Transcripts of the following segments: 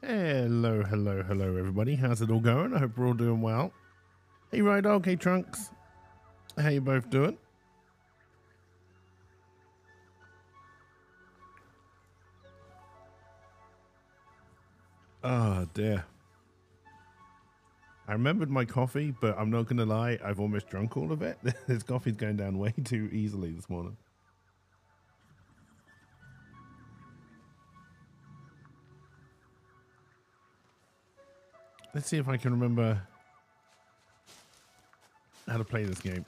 Hello, hello, hello, everybody. How's it all going? I hope we're all doing well. Hey, Ride Dog. Hey, Trunks. How you both doing? Oh, dear. I remembered my coffee, but I'm not going to lie. I've almost drunk all of it. This coffee's going down way too easily this morning. Let's see if I can remember how to play this game.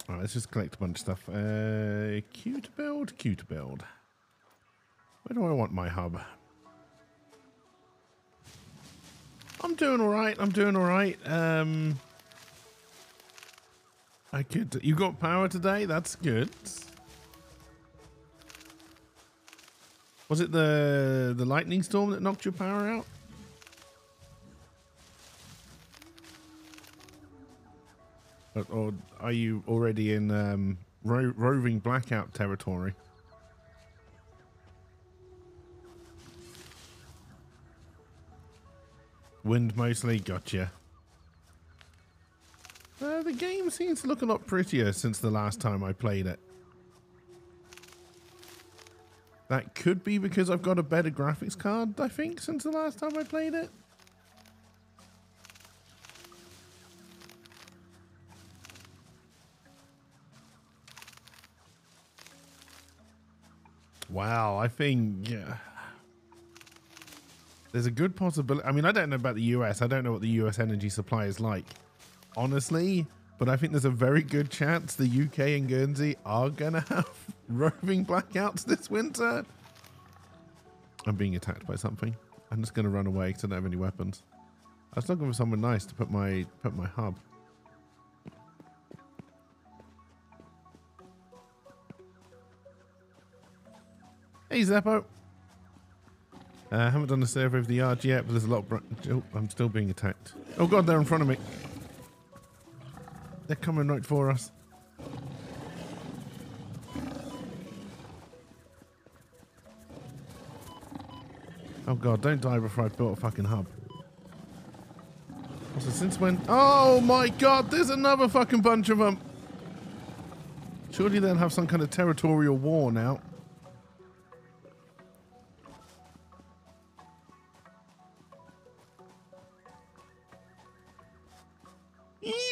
All right, let's just collect a bunch of stuff. Q to build, Q to build. Where do I want my hub? I'm doing all right. I'm doing all right. I could. You got power today? That's good. Was it the lightning storm that knocked your power out? Or are you already in roving blackout territory? Wind mostly, gotcha. The game seems to look a lot prettier since the last time I played it. That could be because I've got a better graphics card, I think, since the last time I played it. Wow, I think there's a good possibility. I mean, I don't know about the US. I don't know what the US energy supply is like, honestly, but I think there's a very good chance the UK and Guernsey are going to have roving blackouts this winter. I'm being attacked by something. I'm just going to run away because I don't have any weapons. I was looking for somewhere nice to put my hub. Hey, Zeppo. I haven't done a survey of the yard yet, but there's a lot of... Oh, I'm still being attacked. Oh, God, they're in front of me. They're coming right for us. Oh, God, don't die before I've built a fucking hub. So since when... Oh, my God, there's another fucking bunch of them. Surely they'll have some kind of territorial war now.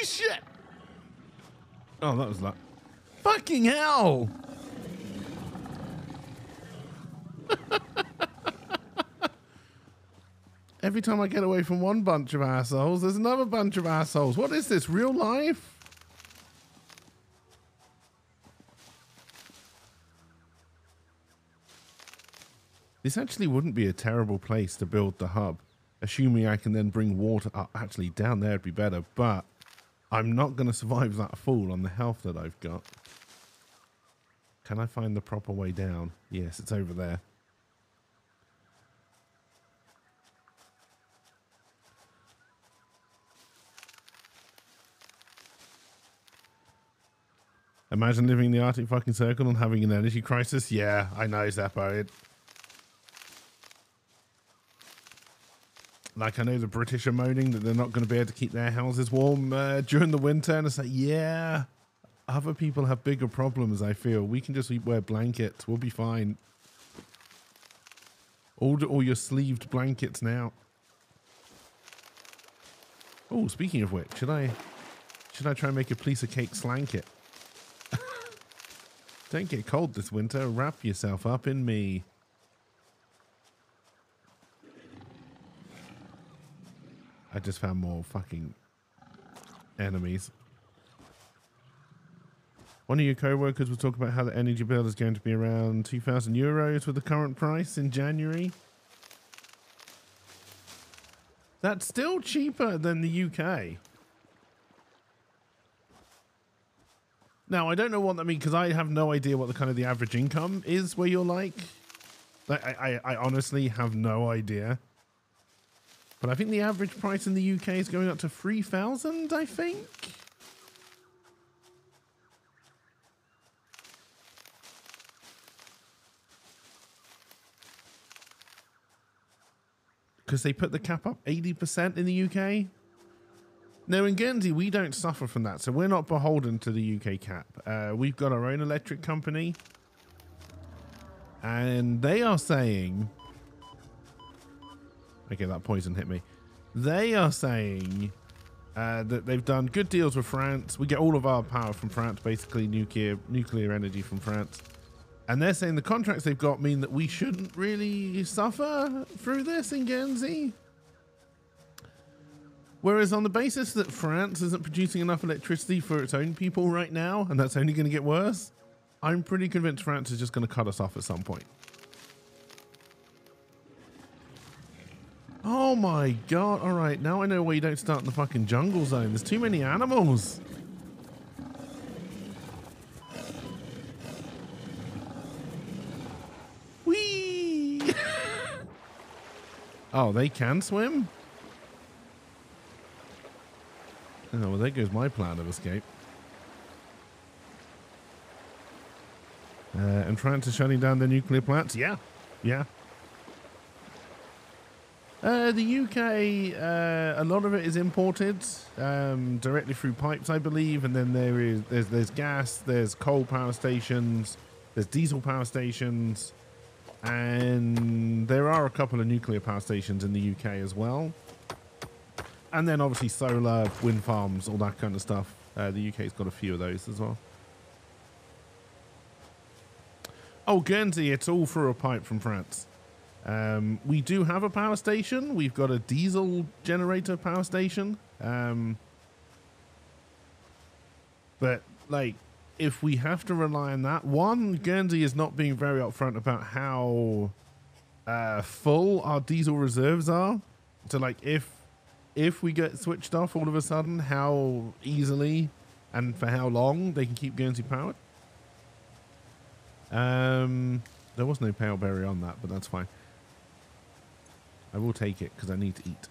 Shit! Oh, that was luck. Fucking hell! Every time I get away from one bunch of assholes, there's another bunch of assholes. What is this, real life? This actually wouldn't be a terrible place to build the hub, assuming I can then bring water up. Actually, down there would be better, but I'm not going to survive that fall on the health that I've got. Can I find the proper way down? Yes, it's over there. Imagine living in the Arctic fucking Circle and having an energy crisis. Yeah, I know, Zappo. Like, I know the British are moaning that they're not going to be able to keep their houses warm during the winter. And it's like, yeah, other people have bigger problems, I feel. We can just wear blankets. We'll be fine. Order all your sleeved blankets now. Oh, speaking of which, should I try and make a piece of cake slanket? Don't get cold this winter. Wrap yourself up in me. I just found more fucking enemies. One of your co-workers was talking about how the energy bill is going to be around 2,000 euros with the current price in January. That's still cheaper than the UK. Now, I don't know what that means because I have no idea what the kind of the average income is where you're like. I honestly have no idea. But I think the average price in the UK is going up to 3,000, I think. Because they put the cap up 80% in the UK. Now in Guernsey, we don't suffer from that, so we're not beholden to the UK cap. We've got our own electric company, and they are saying, okay, that poison hit me. They are saying that they've done good deals with France. We get all of our power from France, basically nuclear energy from France. And they're saying the contracts they've got mean that we shouldn't really suffer through this in Guernsey. Whereas on the basis that France isn't producing enough electricity for its own people right now, and that's only going to get worse, I'm pretty convinced France is just going to cut us off at some point. Oh my god, alright, now I know why you don't start in the fucking jungle zone. There's too many animals. Whee! Oh, they can swim? Oh, well, there goes my plan of escape. And France is shutting down their nuclear plants? Yeah. Yeah. The UK, a lot of it is imported directly through pipes, I believe. And then there's gas, there's coal power stations, there's diesel power stations. And there are a couple of nuclear power stations in the UK as well. And then obviously solar, wind farms, all that kind of stuff. The UK's got a few of those as well. Oh, Guernsey, it's all through a pipe from France. We do have a power station. We've got a diesel generator power station. But, like, if we have to rely on that, one, Guernsey is not being very upfront about how full our diesel reserves are. So, like, if we get switched off all of a sudden, how easily and for how long they can keep Guernsey powered. There was no pale berry on that, but that's fine. I will take it because I need to eat.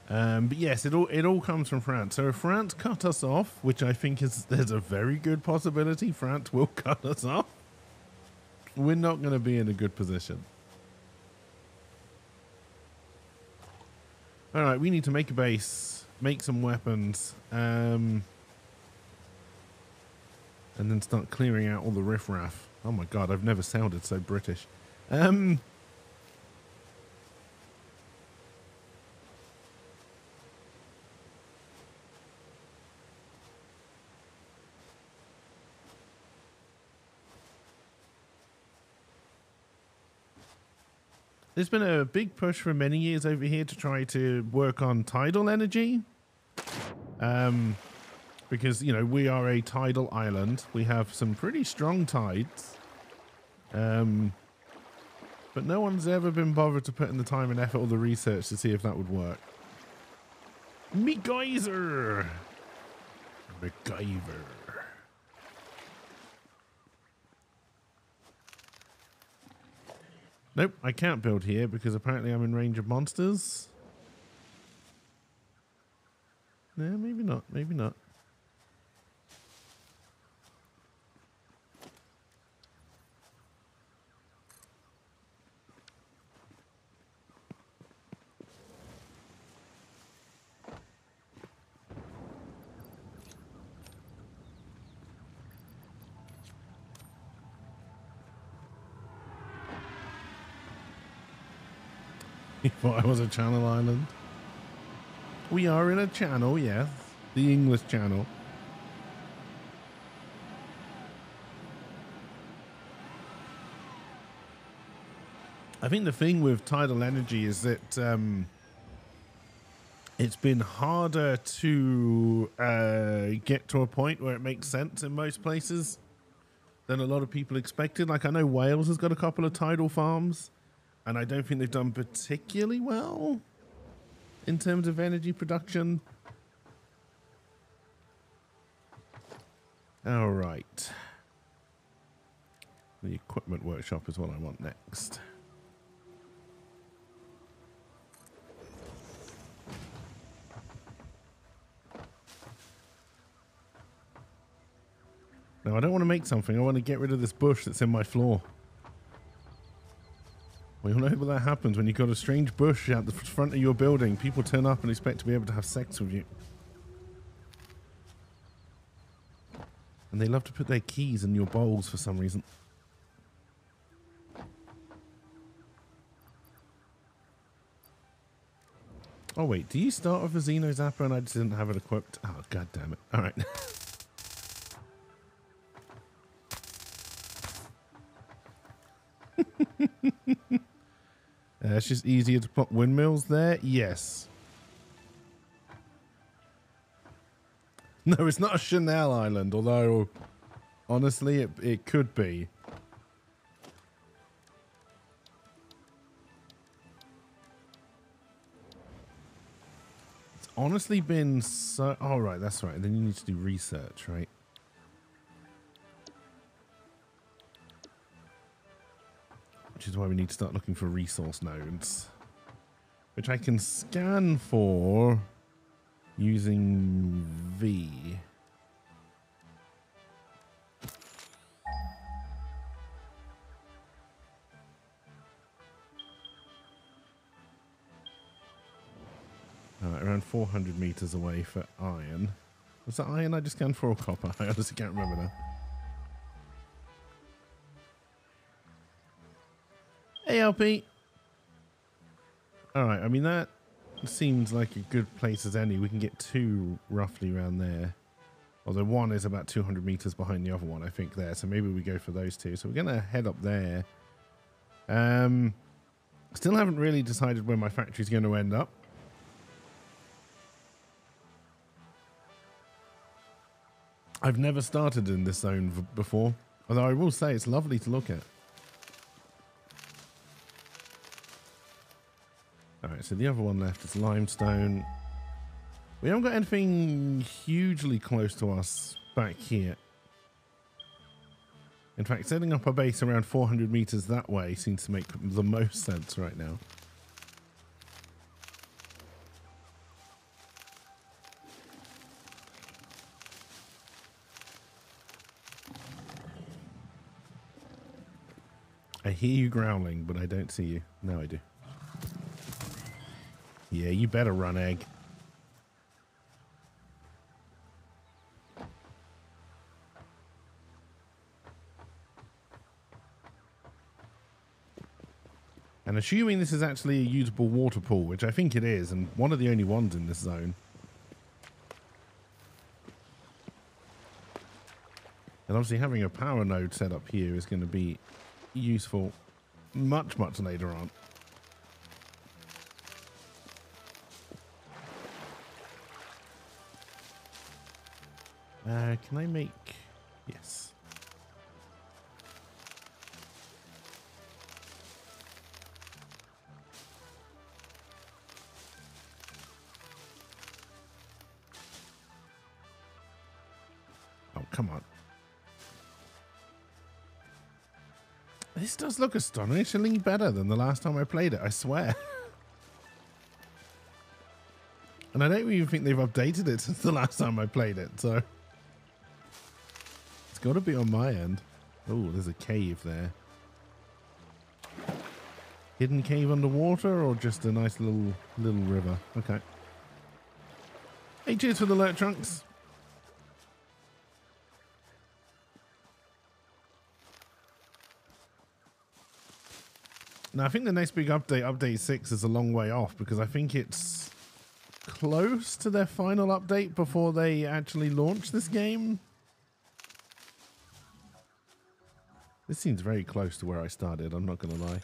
But yes, it all comes from France. So if France cut us off, which I think there's a very good possibility France will cut us off, we're not going to be in a good position. All right, we need to make a base, make some weapons, and then start clearing out all the riffraff. Oh my god, I've never sounded so British. There's been a big push for many years over here to try to work on tidal energy. Because, you know, we are a tidal island. We have some pretty strong tides. But no one's ever been bothered to put in the time and effort or the research to see if that would work. MacGyver! MacGyver. Nope, I can't build here because apparently I'm in range of monsters. No, maybe not, maybe not. You thought I was a channel island? We are in a channel, yes. The English channel. I think the thing with tidal energy is that it's been harder to get to a point where it makes sense in most places than a lot of people expected. Like, I know Wales has got a couple of tidal farms, and I don't think they've done particularly well in terms of energy production. All right. The equipment workshop is what I want next. No, I don't want to make something. I want to get rid of this bush that's in my floor. We all know that happens when you've got a strange bush out the front of your building. People turn up and expect to be able to have sex with you. And they love to put their keys in your bowls for some reason. Oh wait, do you start with a Xeno Zapper and I just didn't have it equipped? Oh, god damn it. Alright. It's just easier to plot windmills there? Yes. No, it's not a Chanel island, although honestly it could be. It's honestly been so... Oh, right, that's right. Then you need to do research, right? Which is why we need to start looking for resource nodes. Which I can scan for using V. Alright, around 400 meters away for iron. Was that iron I just scanned for or copper? I honestly can't remember now. Hey, LP. Alright, I mean, that seems like a good place as any. We can get two roughly around there. Although one is about 200 meters behind the other one, I think, there. So maybe we go for those two. So we're going to head up there. Still haven't really decided where my factory's going to end up. I've never started in this zone before. Although I will say it's lovely to look at. Alright, so the other one left is limestone. We haven't got anything hugely close to us back here. In fact, setting up a base around 400 meters that way seems to make the most sense right now. I hear you growling, but I don't see you. Now I do. Yeah, you better run, egg. And assuming this is actually a usable water pool, which I think it is, and one of the only ones in this zone. And obviously having a power node set up here is going to be useful much, much later on. Can I make... Yes. Oh, come on. This does look astonishingly better than the last time I played it, I swear. And I don't even think they've updated it since the last time I played it, so... It's got to be on my end. Oh, there's a cave there. Hidden cave underwater or just a nice little river? Okay. Hey, cheers for the alert, Trunks. Now, I think the next big update, update 6, is a long way off because I think it's close to their final update before they actually launch this game. This seems very close to where I started, I'm not going to lie.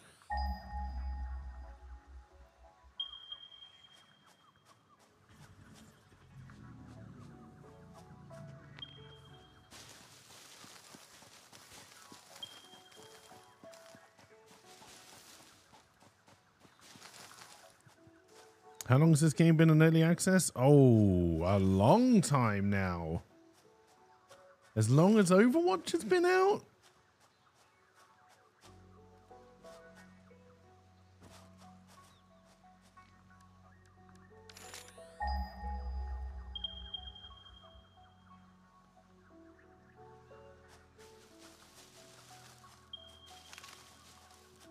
How long has this game been in early access? Oh, a long time now. As long as Overwatch has been out?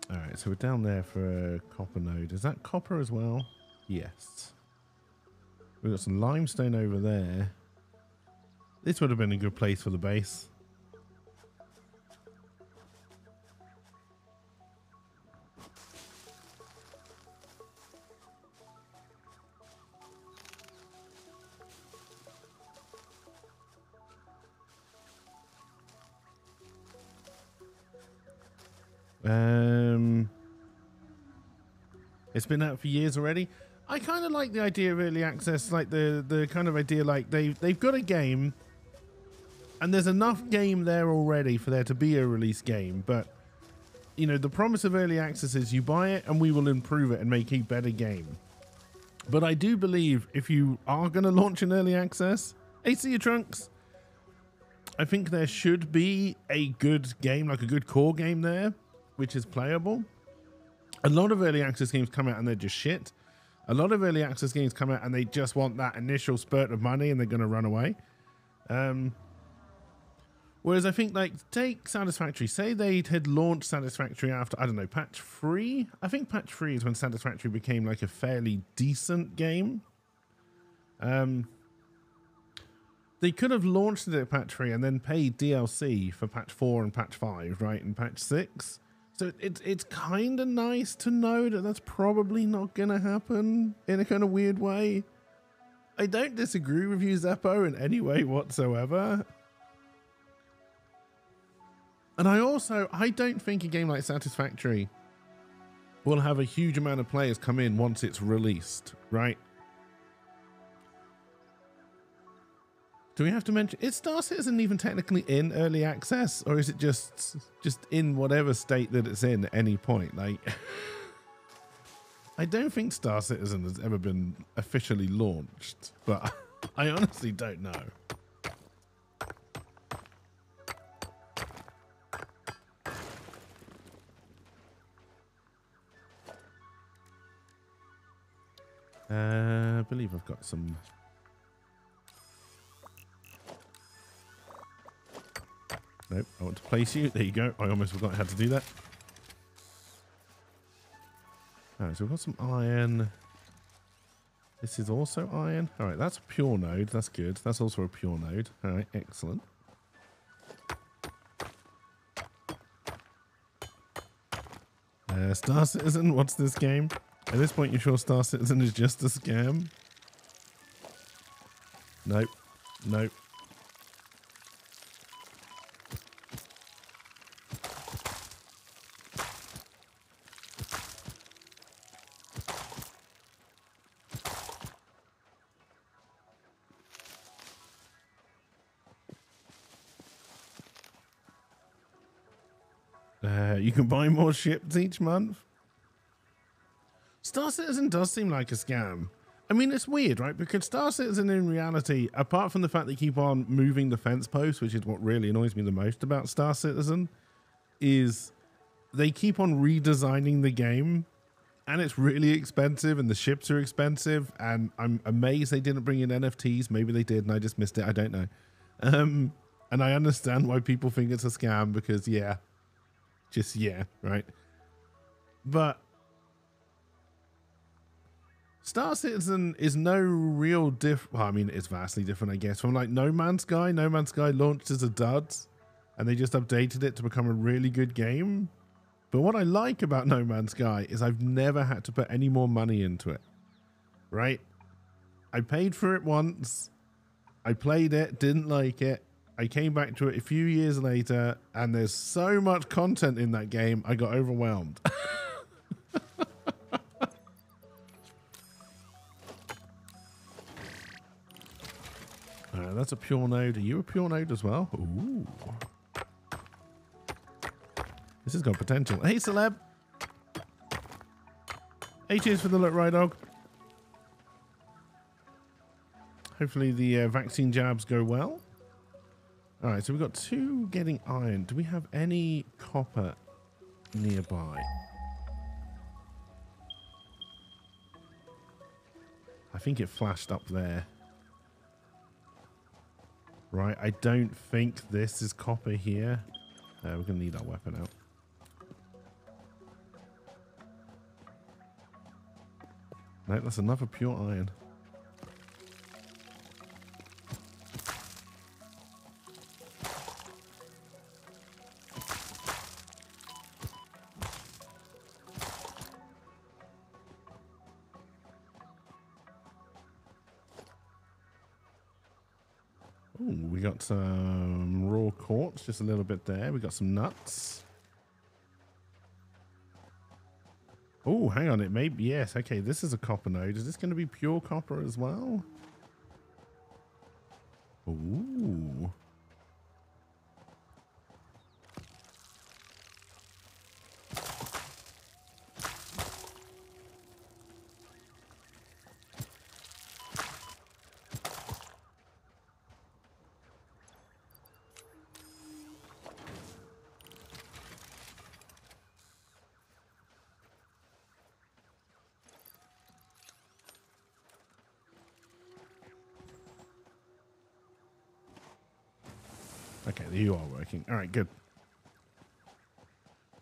All right, so we're down there for a copper node. Is that copper as well? Yes. We've got some limestone over there. This would have been a good place for the base. It's been out for years already. I kind of like the idea of early access, like the kind of idea like they've got a game and there's enough game there already for there to be a release game. But, you know, the promise of early access is you buy it and we will improve it and make a better game. But I do believe if you are going to launch an early access, AC your trunks. I think there should be a good game, like a good core game there, which is playable. A lot of early access games come out and they're just shit. A lot of early access games come out and they just want that initial spurt of money and they're going to run away. Whereas I think, like, take Satisfactory. Say they had launched Satisfactory after, I don't know, patch 3? I think patch 3 is when Satisfactory became, like, a fairly decent game. They could have launched it at patch 3 and then paid DLC for patch 4 and patch 5, right, and patch 6. So it's kind of nice to know that that's probably not going to happen in a kind of weird way. I don't disagree with you, Zeppo, in any way whatsoever. And I don't think a game like Satisfactory will have a huge amount of players come in once it's released, right? Do we have to mention, is Star Citizen even technically in early access, or is it just in whatever state that it's in at any point? Like, I don't think Star Citizen has ever been officially launched, but I honestly don't know. I believe I've got some. Nope, I want to place you. There you go. I almost forgot how to do that. Alright, so we've got some iron. This is also iron. Alright, that's a pure node. That's good. That's also a pure node. Alright, excellent. Star Citizen, what's this game? At this point, you're sure Star Citizen is just a scam? Nope. Nope. You can buy more ships each month. Star Citizen does seem like a scam. I mean, it's weird, right? Because Star Citizen in reality, apart from the fact they keep on moving the fence posts, which is what really annoys me the most about Star Citizen, is they keep on redesigning the game and it's really expensive and the ships are expensive. And I'm amazed they didn't bring in NFTs. Maybe they did and I just missed it. I don't know. And I understand why people think it's a scam because, yeah. Just, yeah, right? But Star Citizen is no real well, I mean, it's vastly different, I guess, from like No Man's Sky. No Man's Sky launched as a dud, and they just updated it to become a really good game. But what I like about No Man's Sky is I've never had to put any more money into it, right? I paid for it once. I played it, didn't like it. I came back to it a few years later, and there's so much content in that game, I got overwhelmed. That's a pure node. Are you a pure node as well? Ooh. This has got potential. Hey, celeb. Hey, cheers for the look, Rydog. Hopefully the vaccine jabs go well. All right, so we've got 2 getting iron. Do we have any copper nearby? I think it flashed up there. Right, I don't think this is copper here. We're going to need our weapon out. No, that's another pure iron. Ooh, we got some raw quartz, just a little bit there. We got some nuts. Oh, hang on. It may be, yes. Okay, this is a copper node. Is this going to be pure copper as well? Ooh. Okay, you are working. All right, good.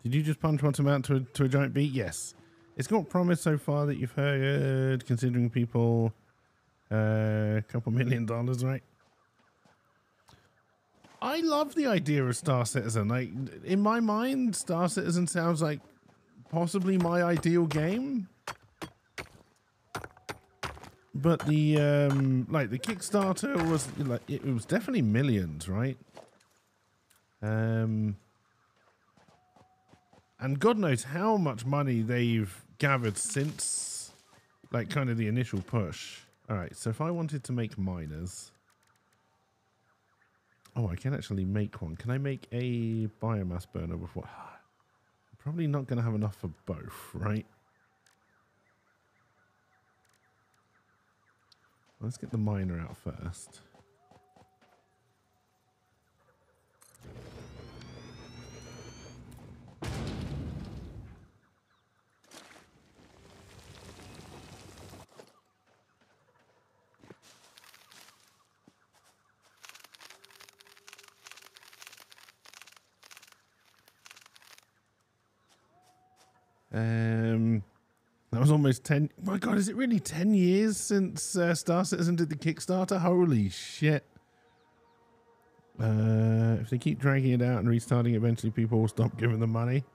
Did you just punch once amount to a giant beat? Yes. It's got promise so far that you've heard, considering people a couple $1 million, right? I love the idea of Star Citizen. Like, in my mind, Star Citizen sounds like possibly my ideal game. But the like the Kickstarter was like it was definitely millions, right? And God knows how much money they've gathered since like kind of the initial push. All right, so if I wanted to make miners, oh, I can actually make one. Can I make a biomass burner before? I'm probably not going to have enough for both, right? Let's get the miner out first. That was almost 10. My God, is it really 10 years since Star Citizen did the Kickstarter? Holy shit. If they keep dragging it out and restarting, eventually people will stop giving them money.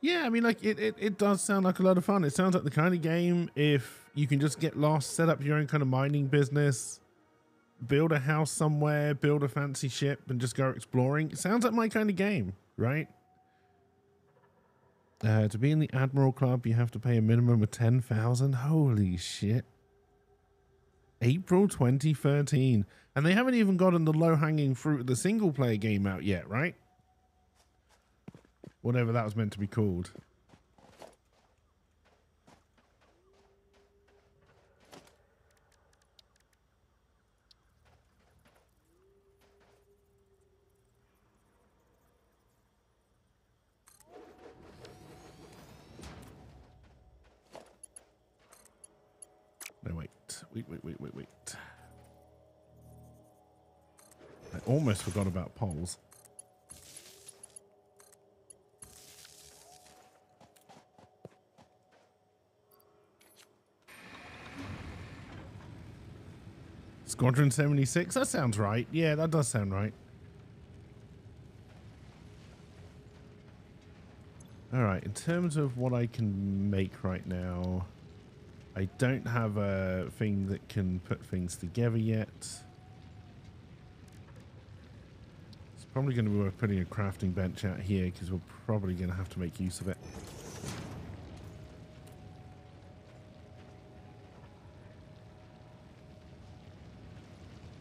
Yeah, I mean, like, it does sound like a lot of fun. It sounds like the kind of game, if you can just get lost, set up your own kind of mining business, build a house somewhere, build a fancy ship, and just go exploring. It sounds like my kind of game, right? To be in the Admiral Club, you have to pay a minimum of 10,000. Holy shit. April 2013. And they haven't even gotten the low-hanging fruit of the single-player game out yet, right? Whatever that was meant to be called. No, wait. Wait. I almost forgot about poles. Squadron 76? That sounds right. Yeah, that does sound right. All right, in terms of what I can make right now, I don't have a thing that can put things together yet. It's probably going to be worth putting a crafting bench out here because we're probably going to have to make use of it.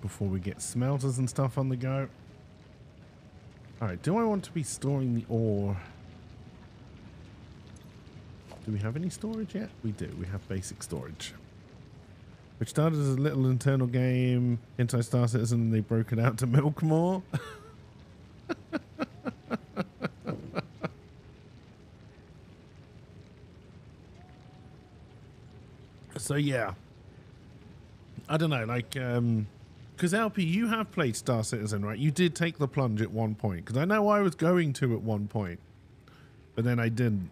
Before we get smelters and stuff on the go. All right, do I want to be storing the ore? Do we have any storage yet? We do. We have basic storage. which started as a little internal game inside Star Citizen, and they broke it out to milk more. So yeah, I don't know, like, because LP, you have played Star Citizen, right? You did take the plunge at one point, because I know I was going to at one point, but then I didn't.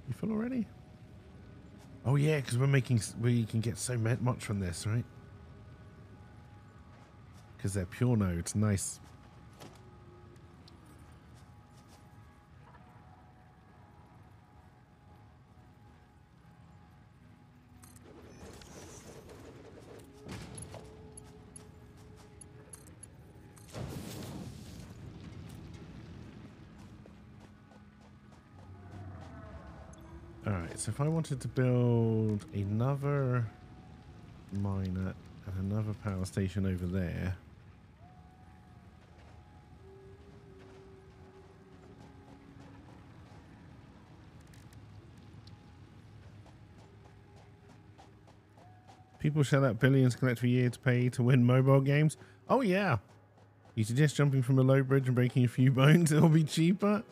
You full already? Oh yeah, because we can get so much from this, right? Because they're pure nodes. Nice. Alright, so if I wanted to build another miner and another power station over there. People shell out billions collect for a year to pay to win mobile games. Oh yeah. You suggest jumping from a low bridge and breaking a few bones, it'll be cheaper?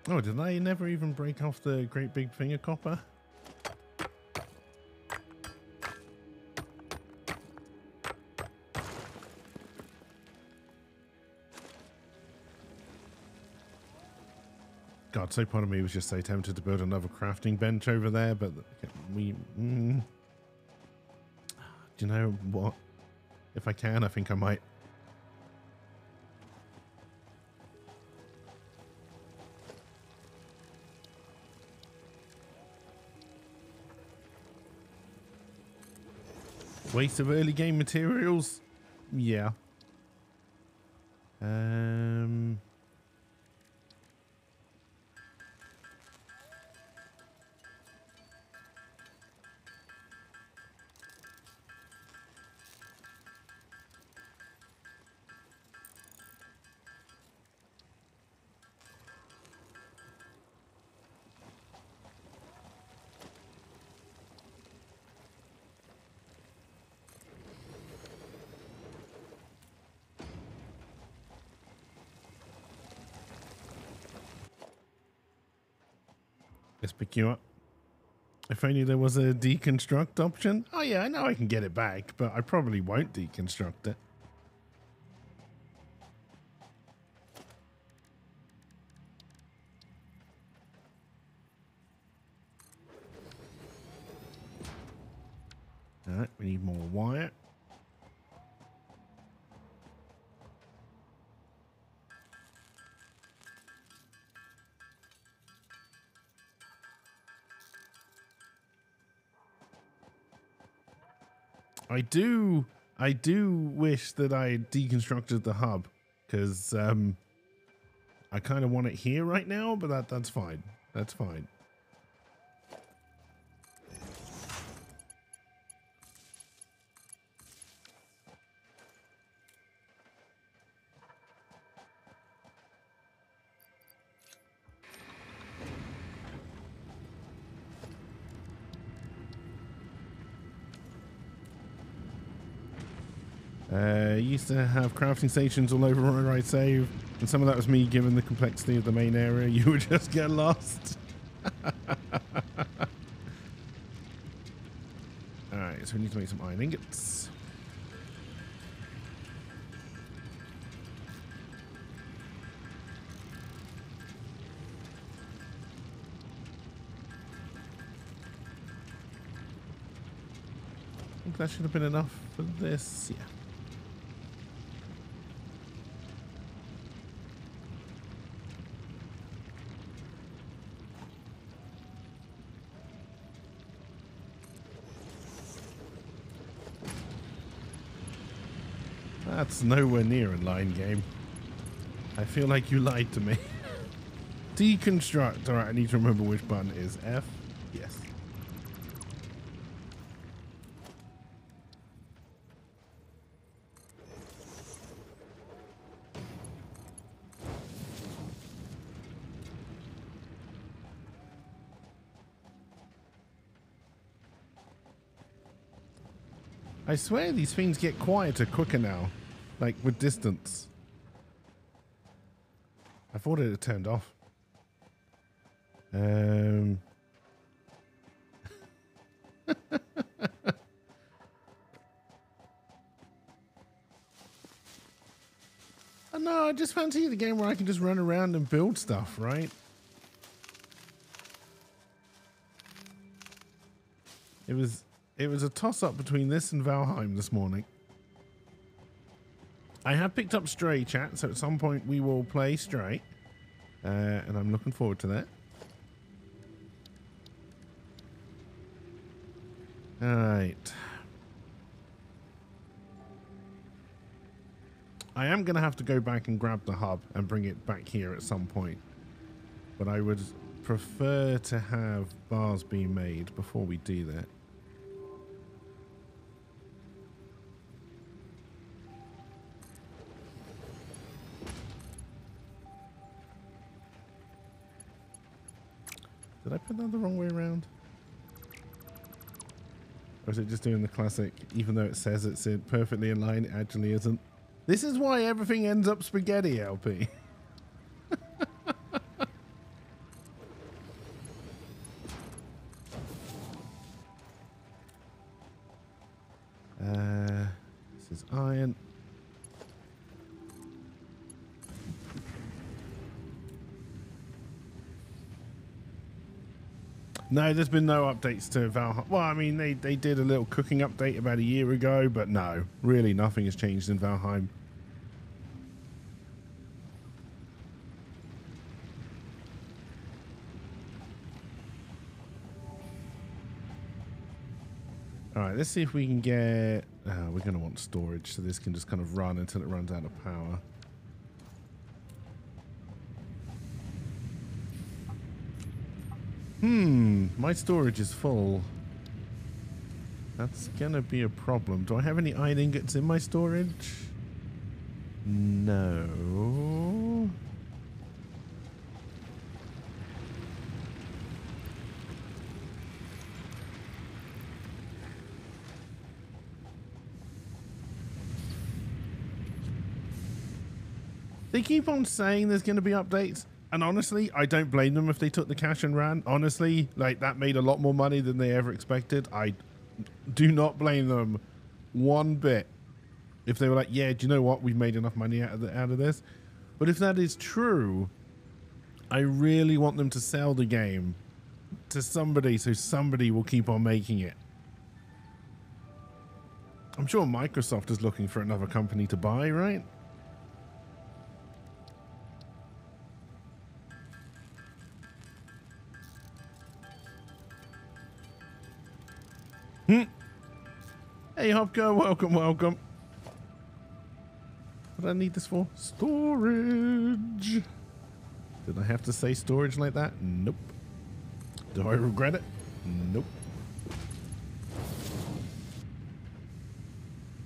Oh, did I never even break off the great big finger copper? God, so part of me was just so tempted to build another crafting bench over there, but we... do you know what? If I can, I think I might. Waste of early game materials? Yeah. Let's pick you up. If only there was a deconstruct option. Oh yeah, I know I can get it back, but I probably won't deconstruct it. Alright, we need more wire. I do wish that I deconstructed the hub, because I kind of want it here right now, but that's fine. That's fine. Used to have crafting stations all over where I save, and some of that was me given the complexity of the main area. You would just get lost. Alright, so we need to make some iron ingots. I think that should have been enough for this, yeah. That's nowhere near a line game. I feel like you lied to me. Deconstruct. Alright, I need to remember which button is F. Yes. I swear these things get quieter quicker now. Like with distance. I thought it had turned off. Oh, no, I just fancy the game where I can just run around and build stuff, right? It was a toss-up between this and Valheim this morning. I have picked up Stray, chat, so at some point we will play Stray. And I'm looking forward to that. Alright. I am going to have to go back and grab the hub and bring it back here at some point. But I would prefer to have bars being made before we do that. Did I put that the wrong way around? Or is it just doing the classic, even though it says it's perfectly in line, it actually isn't? This is why everything ends up spaghetti, LP. This is iron. No, there's been no updates to Valheim. Well, I mean, they did a little cooking update about a year ago, but no, really nothing has changed in Valheim. All right, let's see if we can get... we're going to want storage, so this can just kind of run until it runs out of power. My storage is full. That's gonna be a problem. Do I have any iron ingots in my storage? No. They keep on saying there's going to be updates. And honestly, I don't blame them if they took the cash and ran. Honestly, like, that made a lot more money than they ever expected. I do not blame them one bit. If they were like, yeah, do you know what? We've made enough money out of this. But if that is true, I really want them to sell the game to somebody so somebody will keep on making it. I'm sure Microsoft is looking for another company to buy, right? Hey, Hopco, welcome, welcome. What do I need this for? Storage. Did I have to say storage like that? Nope. Do I regret it? Nope.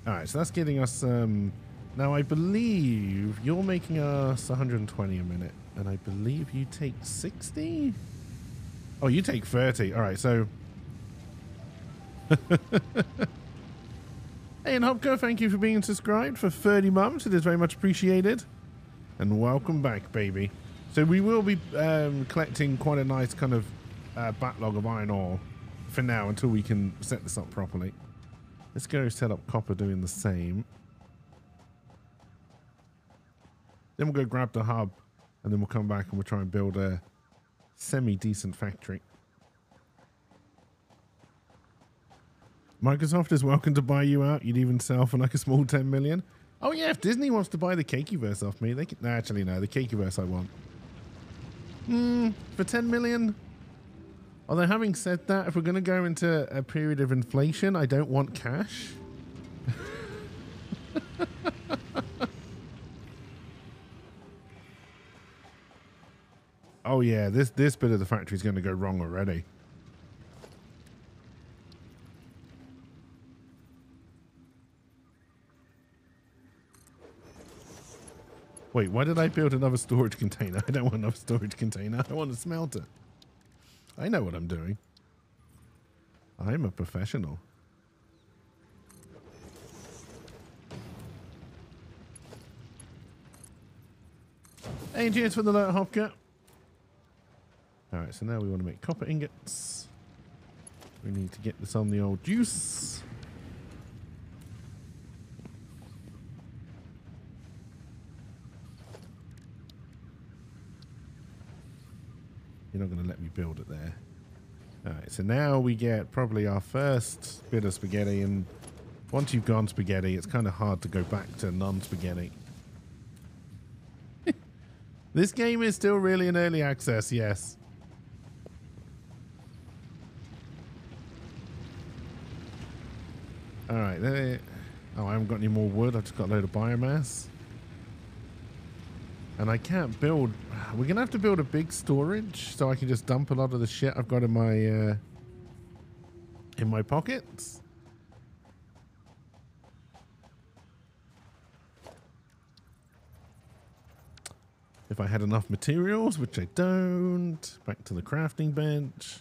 Alright, so that's getting us... now, I believe you're making us 120 a minute. And I believe you take 60? Oh, you take 30. Alright, so... Hey, and Hopco, thank you for being subscribed for 30 months. It is very much appreciated. And welcome back, baby. So we will be collecting quite a nice kind of backlog of iron ore for now until we can set this up properly. Let's go set up copper doing the same. Then we'll go grab the hub and then we'll come back and we'll try and build a semi-decent factory. Microsoft is welcome to buy you out. You'd even sell for like a small 10 million. Oh yeah, if Disney wants to buy the Cakeverse off me, they can... No, actually, no, the Cakeverse I want. For 10 million? Although having said that, if we're going to go into a period of inflation, I don't want cash. Oh yeah, this bit of the factory is going to go wrong already. Wait, why did I build another storage container? I don't want another storage container. I want a smelter. I know what I'm doing. I'm a professional. Hey, cheers for the alert, Hopka. Alright, so now we want to make copper ingots. We need to get this on the old juice. You're not going to let me build it there. Alright, so now we get probably our first bit of spaghetti, and once you've gone spaghetti, it's kind of hard to go back to non-spaghetti. This game is still really in early access, yes. Alright, there. Oh, I haven't got any more wood. I've just got a load of biomass. And I can't build. We're going to have to build a big storage so I can just dump a lot of the shit I've got in my pockets. If I had enough materials, which I don't. Back to the crafting bench.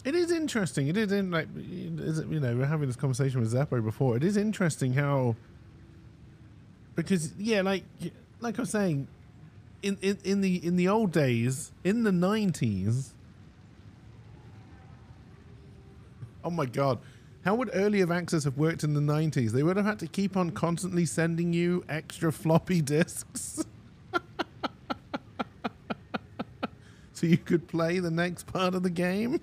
It is interesting. It is in like, you know, we're having this conversation with Zeppo before. It is interesting how, because yeah, like I was saying, in the old days, in the 90s. Oh my God, how would early of access have worked in the 90s? They would have had to keep on constantly sending you extra floppy disks, so you could play the next part of the game.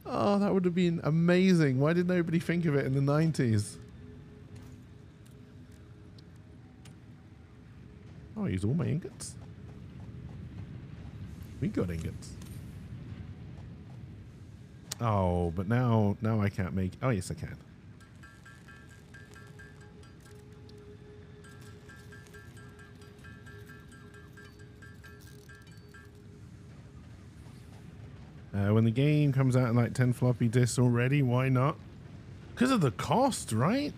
Oh, that would have been amazing. Why did nobody think of it in the 90s? Oh, I use all my ingots. We got ingots. Oh, but now I can't make... Oh, yes, I can. When the game comes out in like 10 floppy disks already, why not? Because of the cost, right?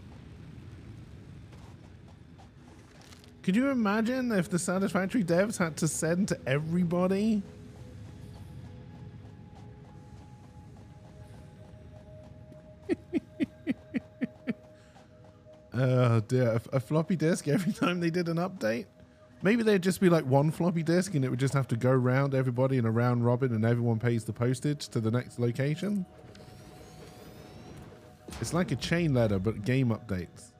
Could you imagine if the Satisfactory devs had to send to everybody? Oh dear, a floppy disk every time they did an update? Maybe they'd just be like one floppy disk and it would just have to go round everybody in a round robin and everyone pays the postage to the next location. It's like a chain letter, but game updates.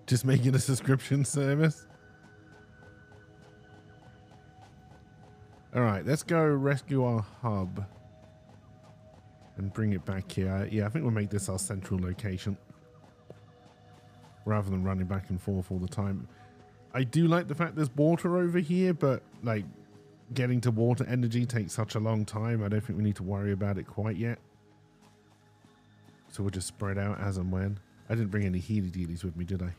Just make it a subscription service. All right, let's go rescue our hub and bring it back here. Yeah, I think we'll make this our central location rather than running back and forth all the time. I do like the fact there's water over here, but like getting to water energy takes such a long time. I don't think we need to worry about it quite yet. So we'll just spread out as and when. I didn't bring any healy dealies with me, did I? Shit.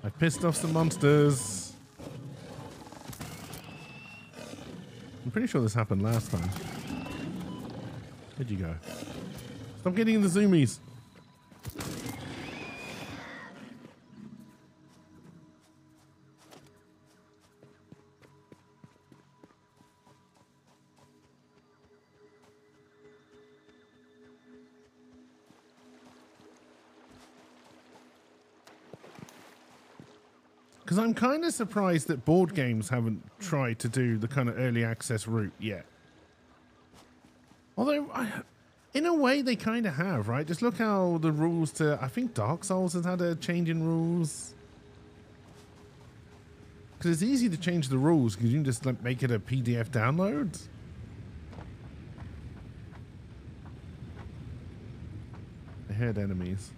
I pissed off some monsters. I'm pretty sure this happened last time. Where'd you go? Stop getting in the zoomies. Because I'm kind of surprised that board games haven't tried to do the kind of early access route yet. Although, in a way, they kind of have, right? Just look how the rules to... I think Dark Souls has had a change in rules. Because it's easy to change the rules because you can just like, make it a PDF download. I heard enemies.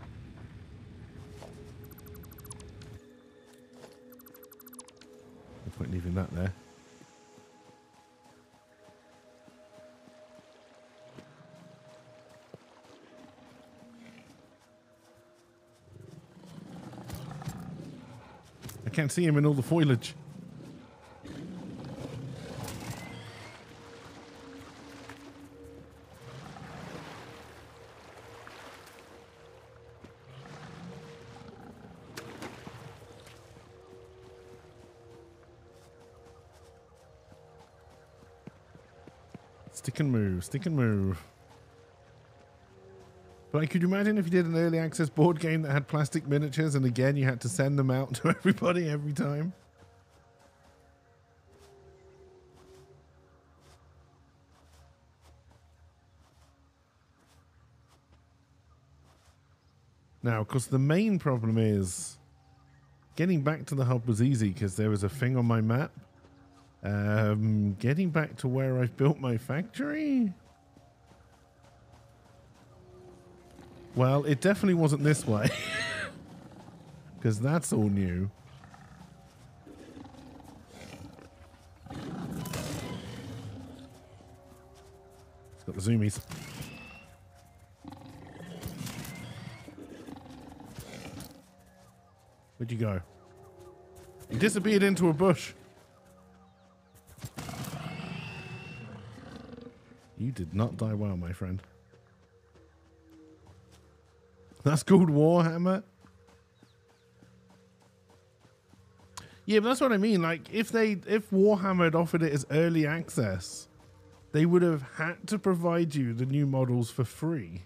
No point leaving that there. I can't see him in all the foliage. Stick and move. Stick and move. But like, could you imagine if you did an early access board game that had plastic miniatures and again you had to send them out to everybody every time? Now, of course, the main problem is getting back to the hub was easy because there was a thing on my map. Getting back to where I've built my factory? Well, it definitely wasn't this way. Because that's all new. It's got the zoomies. Where'd you go? You disappeared into a bush. You did not die well, my friend. That's called Warhammer? Yeah, but that's what I mean. Like, if Warhammer had offered it as early access, they would have had to provide you the new models for free.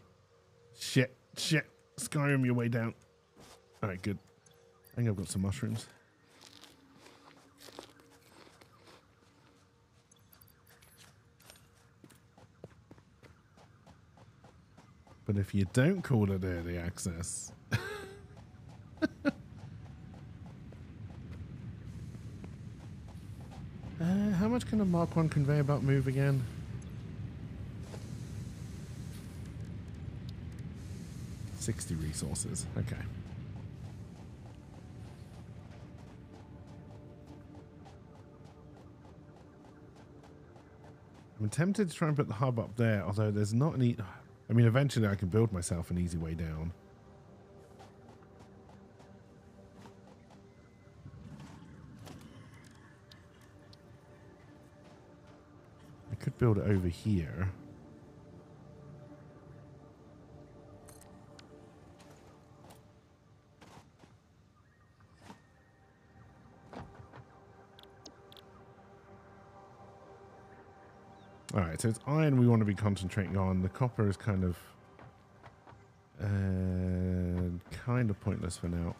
Shit. Skyrim your way down. Alright, good. I think I've got some mushrooms. But if you don't call it early access... how much can a Mark 1 conveyor belt move again? 60 resources. Okay. I'm tempted to try and put the hub up there, although there's not any... I mean, eventually I can build myself an easy way down. I could build it over here. Alright, so it's iron we want to be concentrating on. The copper is kind of pointless for now.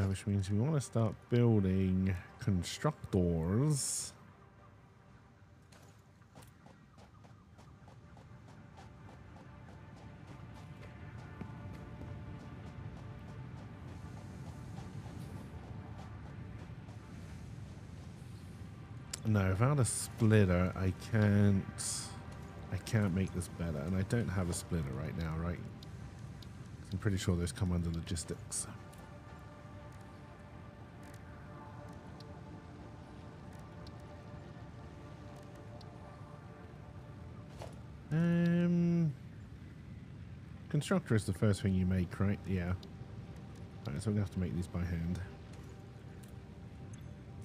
Which means we want to start building constructors. No, without a splitter, I can't make this better, and I don't have a splitter right now, right? I'm pretty sure those come under logistics. Constructor is the first thing you make, right? Yeah. Alright, so we're gonna have to make these by hand.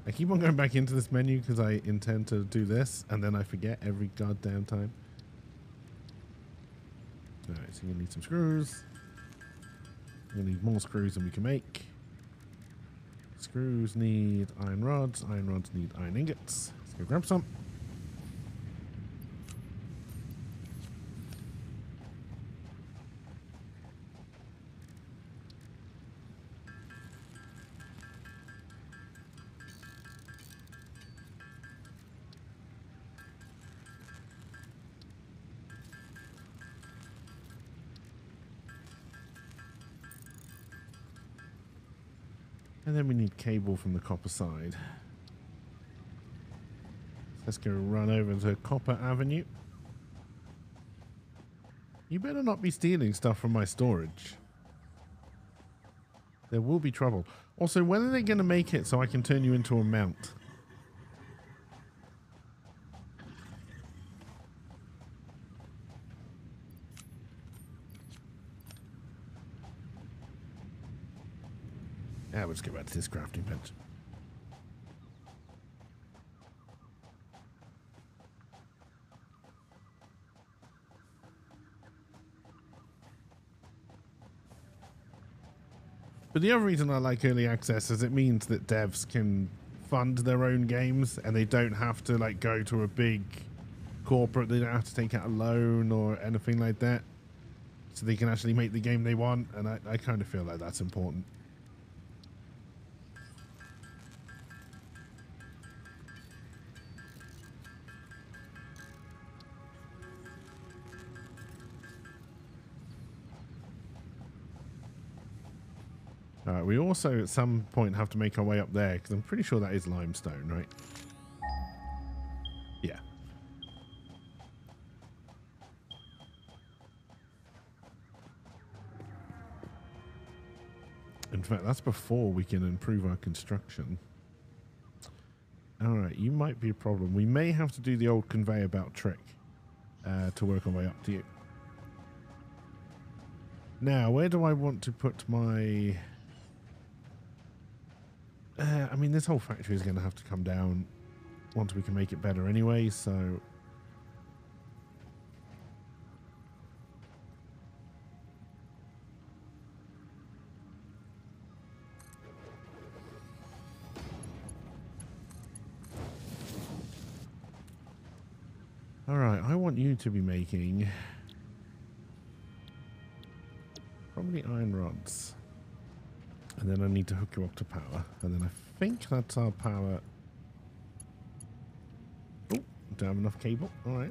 I keep on going back into this menu because I intend to do this, and then I forget every goddamn time. Alright, so you're gonna need some screws. You're gonna need more screws than we can make. Screws need iron rods. Iron rods need iron ingots. Let's go grab some. And then we need cable from the copper side. Let's go run over to Copper Avenue. You better not be stealing stuff from my storage. There will be trouble. Also, when are they going to make it so I can turn you into a mount? Yeah, let's get back to this crafting bench. But the other reason I like early access is it means that devs can fund their own games and they don't have to like go to a big corporate. They don't have to take out a loan or anything like that. So they can actually make the game they want. And I kind of feel like that's important. We also at some point have to make our way up there because I'm pretty sure that is limestone, right? Yeah. In fact, that's before we can improve our construction. All right, you might be a problem. We may have to do the old conveyor belt trick to work our way up to you. Now, where do I want to put my... I mean, this whole factory is going to have to come down once we can make it better anyway, so... Alright, I want you to be making... probably iron rods. And then I need to hook you up to power. And then I think that's our power. Oh, don't have enough cable. All right.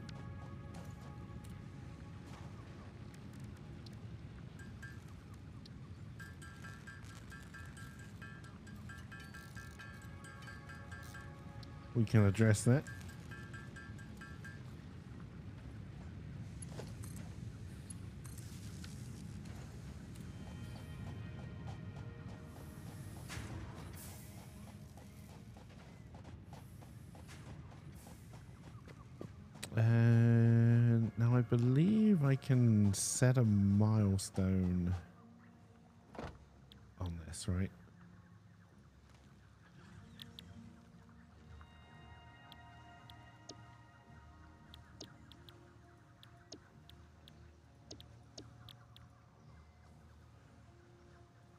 We can address that. Now I believe I can set a milestone on this, right?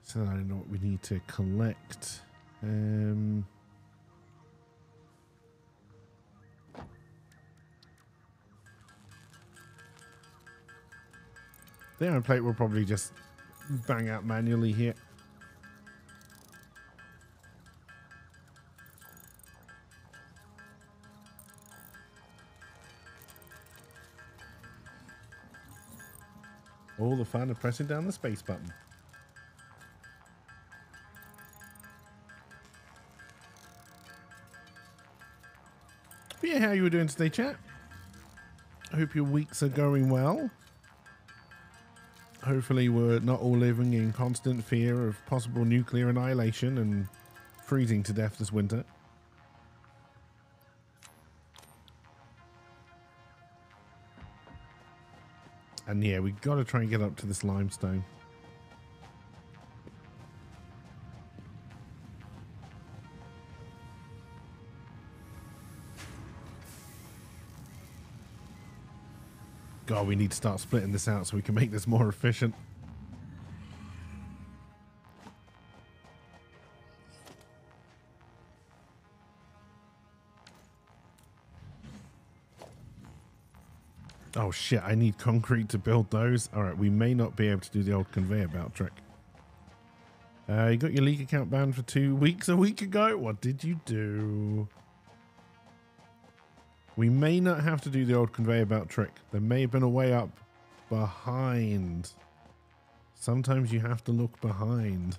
So that I know what we need to collect. The iron plate will probably just bang out manually here. All the fun of pressing down the space button. But yeah, how you were doing today, chat? I hope your weeks are going well. Hopefully we're not all living in constant fear of possible nuclear annihilation and freezing to death this winter. And yeah, we got to try and get up to this limestone. God, we need to start splitting this out so we can make this more efficient. Oh shit, I need concrete to build those. All right, we may not be able to do the old conveyor belt trick. You got your league account banned for 2 weeks a week ago? What did you do? We may not have to do the old conveyor belt trick. There may have been a way up behind. Sometimes you have to look behind.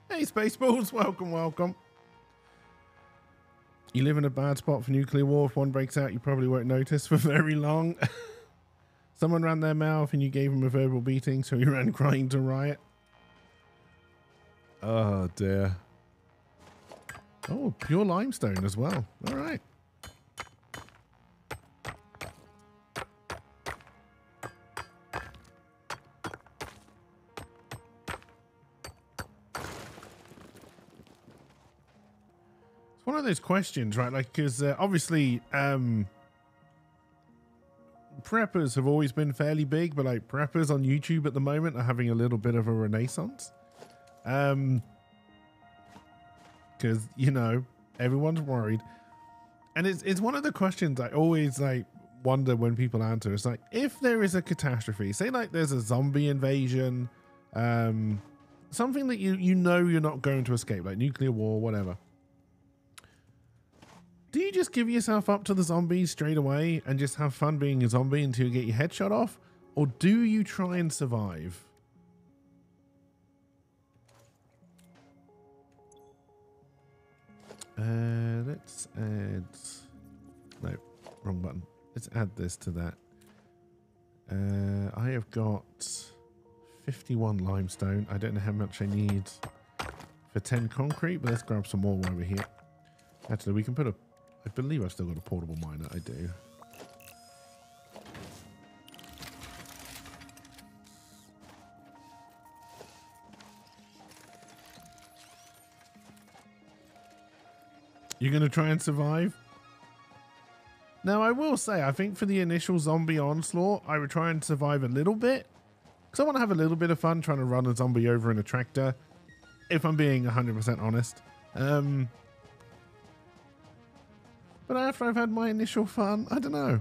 Hey, Spaceballs, welcome, welcome. You live in a bad spot for nuclear war. If one breaks out, you probably won't notice for very long. Someone ran their mouth and you gave him a verbal beating, so he ran crying to riot. Oh, dear. Oh, pure limestone as well. All right. It's one of those questions, right? Like, because obviously, preppers have always been fairly big, but like preppers on YouTube at the moment are having a little bit of a renaissance. Because, you know, everyone's worried. And it's one of the questions I always like wonder when people answer. It's like, if there is a catastrophe, say like there's a zombie invasion, something that you know you're not going to escape, like nuclear war, whatever. Do you just give yourself up to the zombies straight away and just have fun being a zombie until you get your head shot off? Or do you try and survive? Let's add... No, wrong button. Let's add this to that. I have got 51 limestone. I don't know how much I need for 10 concrete, but let's grab some more while we're here. Actually, we can put a... I believe I've still got a portable miner. I do. You're going to try and survive? Now, I will say, I think for the initial zombie onslaught, I would try and survive a little bit. Because I want to have a little bit of fun trying to run a zombie over in a tractor. If I'm being 100% honest. But after I've had my initial fun, I don't know.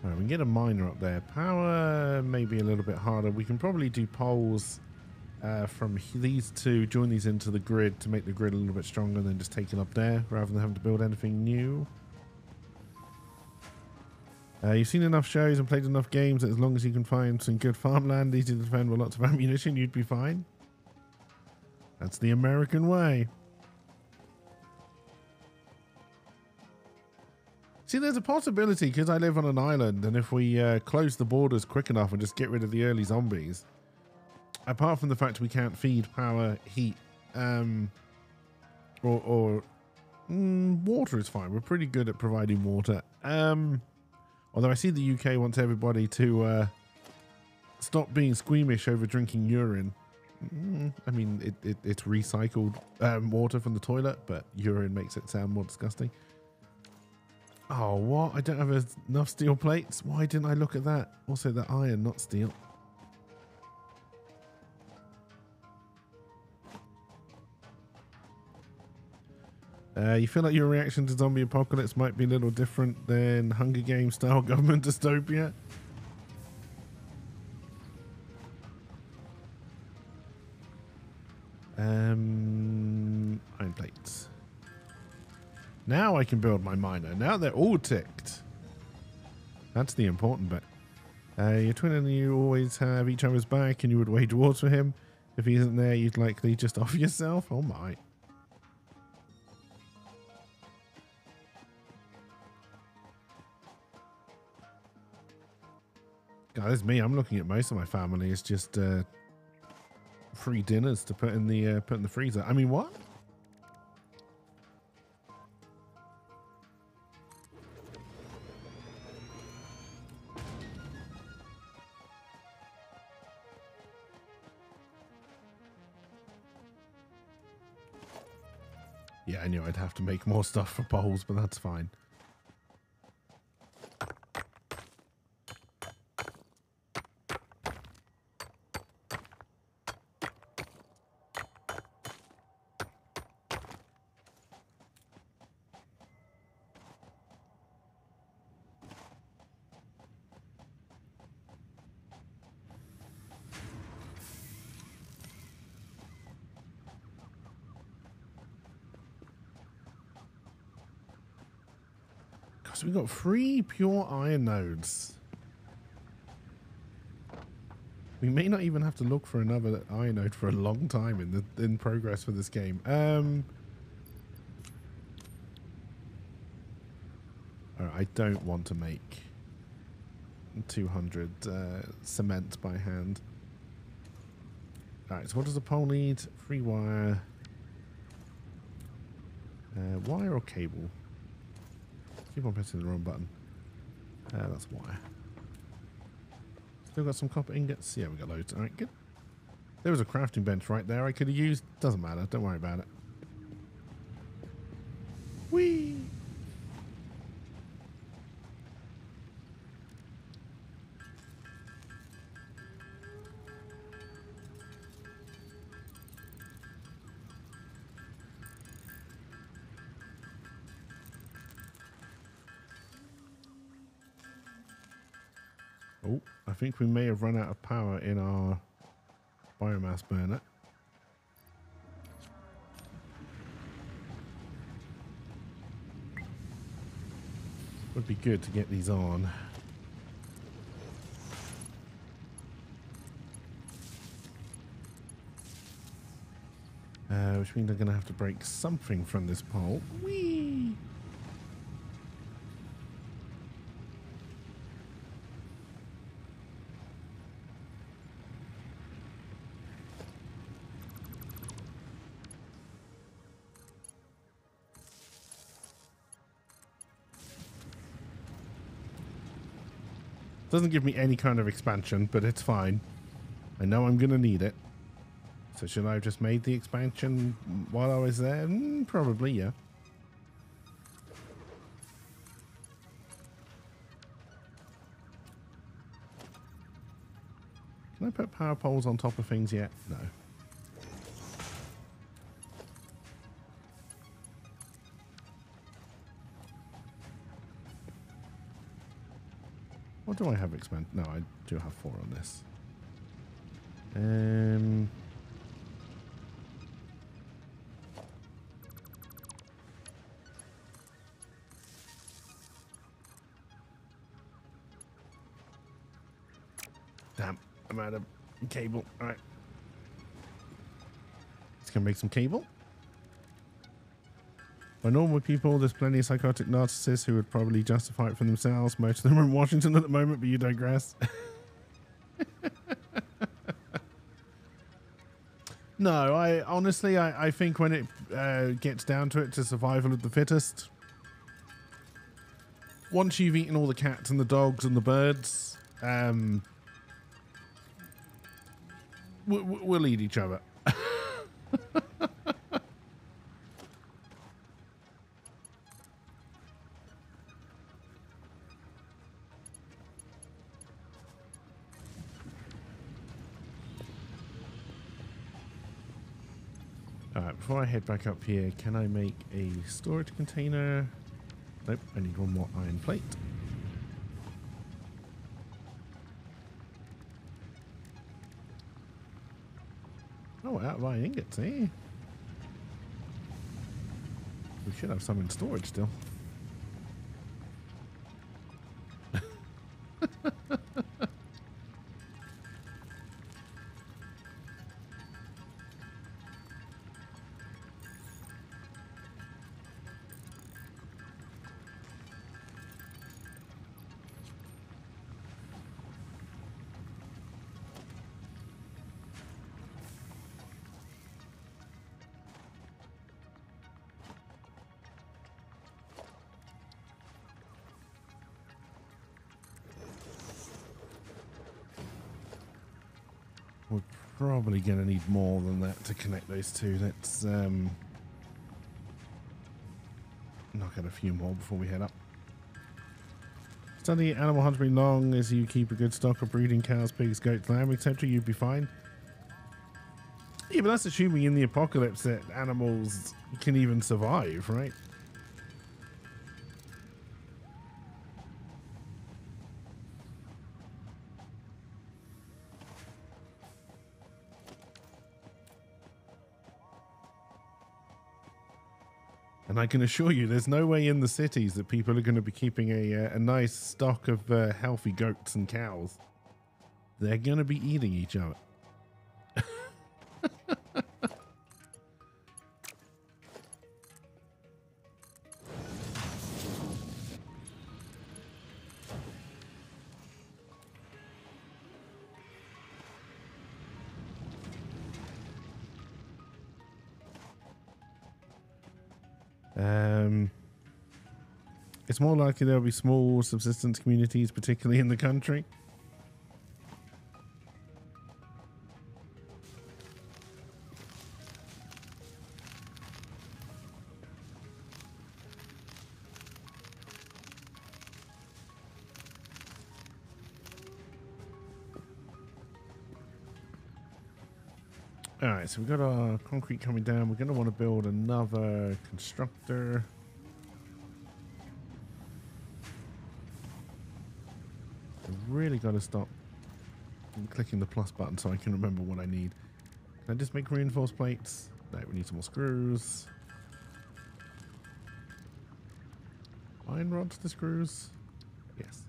Right, we can get a miner up there. Power may be a little bit harder. We can probably do poles from these two, join these into the grid to make the grid a little bit stronger, and then just take it up there rather than having to build anything new. You've seen enough shows and played enough games that as long as you can find some good farmland, easy to defend with lots of ammunition, you'd be fine. That's the American way. See, there's a possibility, because I live on an island, and if we close the borders quick enough and just get rid of the early zombies, apart from the fact we can't feed, power, heat, water is fine. We're pretty good at providing water. Although I see the UK wants everybody to stop being squeamish over drinking urine. I mean, it's recycled water from the toilet, but urine makes it sound more disgusting. Oh, what? I don't have enough steel plates? Why didn't I look at that? Also, the iron, not steel. You feel like your reaction to zombie apocalypse might be a little different than Hunger Games style government dystopia? Iron plates. Now I can build my miner. Now they're all ticked. That's the important bit. Your twin and you always have each other's back, and you would wage wars for him. If he isn't there, you'd likely just offer yourself. Oh my. God, that's me. I'm looking at most of my family. It's just free dinners to put in the freezer. I mean, what? Yeah, I knew I'd have to make more stuff for poles, but that's fine. So we've got 3 pure iron nodes. We may not even have to look for another iron node for a long time in progress for this game. I don't want to make 200 cement by hand. Alright, so what does the pole need? Free wire. Wire or cable? Keep on pressing the wrong button. That's wire. Still got some copper ingots? Yeah, we got loads. Alright, good. There was a crafting bench right there I could have used. Doesn't matter. Don't worry about it. Whee! Oh, I think we may have run out of power in our biomass burner. Would be good to get these on. Which means I'm going to have to break something from this pole. Whee! Doesn't give me any kind of expansion, but it's fine. I know I'm going to need it. So should I have just made the expansion while I was there? Probably, yeah. Can I put power poles on top of things yet? No. What do I have expand? No, I do have 4 on this. Damn, I'm out of cable. All right. Let's go make some cable. By normal people, there's plenty of psychotic narcissists who would probably justify it for themselves. Most of them are in Washington at the moment, but you digress. No, I honestly, I think when it gets down to it, to survival of the fittest. Once you've eaten all the cats and the dogs and the birds, we'll eat each other. Alright, before I head back up here, can I make a storage container? Nope, I need one more iron plate. Oh, out of iron ingots, eh? We should have some in storage still. We're probably going to need more than that to connect those two. Let's knock out a few more before we head up. Study animal husbandry long as you keep a good stock of breeding cows, pigs, goats, lamb, etc. You'd be fine. Yeah, but that's assuming in the apocalypse that animals can even survive, right? And I can assure you, there's no way in the cities that people are going to be keeping a nice stock of healthy goats and cows. They're going to be eating each other. It's more likely there'll be small subsistence communities, particularly in the country. All right, so we've got our concrete coming down. We're going to want to build another constructor. I've really got to stop clicking the plus button so I can remember what I need. Can I just make reinforced plates? No, we need some more screws. Iron rods to screws? Yes.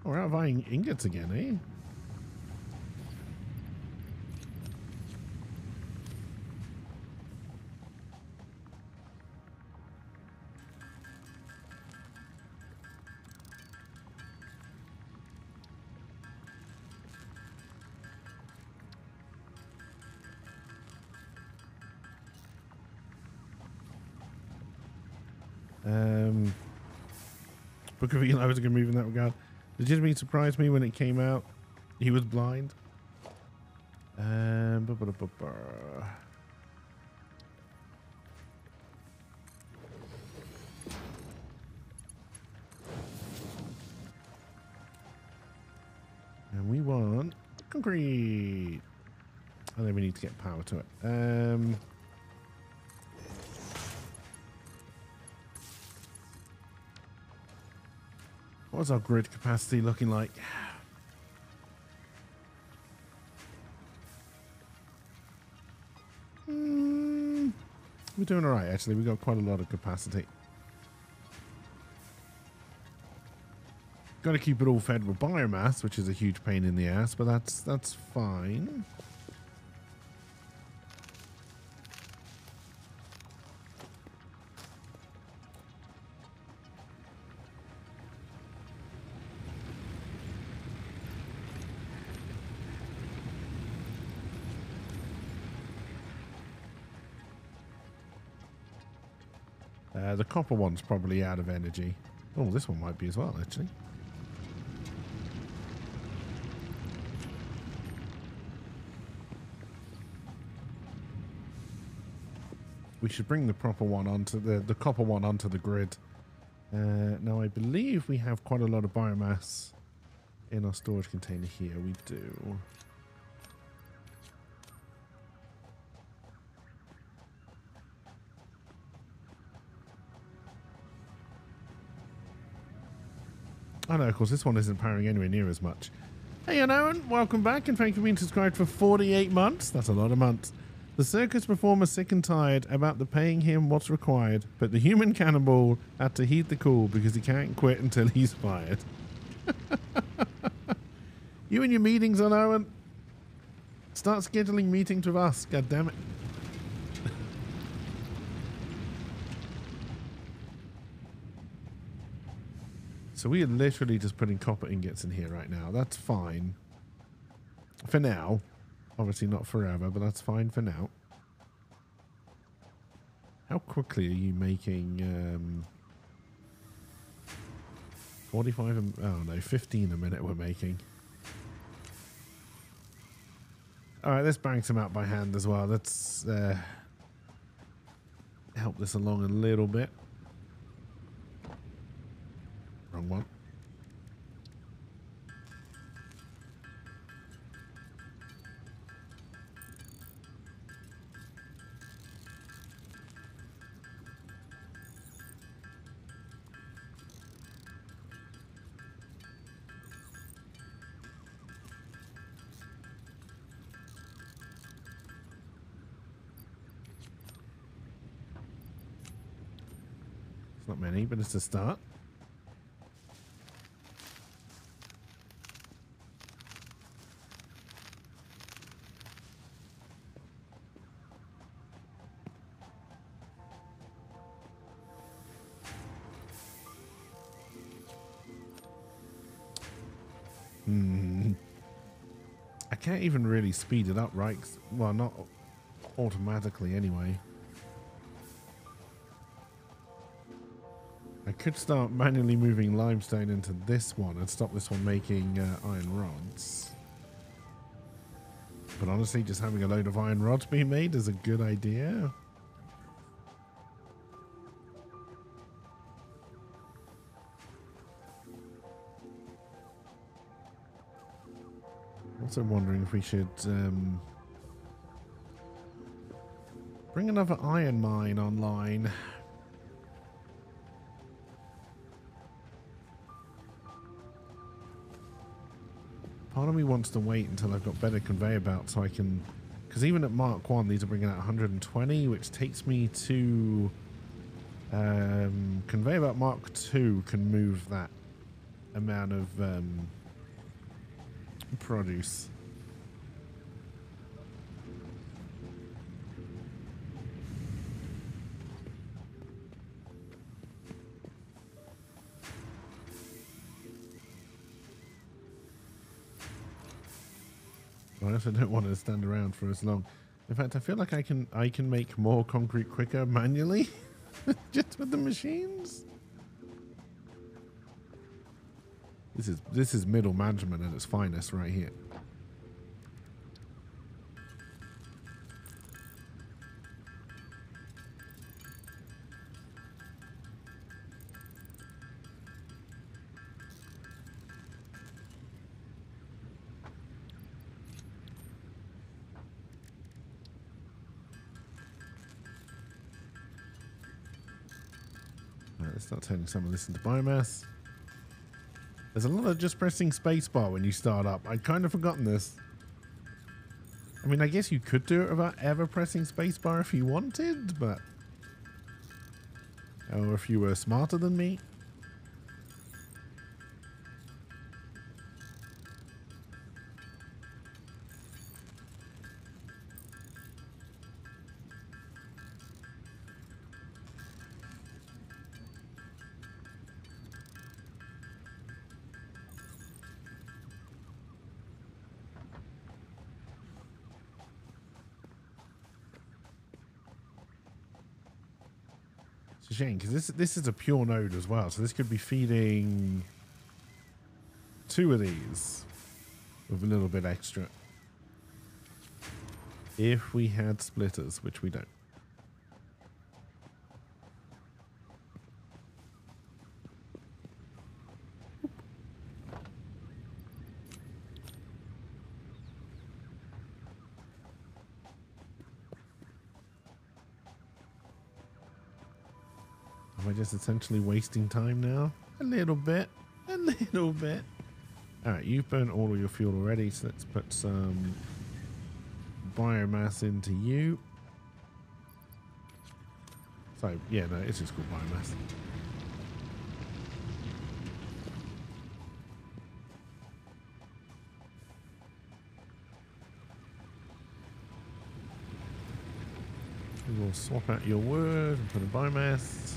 Oh, we're out of iron ingots again, eh? Book of Eli was a good move in that regard. Legitimately surprised me when it came out. He was blind. And we want concrete. And then we need to get power to it. What's our grid capacity looking like? We're doing all right, actually. We've got quite a lot of capacity. Got to keep it all fed with biomass, which is a huge pain in the ass, but that's fine. The copper one's probably out of energy. Oh, this one might be as well, actually. We should bring the proper one onto the copper one onto the grid. Now, I believe we have quite a lot of biomass in our storage container here. We do. Oh no, of course, this one isn't powering anywhere near as much. Hey, Aaron, welcome back, and thank you for being subscribed for 48 months. That's a lot of months. The circus performer's sick and tired about the paying him what's required, but the human cannibal had to heed the call because he can't quit until he's fired. You and your meetings on Owen. Start scheduling meetings with us, god damn it. So we are literally just putting copper ingots in here right now. That's fine. For now. Obviously not forever, but that's fine for now. How quickly are you making 45? Oh no, 15 a minute we're making. Alright, let's bang some out by hand as well. Let's help this along a little bit. Wrong one. It's not many, but it's a start. I can't even really speed it up, right? Well, not automatically anyway. I could start manually moving limestone into this one and stop this one making iron rods. But honestly, just having a load of iron rods being made is a good idea. Also wondering if we should bring another iron mine online. Part of me wants to wait until I've got better conveyor belts so I can, because even at Mark 1 these are bringing out 120, which takes me to conveyor belt Mark 2 can move that amount of produce. I also don't want to stand around for as long. In fact, I feel like I can make more concrete quicker manually, just with the machines. This is middle management at its finest right here. Right, let's start turning some of this into biomass. There's a lot of just pressing spacebar when you start up. I'd kind of forgotten this. I mean, I guess you could do it without ever pressing spacebar if you wanted, but... Or if you were smarter than me. It's a shame, because this is a pure node as well, so this could be feeding 2 of these with a little bit extra. If we had splitters, which we don't. Am I just essentially wasting time now? A little bit. A little bit. Alright, you've burnt all of your fuel already, so let's put some biomass into you. So, yeah, no, it's just called biomass. We'll swap out your wood and put in biomass.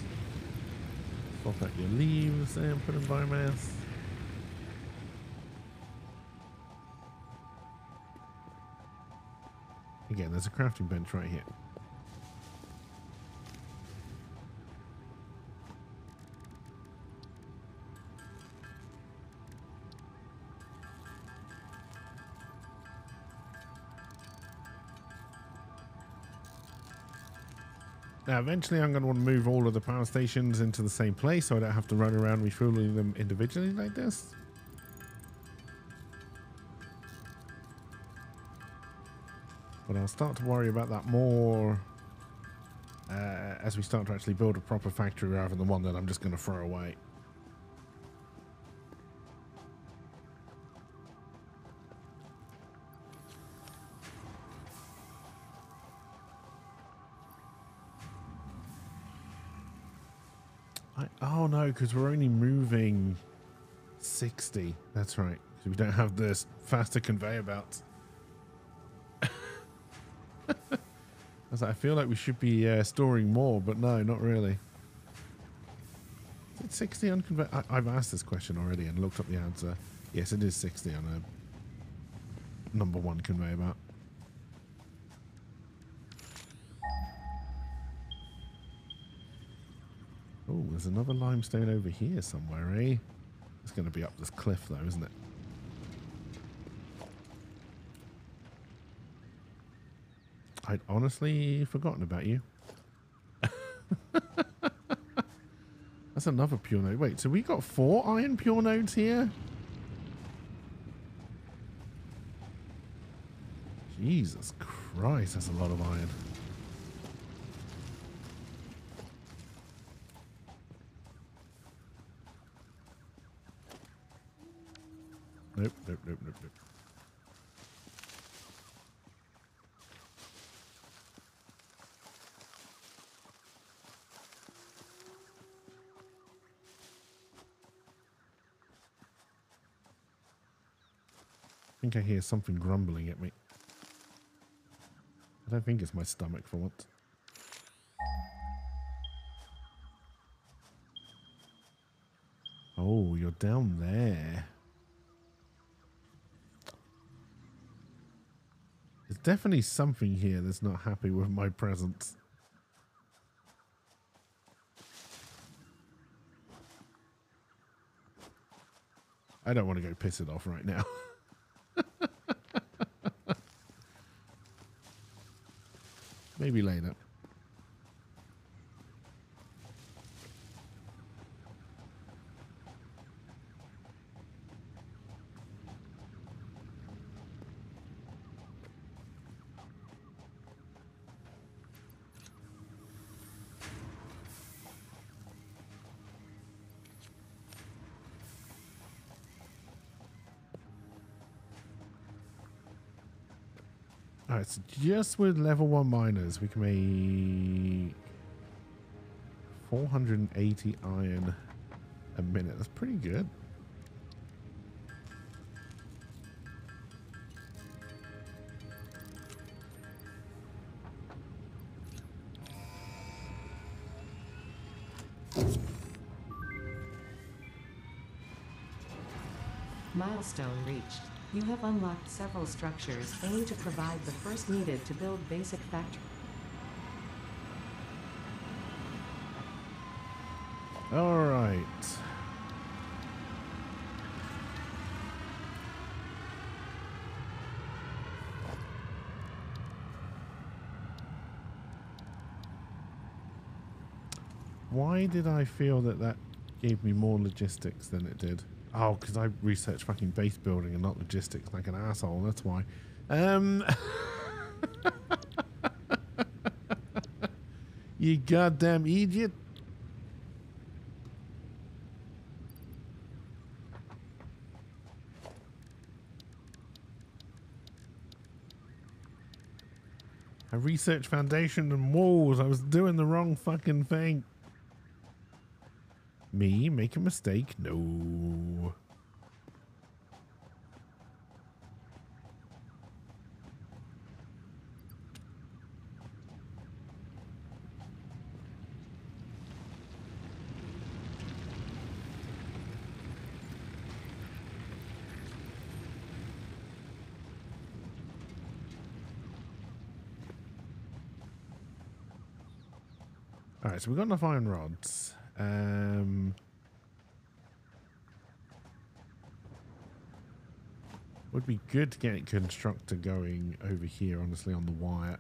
Swap out your leaves and put in biomass. Again, there's a crafting bench right here. Now, eventually I'm going to want to move all of the power stations into the same place so I don't have to run around refueling them individually like this. But I'll start to worry about that more as we start to actually build a proper factory rather than one that I'm just going to throw away. Oh no, because we're only moving 60. That's right. So we don't have this faster conveyor belts. I feel like we should be storing more, but no, not really. Is it 60 on conveyor? I've asked this question already and looked up the answer. Yes, it is 60 on a #1 conveyor belt. Oh, there's another limestone over here somewhere, eh? It's going to be up this cliff though, isn't it? I'd honestly forgotten about you. That's another pure node. Wait, so we got 4 iron pure nodes here? Jesus Christ, that's a lot of iron. Nope, nope, nope, nope, nope. I think I hear something grumbling at me. I don't think it's my stomach for once. Oh, you're down there. There's definitely something here that's not happy with my presence. I don't want to go piss it off right now. Maybe later. Alright, so just with level 1 miners, we can make 480 iron a minute. That's pretty good. Milestone reached. You have unlocked several structures aimed to provide the first needed to build basic factory. All right. Why did I feel that that gave me more logistics than it did? Oh, because I researched fucking base building and not logistics like an asshole. That's why. You goddamn idiot. I researched foundation and walls. I was doing the wrong fucking thing. Me make a mistake? No. All right, so we've got enough iron rods. Would be good to get constructor going over here, honestly, on the wire.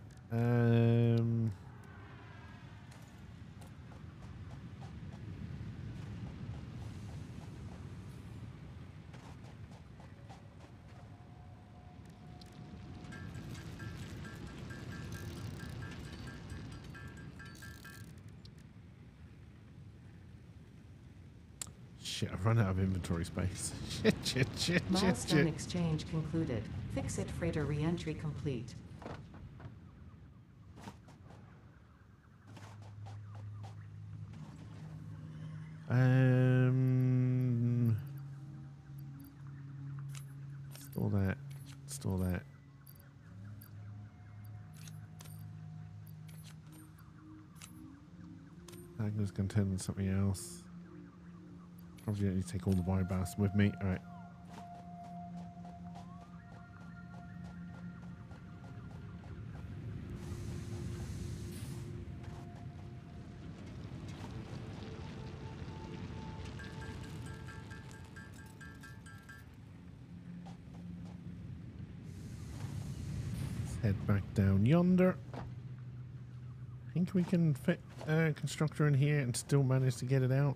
Shit, I've run out of inventory space. Shit. Milestone exchange concluded. Fix-it freighter re-entry complete. Store that. Store that. Agnes can turn into something else. Probably don't need to take all the biomass with me. All right. Head back down yonder. Think we can fit a constructor in here and still manage to get it out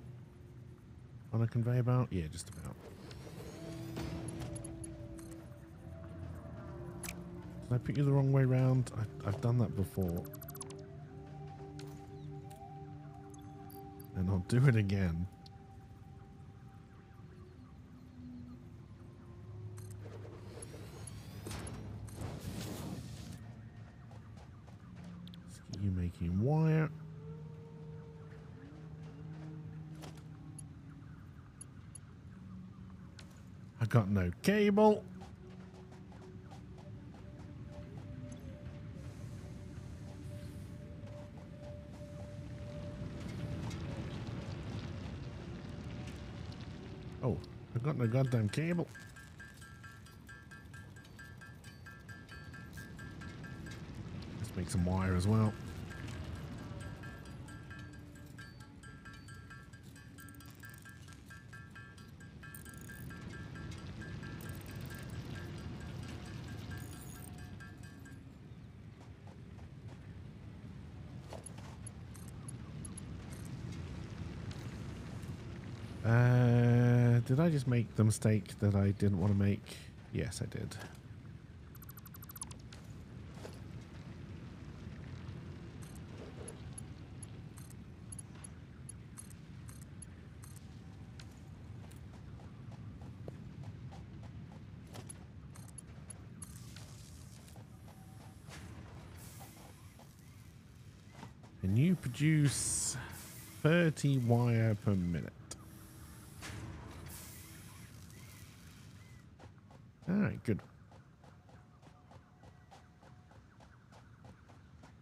on a conveyor belt? Yeah, just about. Did I put you the wrong way round? I've done that before. And I'll do it again. Let's get you making wire. I got no cable. Oh, I got no goddamn cable. Let's make some wire as well. Did I just make the mistake that I didn't want to make? Yes, I did. And you produce 30 wire per minute. Alright, good.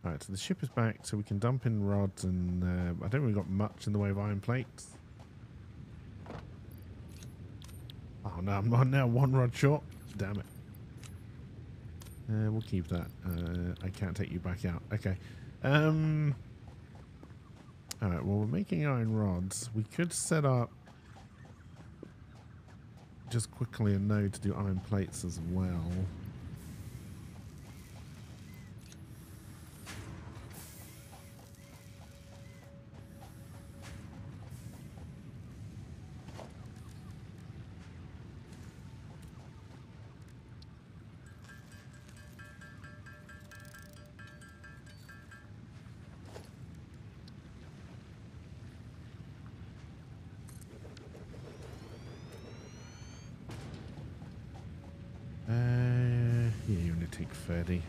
Alright, so the ship is back, so we can dump in rods, and I don't really got much in the way of iron plates. Oh no, I'm not now one rod short. Damn it. We'll keep that. I can't take you back out. Okay. Alright, well, we're making iron rods. We could set up just quickly a node to do iron plates as well. Yeah, you only take 30.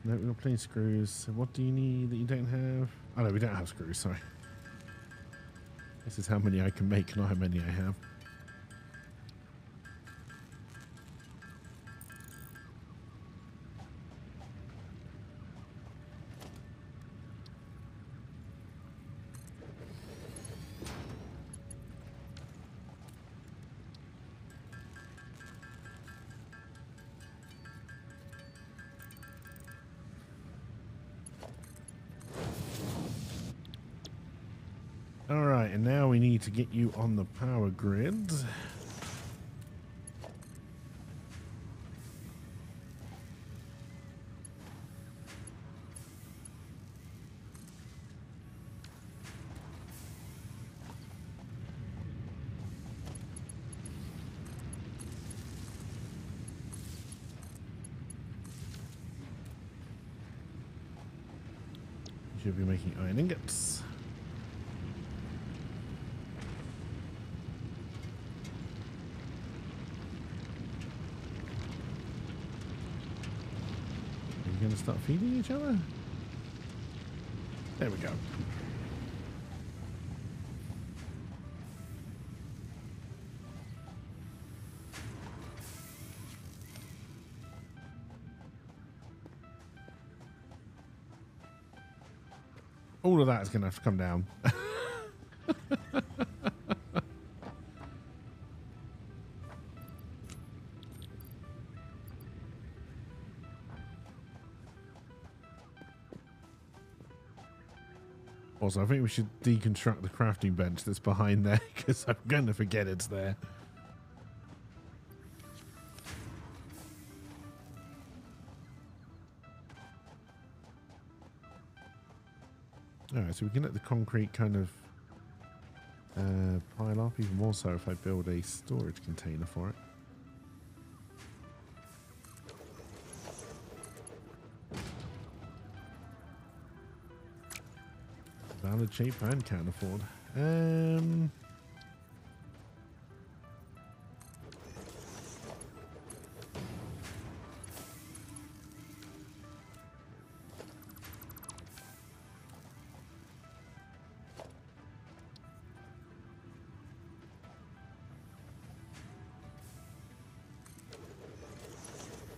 No, we've got plenty of screws. So what do you need that you don't have? Oh no, we don't have screws, sorry. This is how many I can make, not how many I have. Alright, and now we need to get you on the power grid. You should be making iron ingots. Going to start feeding each other? There we go. All of that is going to have to come down. Also, I think we should deconstruct the crafting bench that's behind there because I'm going to forget it's there. Alright, so we can let the concrete kind of pile up, even more so if I build a storage container for it. Valid, cheap, and can't afford.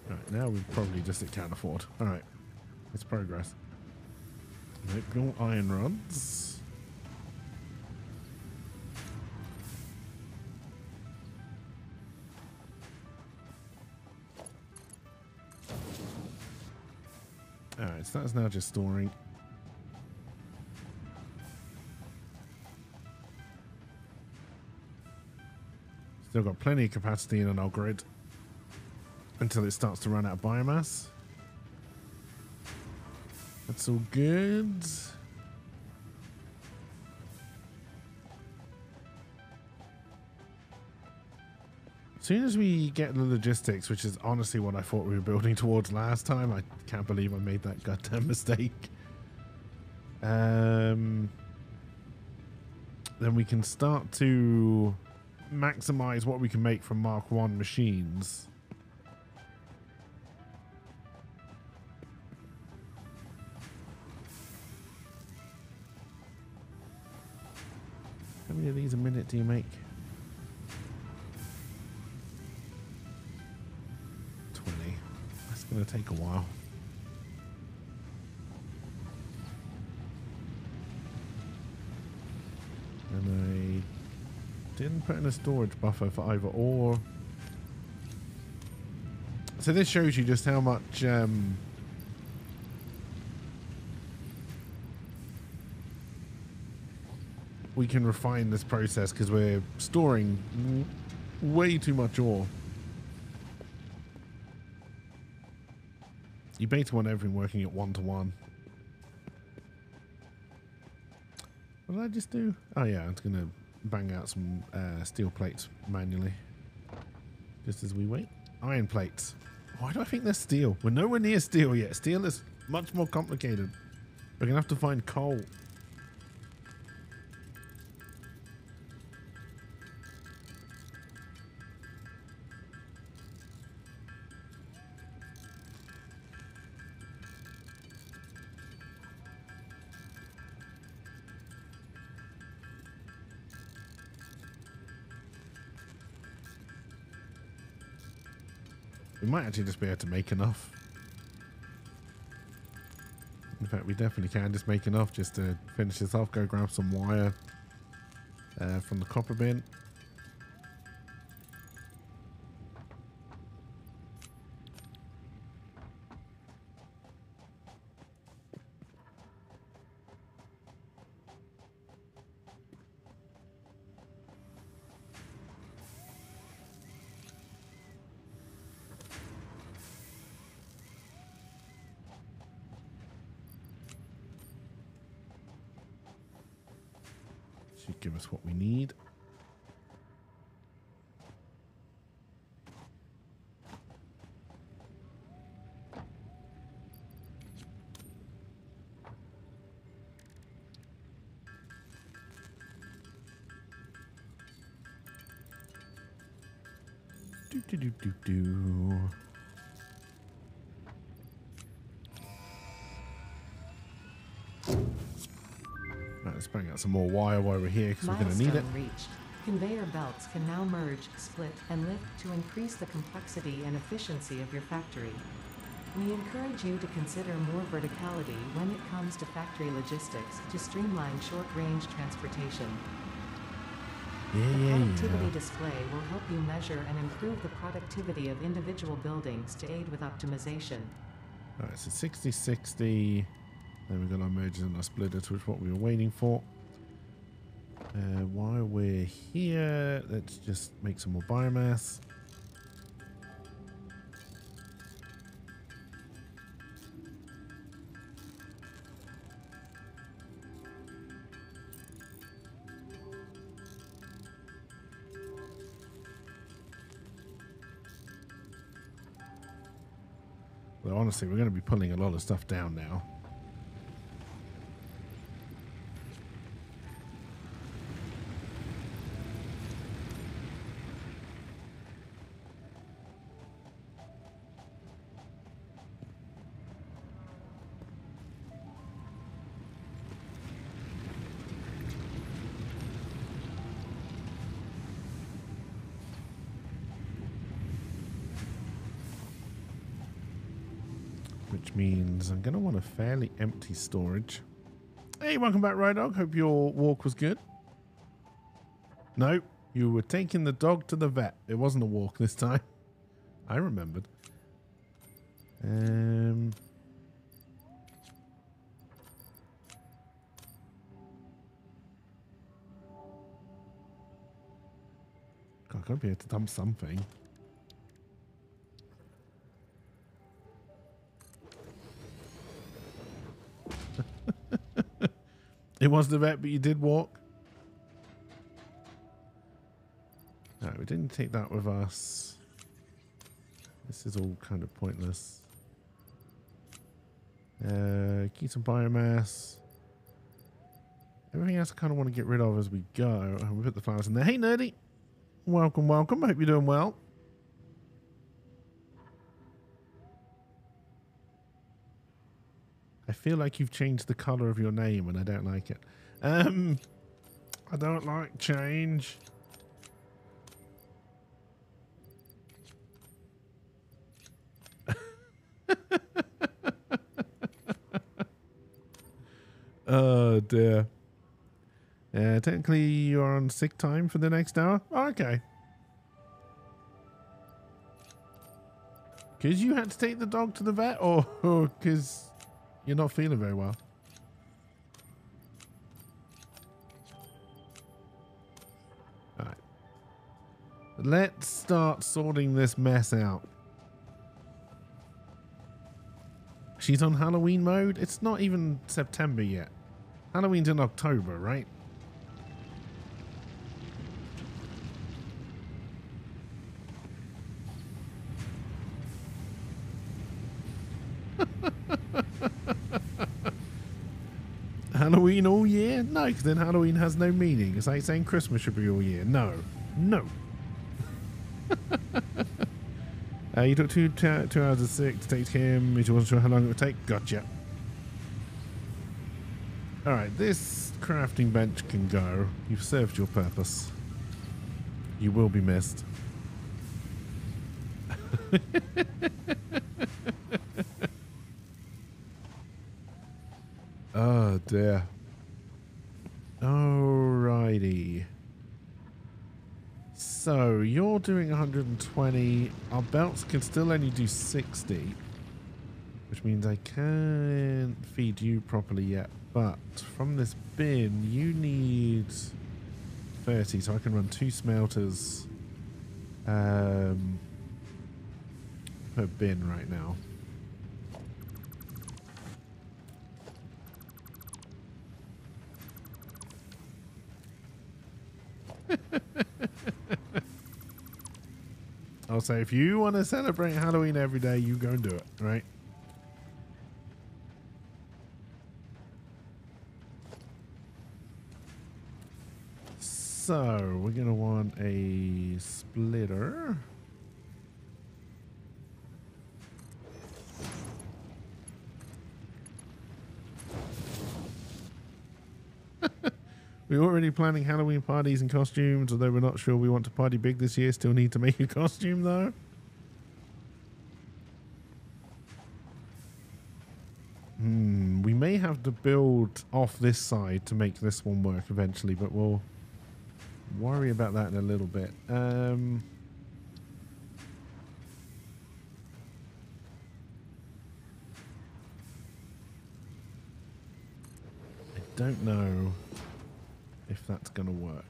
Right, now we probably just can't afford. Alright, it's progress. Build iron rods. Alright, so that's now just storing. Still got plenty of capacity in our grid until it starts to run out of biomass. That's all good. As soon as we get the logistics, which is honestly what I thought we were building towards last time, I can't believe I made that goddamn mistake. Then we can start to maximize what we can make from Mark 1 machines. How many of these a minute do you make? 20. That's going to take a while. And I didn't put in a storage buffer for either or. So this shows you just how much we can refine this process because we're storing way too much ore. You basically want everything working at 1:1. What did I just do? Oh yeah, I'm going to bang out some steel plates manually. Just as we wait. Iron plates. Why do I think they're steel? We're nowhere near steel yet. Steel is much more complicated. We're going to have to find coal. We might actually just be able to make enough. In fact, we definitely can just make enough just to finish this off. Go grab some wire from the copper bin. Should give us what we need. Do. Right, let's bang out some more wire while we're here because we're going to need it. Reached. Conveyor belts can now merge, split, and lift to increase the complexity and efficiency of your factory. We encourage you to consider more verticality when it comes to factory logistics to streamline short-range transportation. The productivity display will help you measure and improve the productivity of individual buildings to aid with optimization. Alright, so 60-60. Then we've got our mergers and our splitters, which is what we were waiting for. While we're here, let's just make some more biomass. Well, honestly, we're going to be pulling a lot of stuff down now. Which means I'm going to want a fairly empty storage. Hey, welcome back, Ride Dog. Hope your walk was good. No, you were taking the dog to the vet. It wasn't a walk this time. I remembered. God, I've got to be able to dump something. It was the vet, but you did walk. No, we didn't take that with us. This is all kind of pointless. Keep some biomass. Everything else I kind of want to get rid of as we go. And we put the flowers in there. Hey, Nerdy. Welcome, welcome. Hope you're doing well. I feel like you've changed the color of your name and I don't like it. I don't like change. Oh dear. Technically you're on sick time for the next hour. Oh, okay. Because you had to take the dog to the vet or because you're not feeling very well? Alright. Let's start sorting this mess out. She's on Halloween mode? It's not even September yet. Halloween's in October, right? Halloween all year? No, because then Halloween has no meaning. It's like saying Christmas should be all year. No. No. You took 2 hours of sick to take him. You wasn't sure how long it would take. Gotcha. Alright, this crafting bench can go. You've served your purpose. You will be missed. Oh dear. Alrighty. So you're doing 120. Our belts can still only do 60, which means I can't feed you properly yet. But from this bin, you need 30, so I can run 2 smelters per bin right now. I'll say if you want to celebrate Halloween every day, you go and do it, right? So we're going to want a splitter. We're already planning Halloween parties and costumes, although we're not sure we want to party big this year. Still need to make a costume, though. have to build off this side to make this one work eventually, but we'll worry about that in a little bit. I don't know if that's going to work.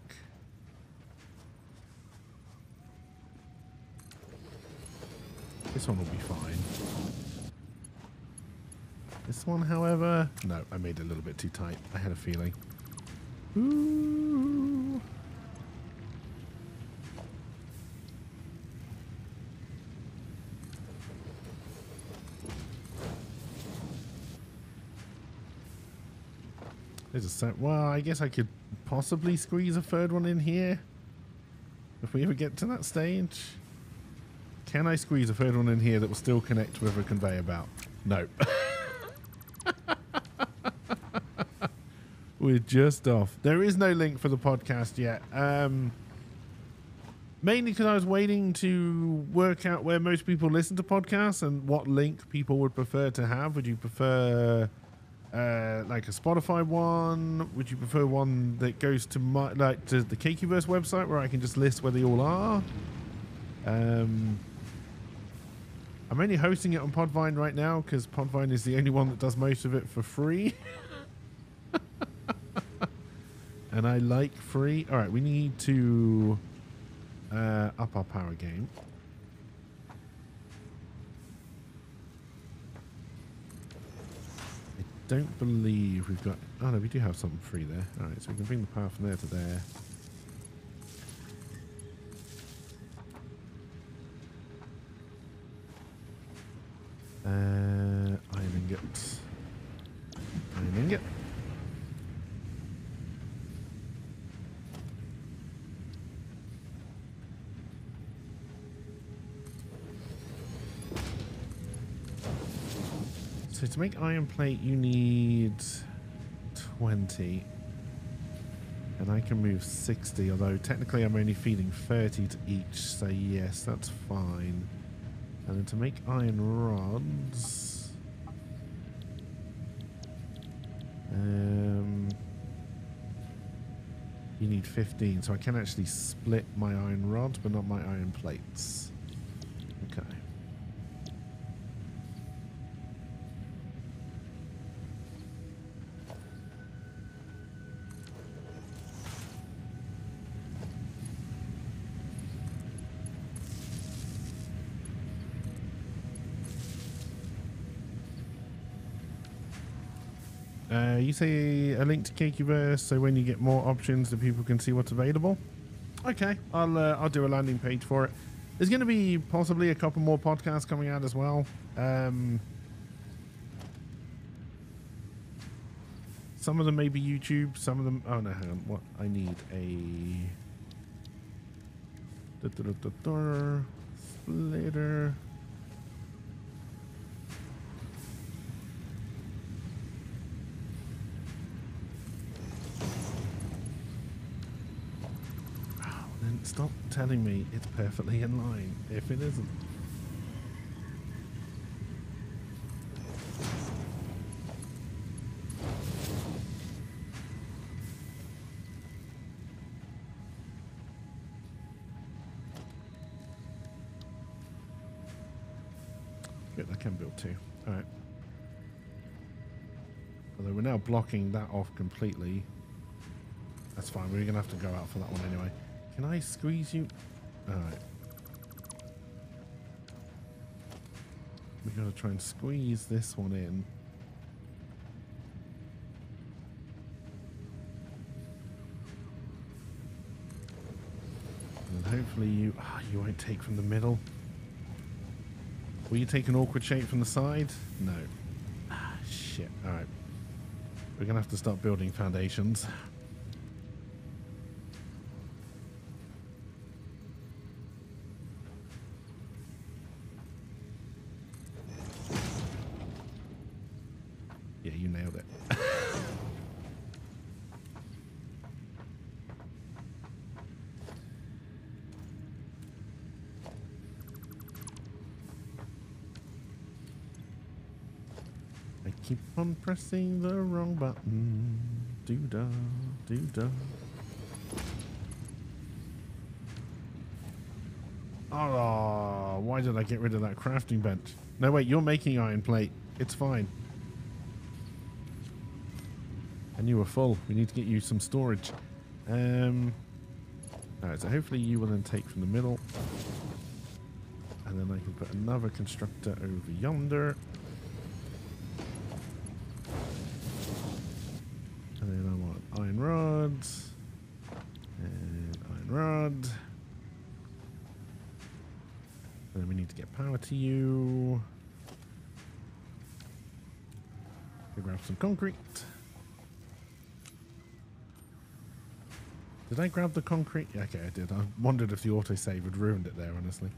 This one will be fine. This one, however... No, I made it a little bit too tight. I had a feeling. Ooh. There's a set. Well, I guess I could possibly squeeze a third one in here. If we ever get to that stage. Can I squeeze a third one in here that will still connect with a conveyor belt? No. We're just off. There is no link for the podcast yet. Mainly because I was waiting to work out where most people listen to podcasts and what link people would prefer to have. Would you prefer like a Spotify one? Would you prefer one that goes to my to the Cakeverse website where I can just list where they all are? I'm only hosting it on Podvine right now because Podvine is the only one that does most of it for free. And I like free. All right, we need to up our power game. I don't believe we've got... Oh, no, we do have something free there. All right, so we can bring the power from there to there. Iron ingot. Iron ingot. So to make iron plate, you need 20. And I can move 60, although technically I'm only feeding 30 to each. So yes, that's fine. And then to make iron rods, you need 15. So I can actually split my iron rods, but not my iron plates. Okay. You say a link to Cakeverse, so when you get more options, that people can see what's available. Okay, I'll do a landing page for it. There's going to be possibly a couple more podcasts coming out as well. Some of them may be YouTube. Some of them. Oh no, hang on. What I need a splitter. Stop telling me it's perfectly in line if it isn't. Good, I can build two. Alright. Although we're now blocking that off completely. That's fine, we're going to have to go out for that one anyway. Can I squeeze you? Alright. We've got to try and squeeze this one in. And hopefully you... you won't take from the middle. Will you take an awkward shape from the side? No. Shit. Alright. We're going to have to start building foundations. Yeah, you nailed it. I keep on pressing the wrong button. Do-da, do-da. Oh, why did I get rid of that crafting bench? No, wait, you're making iron plate. It's fine. And you were full. We need to get you some storage. Alright, so hopefully you will then take from the middle. And then I can put another constructor over yonder. And then I want iron rods. And iron rod. And then we need to get power to you. Go grab some concrete. Did I grab the concrete? Yeah, okay, I did. I wondered if the autosave had ruined it there, honestly.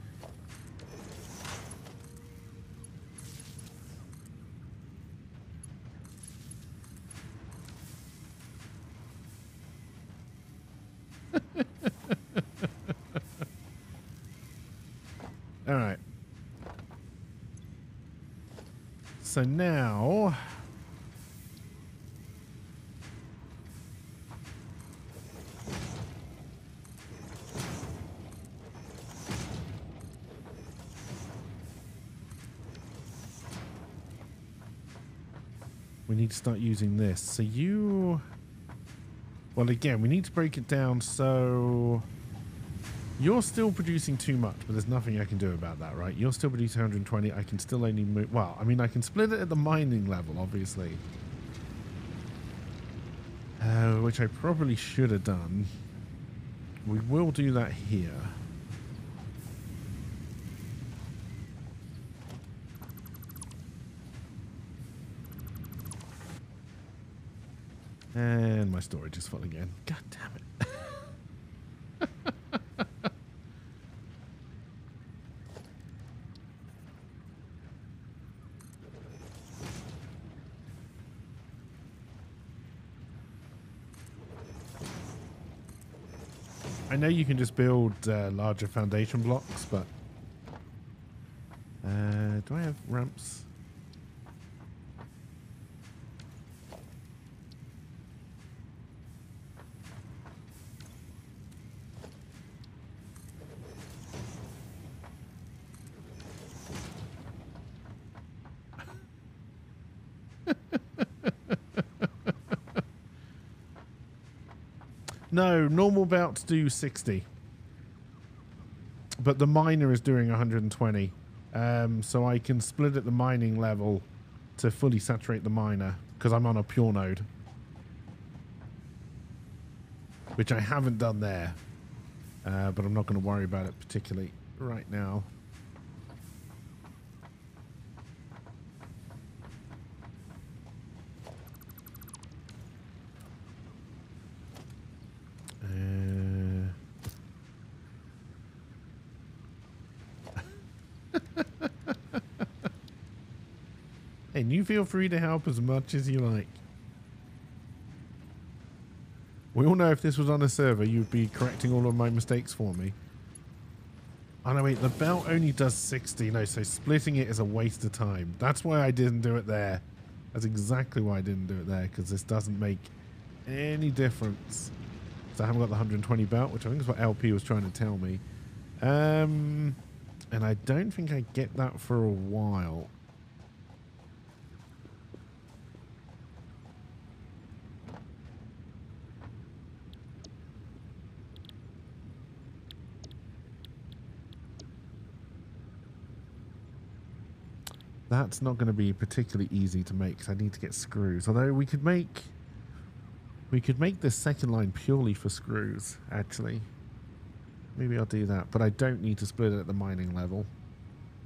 All right. So now we need to start using this. So you, well, again, we need to break it down. So you're still producing too much, but there's nothing I can do about that, right? You're still producing 120. I can still only move, well, I mean, I can split it at the mining level, obviously. Which I probably should have done. We will do that here. And my storage is full again. God damn it. I know you can just build larger foundation blocks, but do I have ramps? No, normal belts do 60. But the miner is doing 120. So I can split at the mining level to fully saturate the miner because I'm on a pure node. Which I haven't done there. But I'm not going to worry about it particularly right now. And you feel free to help as much as you like. We all know if this was on a server, you'd be correcting all of my mistakes for me. Oh no, wait, the belt only does 60. No, so splitting it is a waste of time. That's why I didn't do it there. That's exactly why I didn't do it there, because this doesn't make any difference. So I haven't got the 120 belt, which I think is what LP was trying to tell me. And I don't think I get that for a while. That's not going to be particularly easy to make because I need to get screws. Although we could make this second line purely for screws, actually. Maybe I'll do that, but I don't need to split it at the mining level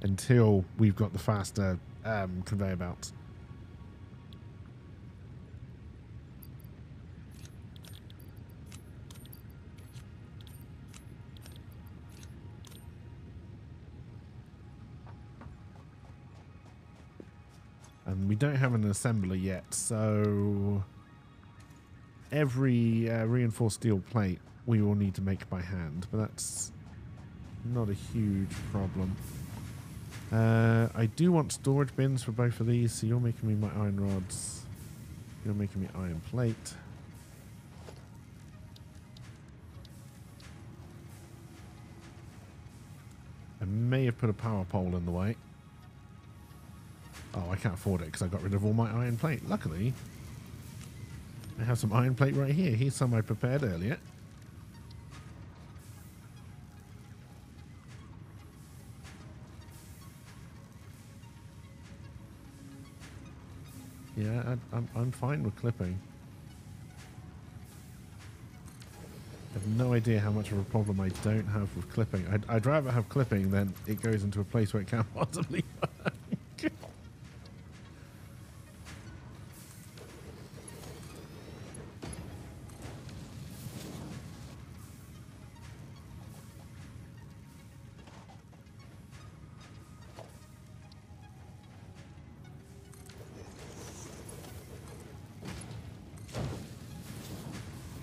until we've got the faster conveyor belts. And we don't have an assembler yet, so every reinforced steel plate we will need to make by hand, but that's not a huge problem. I do want storage bins for both of these, so you're making me my iron rods. You're making me iron plate. I may have put a power pole in the way. Oh, I can't afford it because I got rid of all my iron plate. Luckily, I have some iron plate right here. Here's some I prepared earlier. Yeah, I'm fine with clipping. I have no idea how much of a problem I don't have with clipping. I'd rather have clipping than it goes into a place where it can't possibly work.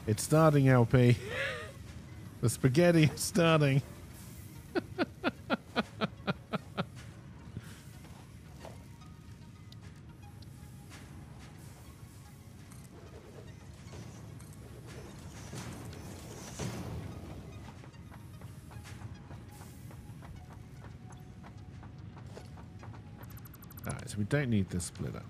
It's starting, LP. The spaghetti is starting. Alright, so we don't need this splitter.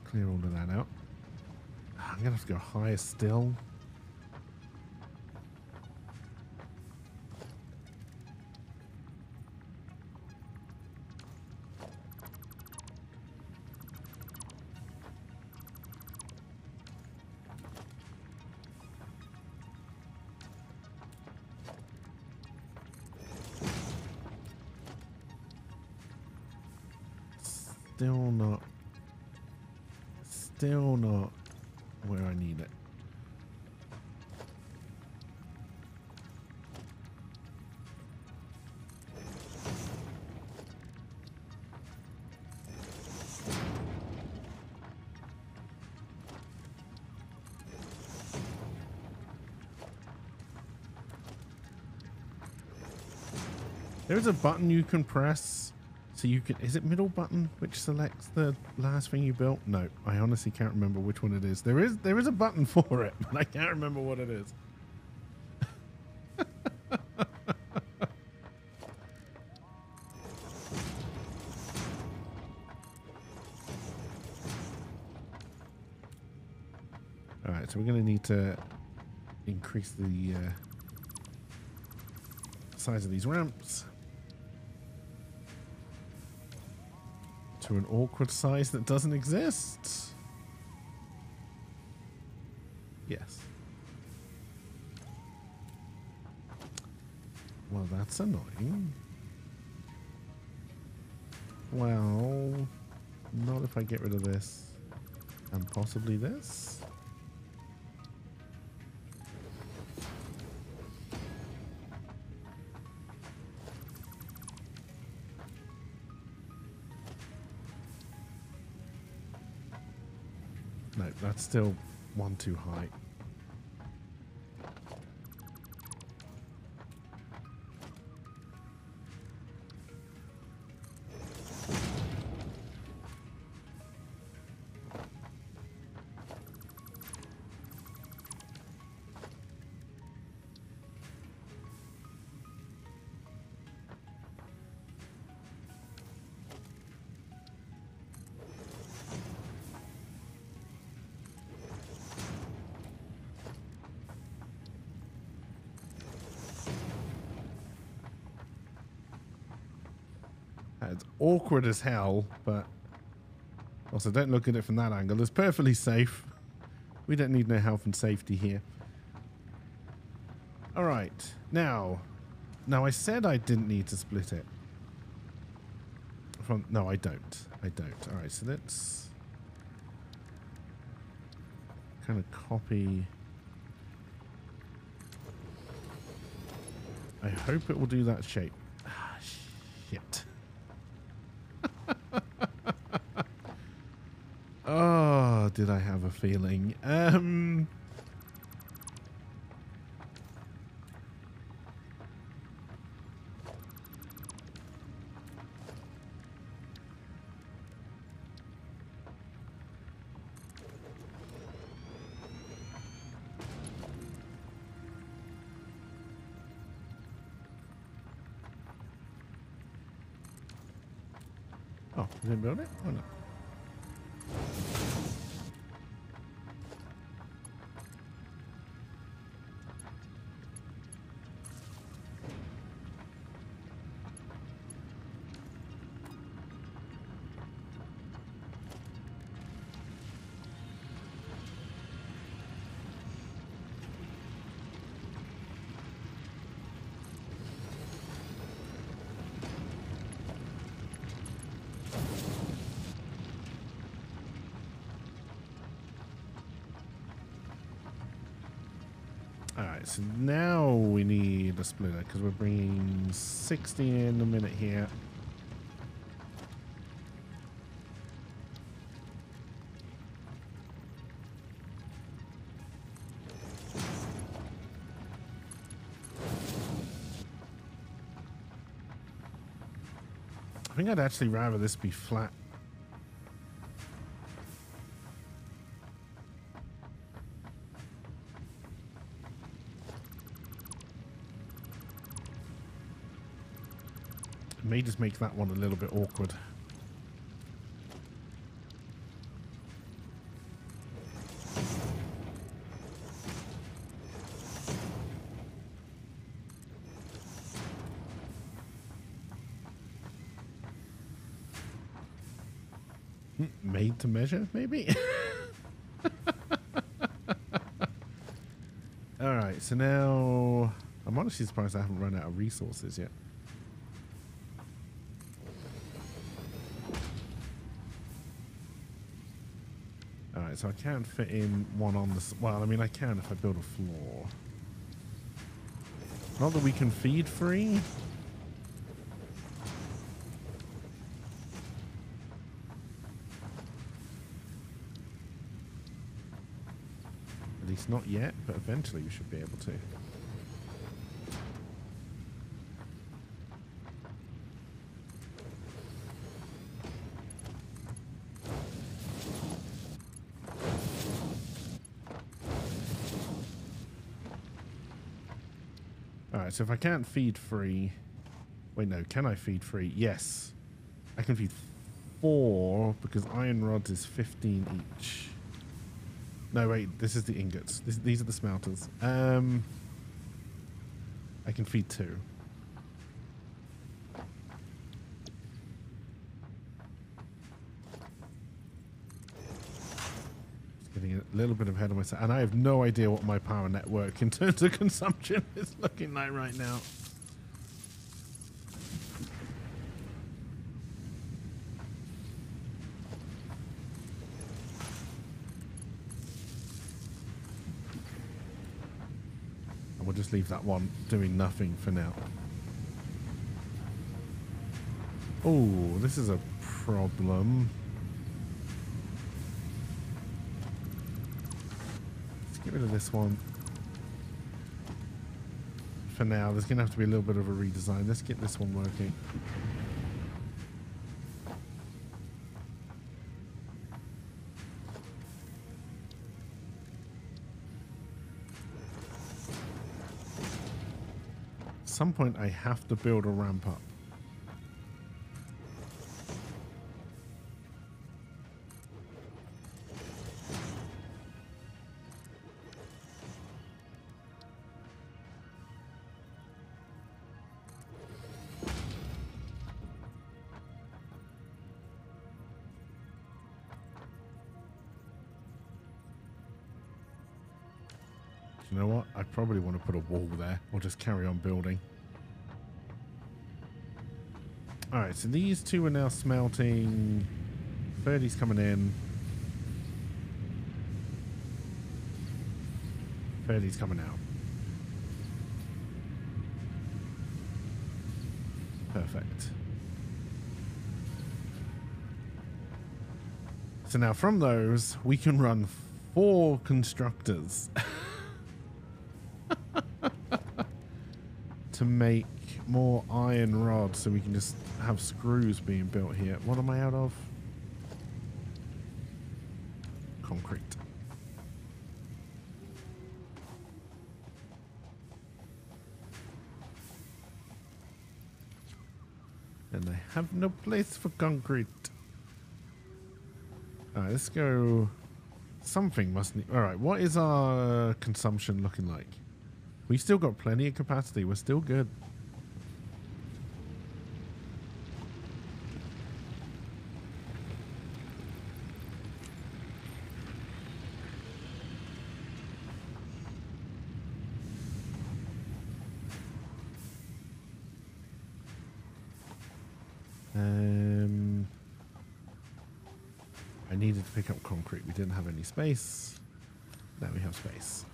Clear all of that out. I'm gonna have to go higher still. Still not where I need it. There is a button you can press. So you can, is it middle button which selects the last thing you built? No, I honestly can't remember which one it is. There is a button for it, but I can't remember what it is. All right, so we're going to need to increase the size of these ramps to an awkward size that doesn't exist. Yes. Well, that's annoying. Well, not if I get rid of this and possibly this. No, that's still one too high. It's awkward as hell, but also don't look at it from that angle. It's perfectly safe. We don't need no health and safety here. All right, now I said I didn't need to split it. No, I don't. All right, so let's kind of copy. I hope it will do that shape. Ah, shit. did I have a feeling? Oh, didn't build it? Why not? Alright, so now we need a splitter because we're bringing 60 in a minute here. I think I'd actually rather this be flat. May just make that one a little bit awkward. Made to measure, maybe? Alright, so now I'm honestly surprised I haven't run out of resources yet. Alright, so I can't fit in one on the... Well, I mean, I can if I build a floor. Not that we can feed free. At least not yet, but eventually we should be able to. Alright, so if I can't feed free... Wait, no, can I feed free? Yes. I can feed 4 because iron rods is 15 each. No, wait, this is the ingots. These are the smelters. I can feed 2. Just getting a little bit ahead of myself. And I have no idea what my power network in terms of consumption is looking like right now. We'll just leave that one doing nothing for now. Oh, this is a problem. Let's get rid of this one. For now, there's going to have to be a little bit of a redesign. Let's get this one working. At some point I have to build a ramp up. You know what? I probably want to put a wall there or just carry on building. Alright, so these two are now smelting. 30's coming in. 30's coming out. Perfect. So now from those, we can run 4 constructors to make more iron rods so we can just have screws being built here. What am I out of? Concrete. And I have no place for concrete. Alright, let's go. Something must need. Alright, what is our consumption looking like? We still got plenty of capacity. We're still good. I needed to pick up concrete. We didn't have any space. Now we have space.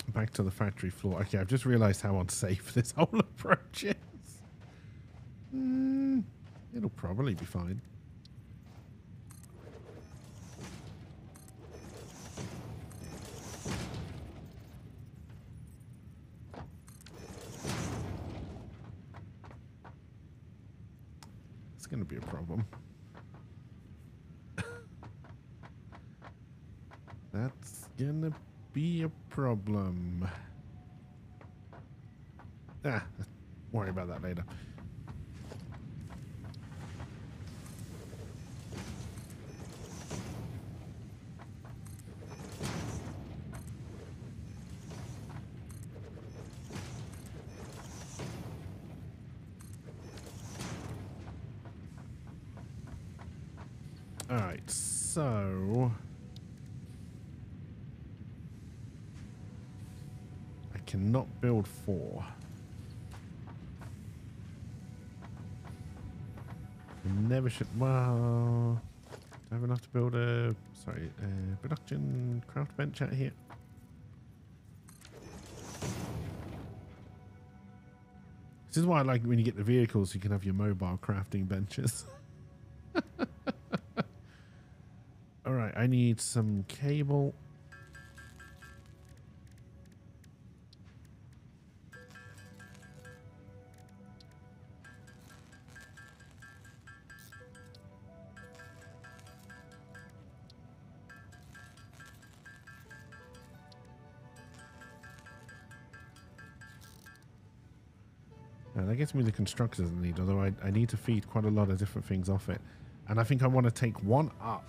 Back to the factory floor. Okay, I've just realized how unsafe this whole approach is. It'll probably be fine. It's going to be a problem. That's going to be a problem. Worry about that later. All right, so I cannot build 4. I never should. Well, do I have enough to build a production craft bench out here? This is why I like when you get the vehicles, you can have your mobile crafting benches. All right, I need some cable. That gets me the constructors I need, although I need to feed quite a lot of different things off it. And I think I want to take 1 up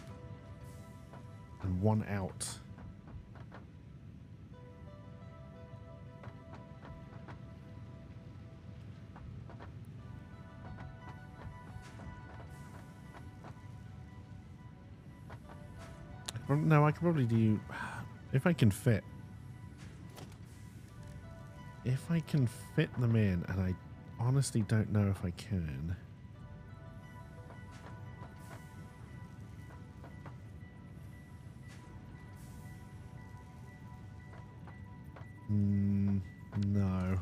and 1 out. No, I could probably do, if I can fit. If I can fit them in, and I honestly don't know if I can. No.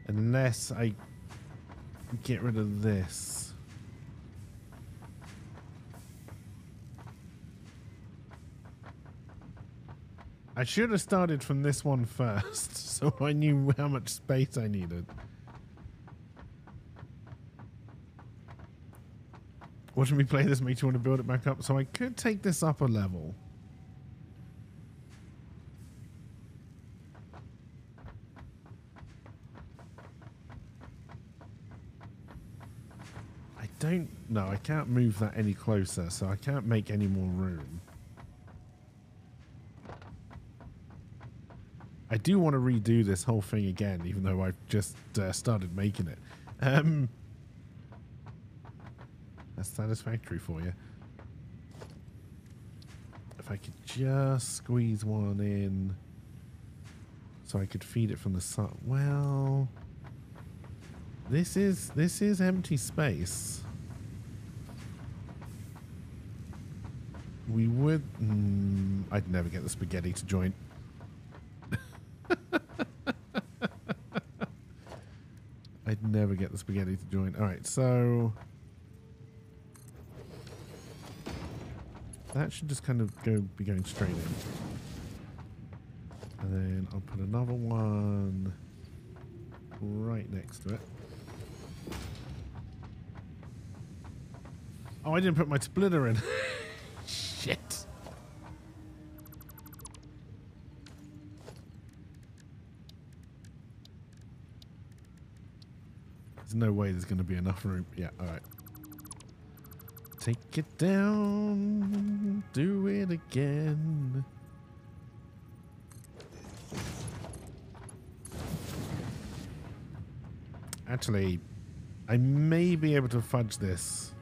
Unless I get rid of this. I should have started from this one first, so I knew how much space I needed. Watching me play this makes you want to build it back up, so I could take this up a level. No, I can't move that any closer, so I can't make any more room. I do want to redo this whole thing again, even though I've just started making it. That's satisfactory for you. If I could just squeeze one in so I could feed it from the side. Well, this is empty space. We would... I'd never get the spaghetti to join. I'd never get the spaghetti to join. All right, so that should just kind of be going straight in. And then I'll put another one right next to it. Oh, I didn't put my splitter in. Shit. There's no way there's going to be enough room. Yeah, all right. Take it down. Do it again. Actually, I may be able to fudge this.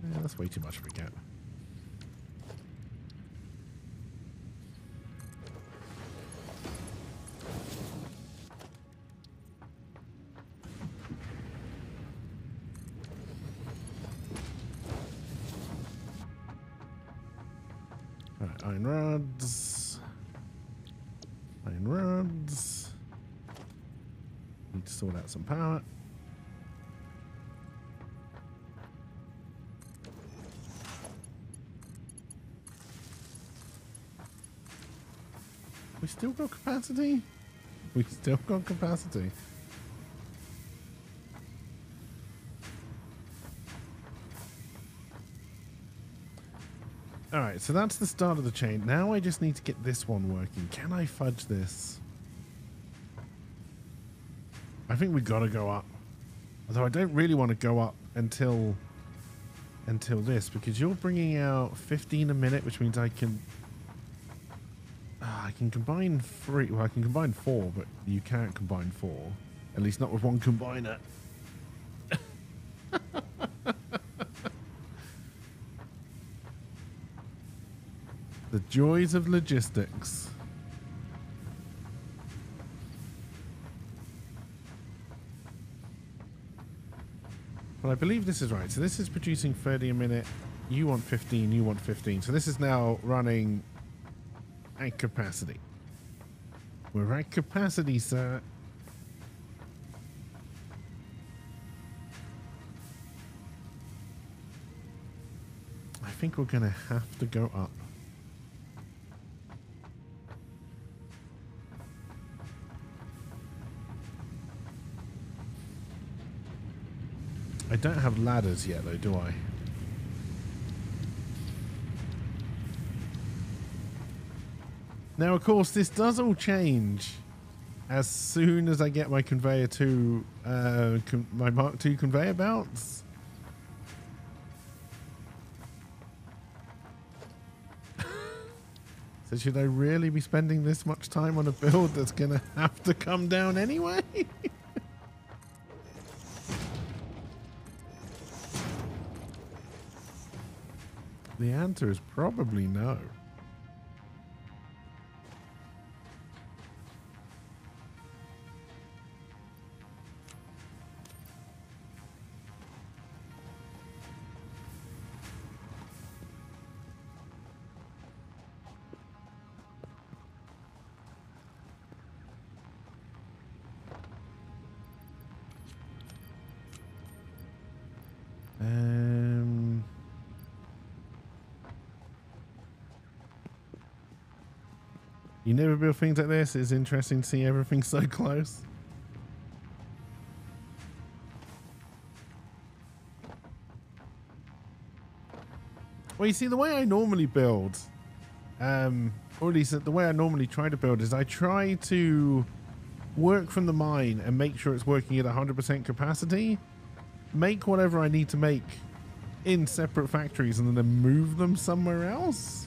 Yeah, that's way too much of a gap. Alright, iron rods. Iron rods. Need to sort out some power. We still got capacity? We still got capacity. Alright, so that's the start of the chain. Now I just need to get this one working. Can I fudge this? I think we gotta go up. Although I don't really want to go up until this, because you're bringing out 15 a minute, which means I can combine 3. Well, I can combine 4, but you can't combine 4. At least not with one combiner. The joys of logistics. Well, I believe this is right. So this is producing 30 a minute. You want 15, you want 15. So this is now running at capacity. We're at capacity, sir. I think we're going to have to go up. I don't have ladders yet, though, do I? Now, of course, this does all change as soon as I get my conveyor to my Mark II conveyor belts. So should I really be spending this much time on a build that's going to have to come down anyway? The answer is probably no. You never build things like this. It's interesting to see everything so close. Well, you see, the way I normally build, or at least the way I normally try to build, is I try to work from the mine and make sure it's working at 100% capacity, make whatever I need to make in separate factories, and then move them somewhere else.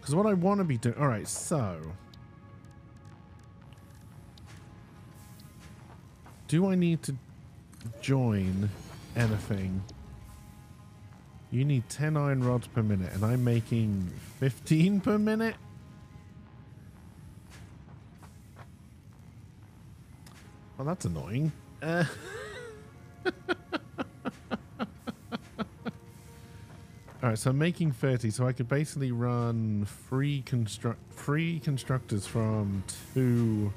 Because what I want to be doing... Alright, so... do I need to join anything? You need 10 iron rods per minute, and I'm making 15 per minute? Oh, that's annoying. Alright, so I'm making 30, so I could basically run free constructors from two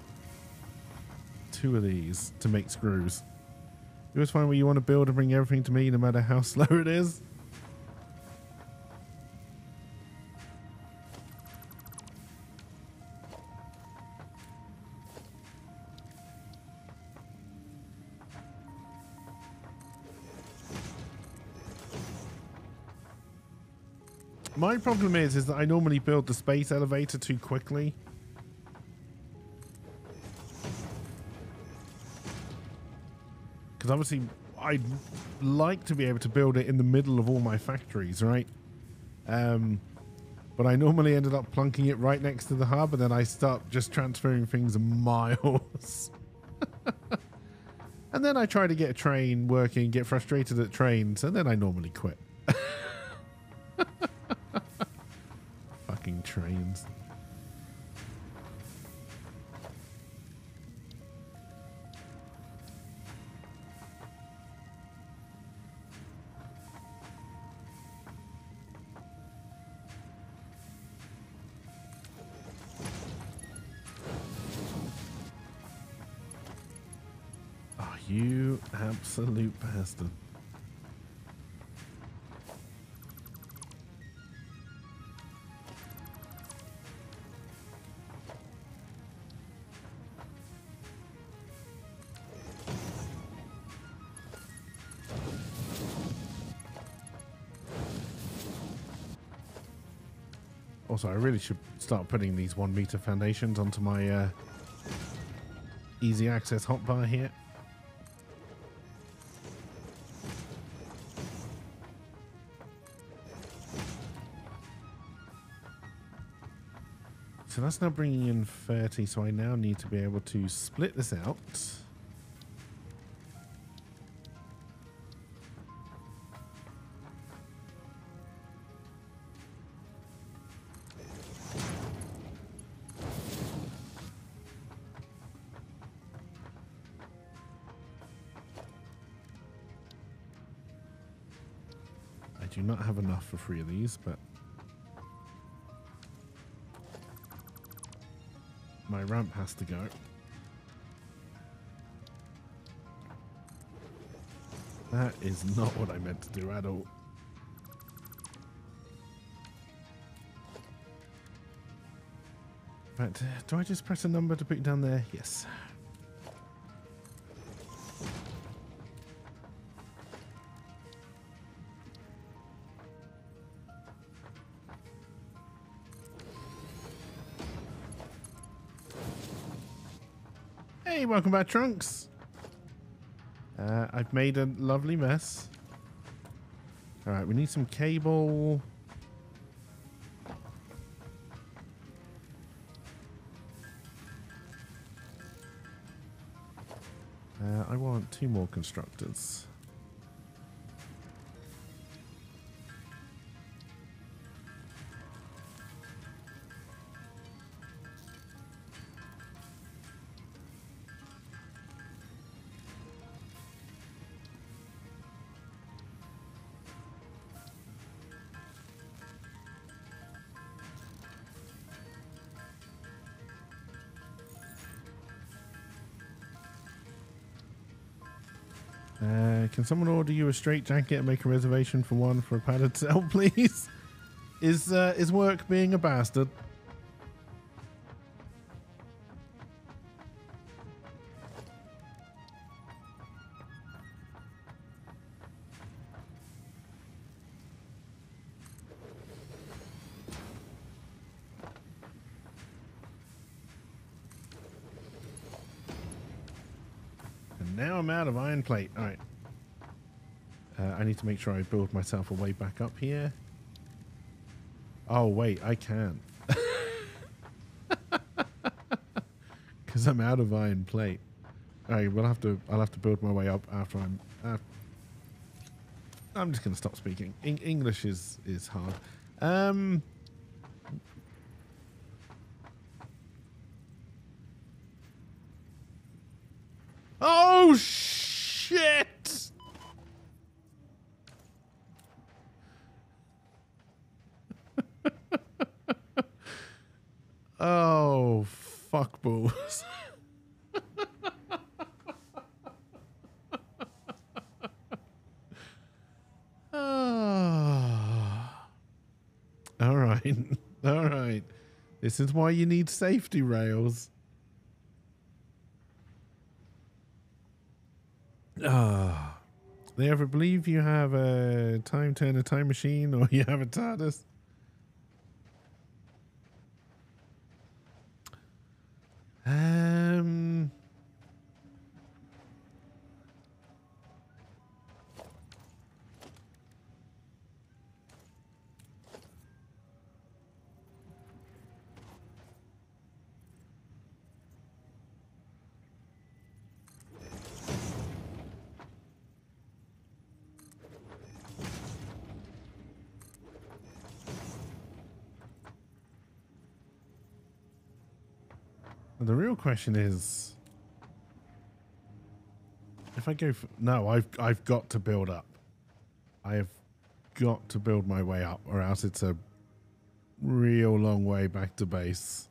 of these to make screws. You always find where you want to build and bring everything to me no matter how slow it is. My problem is that I normally build the space elevator too quickly. Because obviously I'd like to be able to build it in the middle of all my factories, right? But I normally ended up plunking it right next to the hub, and then I start just transferring things miles. And then I try to get a train working, get frustrated at trains, and then I normally quit. Fucking trains. Oh, you absolute bastard. Also, I really should start putting these 1 meter foundations onto my easy access hotbar here. So that's now bringing in 30, so I now need to be able to split this out. I do not have enough for 3 of these, but my ramp has to go. That is not what I meant to do at all. Right, do I just press a number to put it down there? Yes. Hey, welcome back, Trunks. I've made a lovely mess. All right, we need some cable. I want 2 more constructors. Can someone order you a straight jacket and make a reservation for 1 for a padded cell, please? Is work being a bastard? And now I'm out of iron plate. All right. I need to make sure I build myself a way back up here. Oh, wait, I can. Because I'm out of iron plate. All right, I'll have to build my way up after I'm just going to stop speaking. English is hard. Oh, shit! Oh, fuck balls. Ah. All right. All right. This is why you need safety rails. Ah. They ever believe you have a time turner time machine or you have a TARDIS? The real question is, if I go for, no, I've got to build up. I have got to build my way up, or else it's a real long way back to base.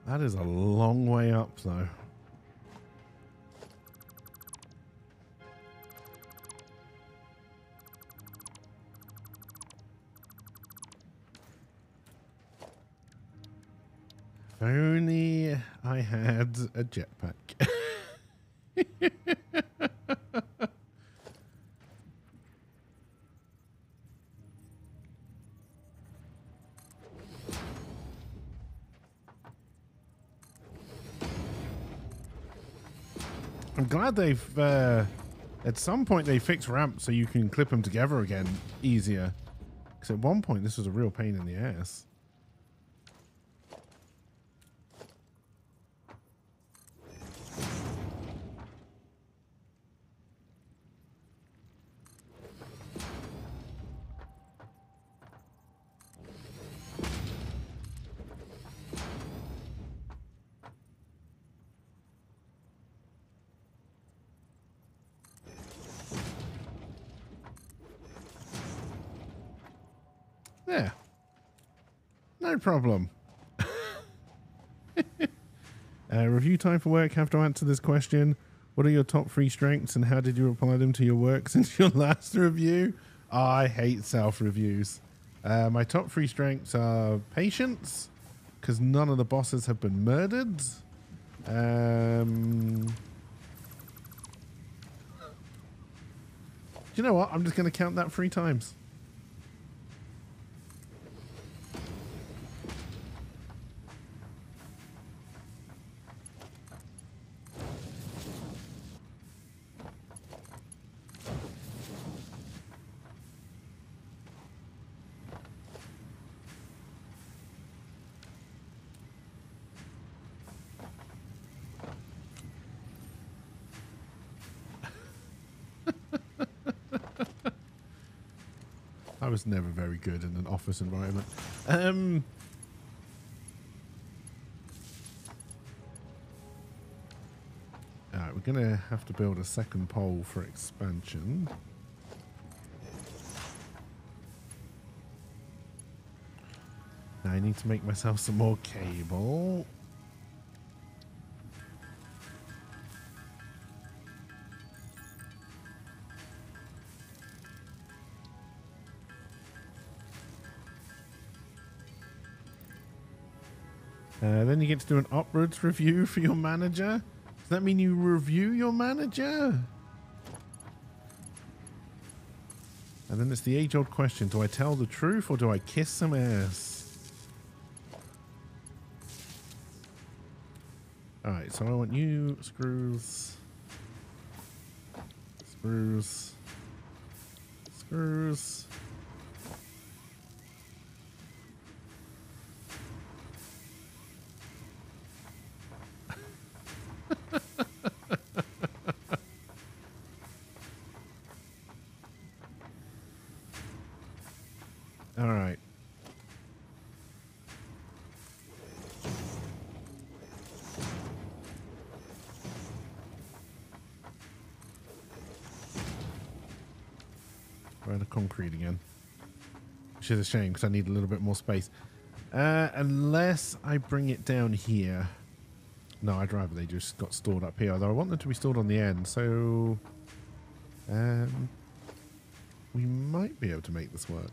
That is a long way up, though. If only I had a jetpack. I'm glad they've, at some point they fixed ramps so you can clip them together again easier. Because at one point this was a real pain in the ass. There. No problem. Review time for work. Have to answer this question. What are your top 3 strengths and how did you apply them to your work since your last review? I hate self-reviews. My top 3 strengths are patience, because none of the bosses have been murdered. Do you know what? I'm just going to count that 3 times. I was never very good in an office environment. Alright, we're going to have to build a second pole for expansion. Now I need to make myself some more cable. Then you get to do an upwards review for your manager. Does that mean you review your manager? And then it's the age-old question. Do I tell the truth or do I kiss some ass? Alright, so I want you, screws, screws, screws. All right. We're in the concrete again. Which is a shame because I need a little bit more space. Unless I bring it down here. No, I'd rather they just got stored up here. Although I want them to be stored on the end. So we might be able to make this work.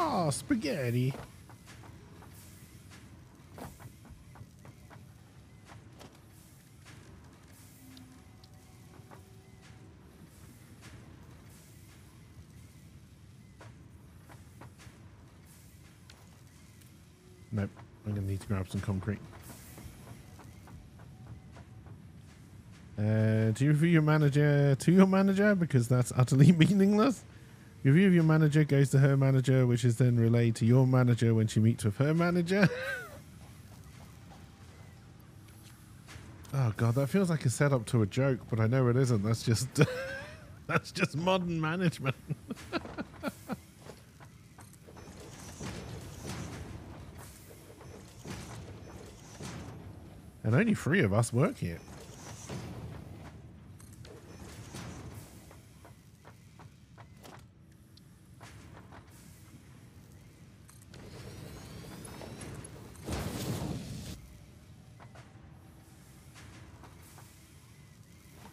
Oh, spaghetti. Nope, I'm going to need to grab some concrete. Do you review your manager to your manager? Because that's utterly meaningless. Review of your manager goes to her manager, which is then relayed to your manager when she meets with her manager. Oh god, that feels like a setup to a joke, but I know it isn't. That's just that's just modern management. And only 3 of us work here.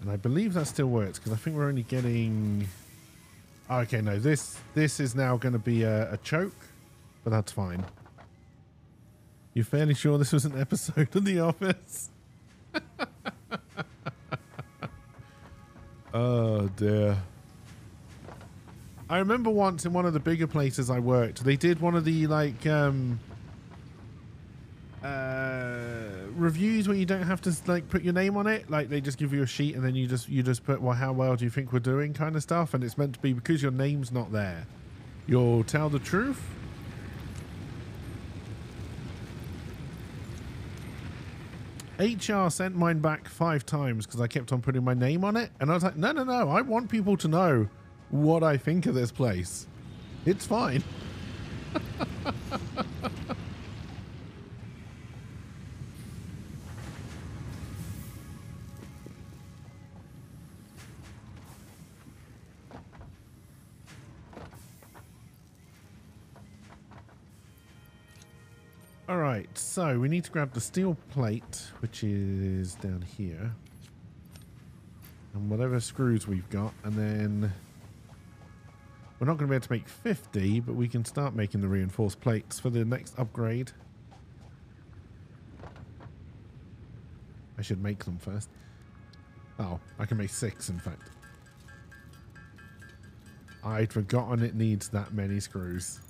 And I believe that still works because I think we're only getting... Okay, no, this is now going to be a choke, but that's fine. You're fairly sure this was an episode of The Office? Oh dear. I remember once in one of the bigger places I worked, they did one of the like reviews where you don't have to like put your name on it. Like they just give you a sheet and then you just put, well, how well do you think we're doing kind of stuff, and it's meant to be because your name's not there, you'll tell the truth. HR sent mine back 5 times because I kept on putting my name on it, and I was like, no, I want people to know what I think of this place. It's fine. All right, so we need to grab the steel plate, which is down here, and whatever screws we've got, and then we're not going to be able to make 50, but we can start making the reinforced plates for the next upgrade. I should make them first. Oh, I can make 6, in fact. I'd forgotten it needs that many screws.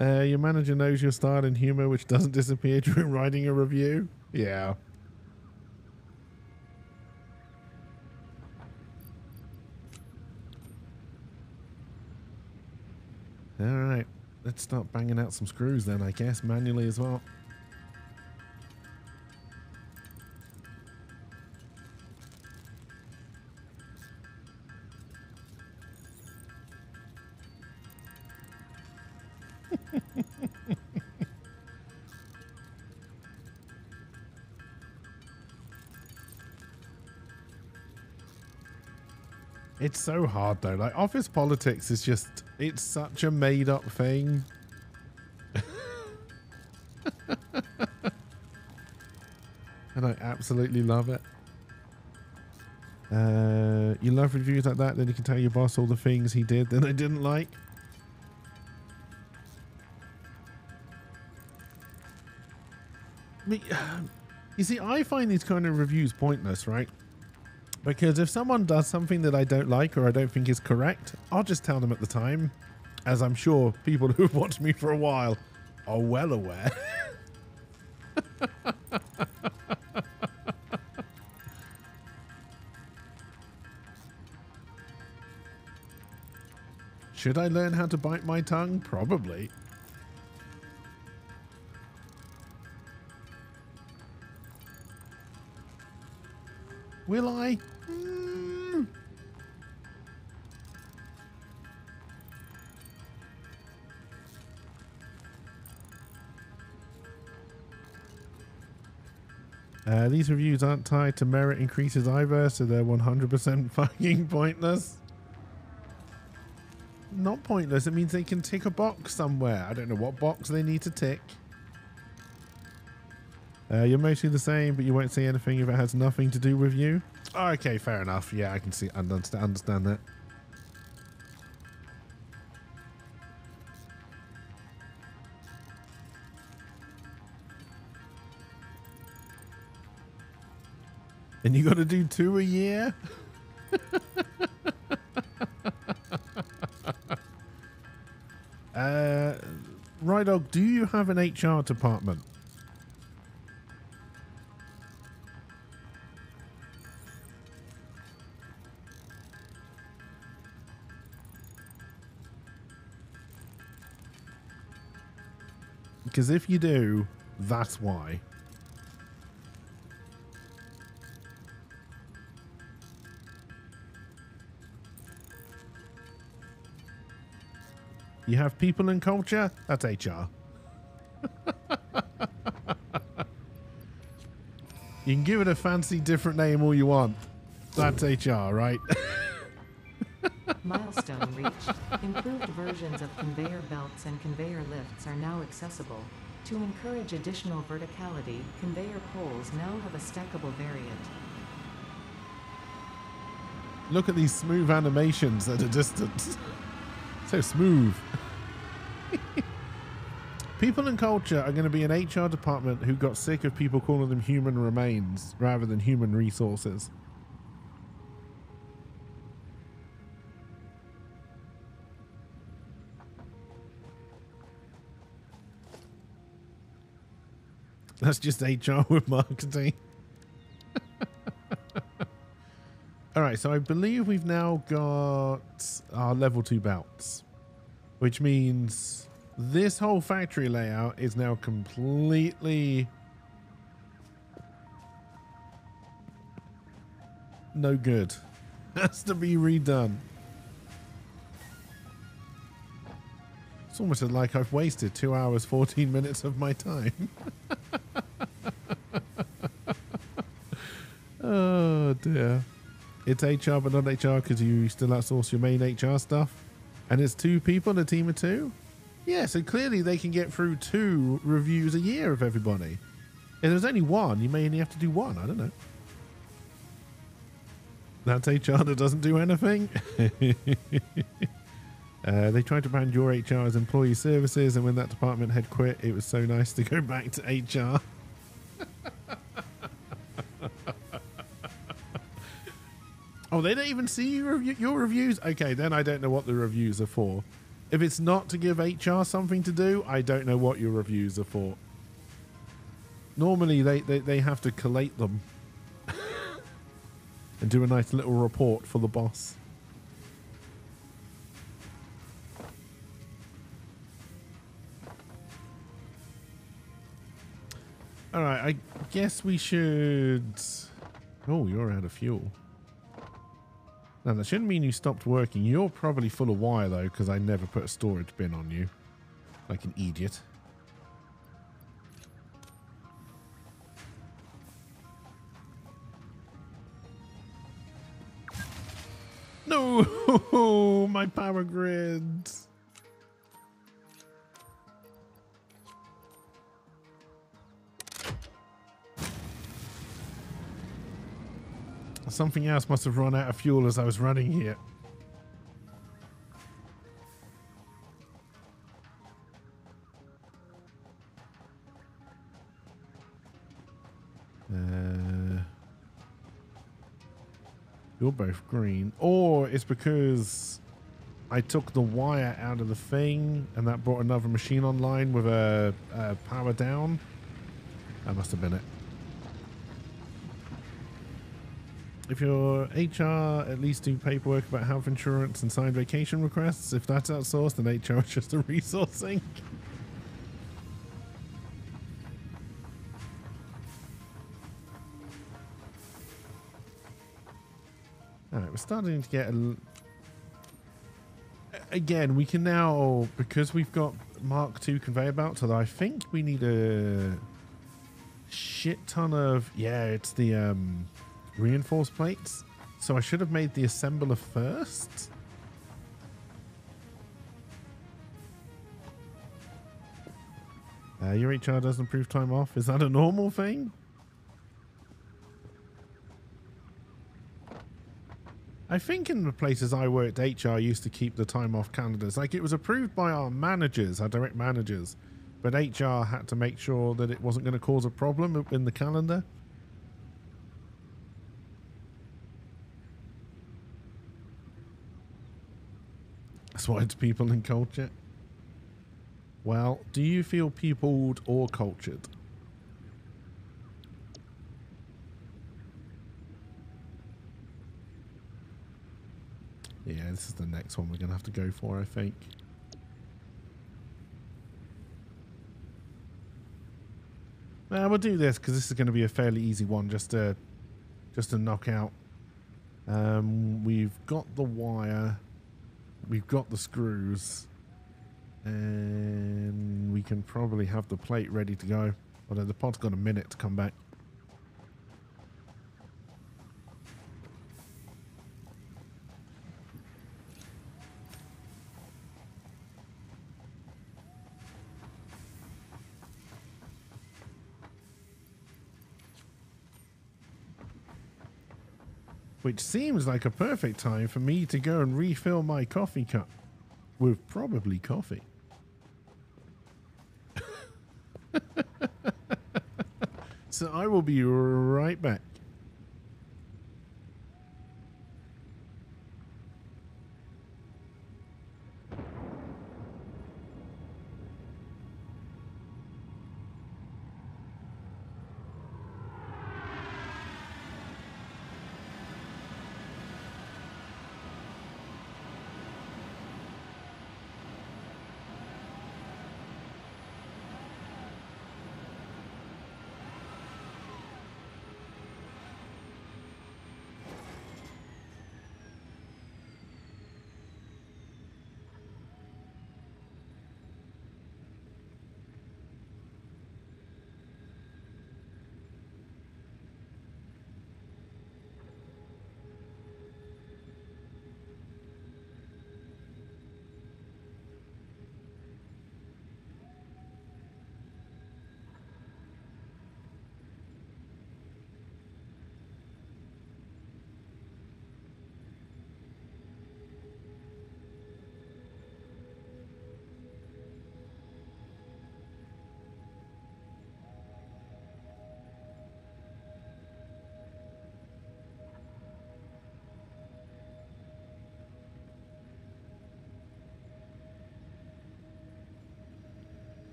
Your manager knows your style and humor, which doesn't disappear during writing a review. Yeah. All right. Let's start banging out some screws then, I guess, manually as well. It's so hard though. Like office politics is just, it's such a made up thing. And I absolutely love it. You love reviews like that, then you can tell your boss all the things he did that I didn't like. You see, I find these kind of reviews pointless, right? Because if someone does something that I don't like or I don't think is correct, I'll just tell them at the time, as I'm sure people who've watched me for a while are well aware. Should I learn how to bite my tongue? Probably. Will I? These reviews aren't tied to merit increases either, so they're 100% fucking pointless. Not pointless, it means they can tick a box somewhere. I don't know what box they need to tick. You're mostly the same, but you won't say anything if it has nothing to do with you. Oh, okay, fair enough. Yeah, I can see, understand that. And you got to do 2 a year? Rydog, do you have an HR department? Because if you do, that's why. You have people and culture? That's HR. You can give it a fancy different name all you want. That's HR, right? Milestone reached. Improved versions of conveyor belts and conveyor lifts are now accessible. To encourage additional verticality, conveyor poles now have a stackable variant. Look at these smooth animations at a distance. So smooth. People and culture are going to be an HR department who got sick of people calling them human remains rather than human resources. That's just HR with marketing. All right, so I believe we've now got our level 2 belts, which means this whole factory layout is now completely no good. Has to be redone. It's almost like I've wasted 2 hours, 14 minutes of my time. Oh dear. It's HR but not HR because you still outsource your main HR stuff. And it's 2 people, a team of 2? Yeah, so clearly they can get through 2 reviews a year of everybody. If there's only 1, you may only have to do 1. I don't know. That's HR that doesn't do anything. They tried to brand your HR as employee services, and when that department head quit, it was so nice to go back to HR. Oh, they don't even see your reviews? Okay, then I don't know what the reviews are for. If it's not to give HR something to do, I don't know what your reviews are for. Normally, they have to collate them and do a nice little report for the boss. All right, I guess we should... Oh, you're out of fuel. Now, that shouldn't mean you stopped working. You're probably full of wire, though, because I never put a storage bin on you. Like an idiot. No! My power grids. Something else must have run out of fuel as I was running here. You're both green. Or it's because I took the wire out of the thing and that brought another machine online with a power down. That must have been it. If your HR at least do paperwork about health insurance and sign vacation requests, if that's outsourced, then HR is just a resourcing. Alright, we're starting to get again, we can now, because we've got Mark II conveyor belts, although I think we need a shit ton of, yeah, it's the reinforced plates. So I should have made the assembler first. Your HR doesn't approve time off. Is that a normal thing? I think in the places I worked, HR used to keep the time off calendars. Like, it was approved by our managers, our direct managers, but HR had to make sure that it wasn't going to cause a problem in the calendar. That's why it's people and culture. Well, do you feel peopled or cultured? Yeah, this is the next one we're going to have to go for, I think. We'll do this because this is going to be a fairly easy one just to knock out. We've got the wire. We've got the screws. And we can probably have the plate ready to go. Although the pod's got a minute to come back. Which seems like a perfect time for me to go and refill my coffee cup with probably coffee. So I will be right back.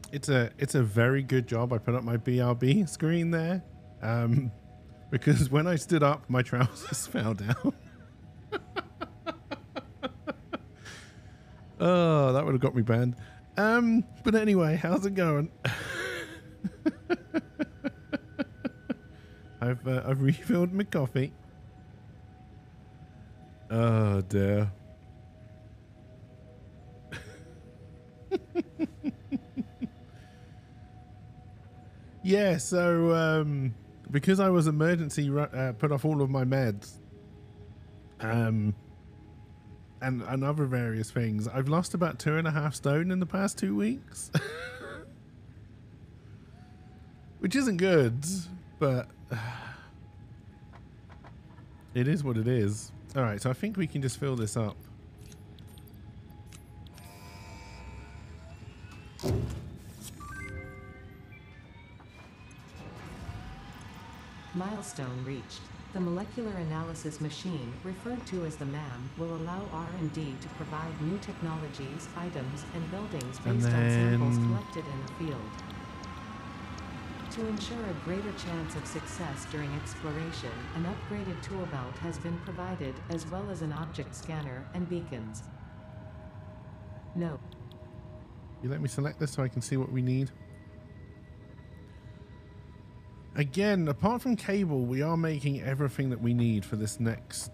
It's a very good job I put up my BRB screen there, because when I stood up, my trousers fell down. Oh, that would have got me banned. But anyway, how's it going? I've refilled my coffee. Oh dear. Yeah, so because I was emergency put off all of my meds, and other various things, I've lost about 2.5 stone in the past 2 weeks, which isn't good, but it is what it is. All right, so I think we can just fill this up. Milestone reached. The molecular analysis machine, referred to as the MAM, will allow R&D to provide new technologies, items, and buildings based on samples collected in the field. To ensure a greater chance of success during exploration, an upgraded tool belt has been provided, as well as an object scanner and beacons. Note. You let me select this so I can see what we need. Again, apart from cable, we are making everything that we need for this next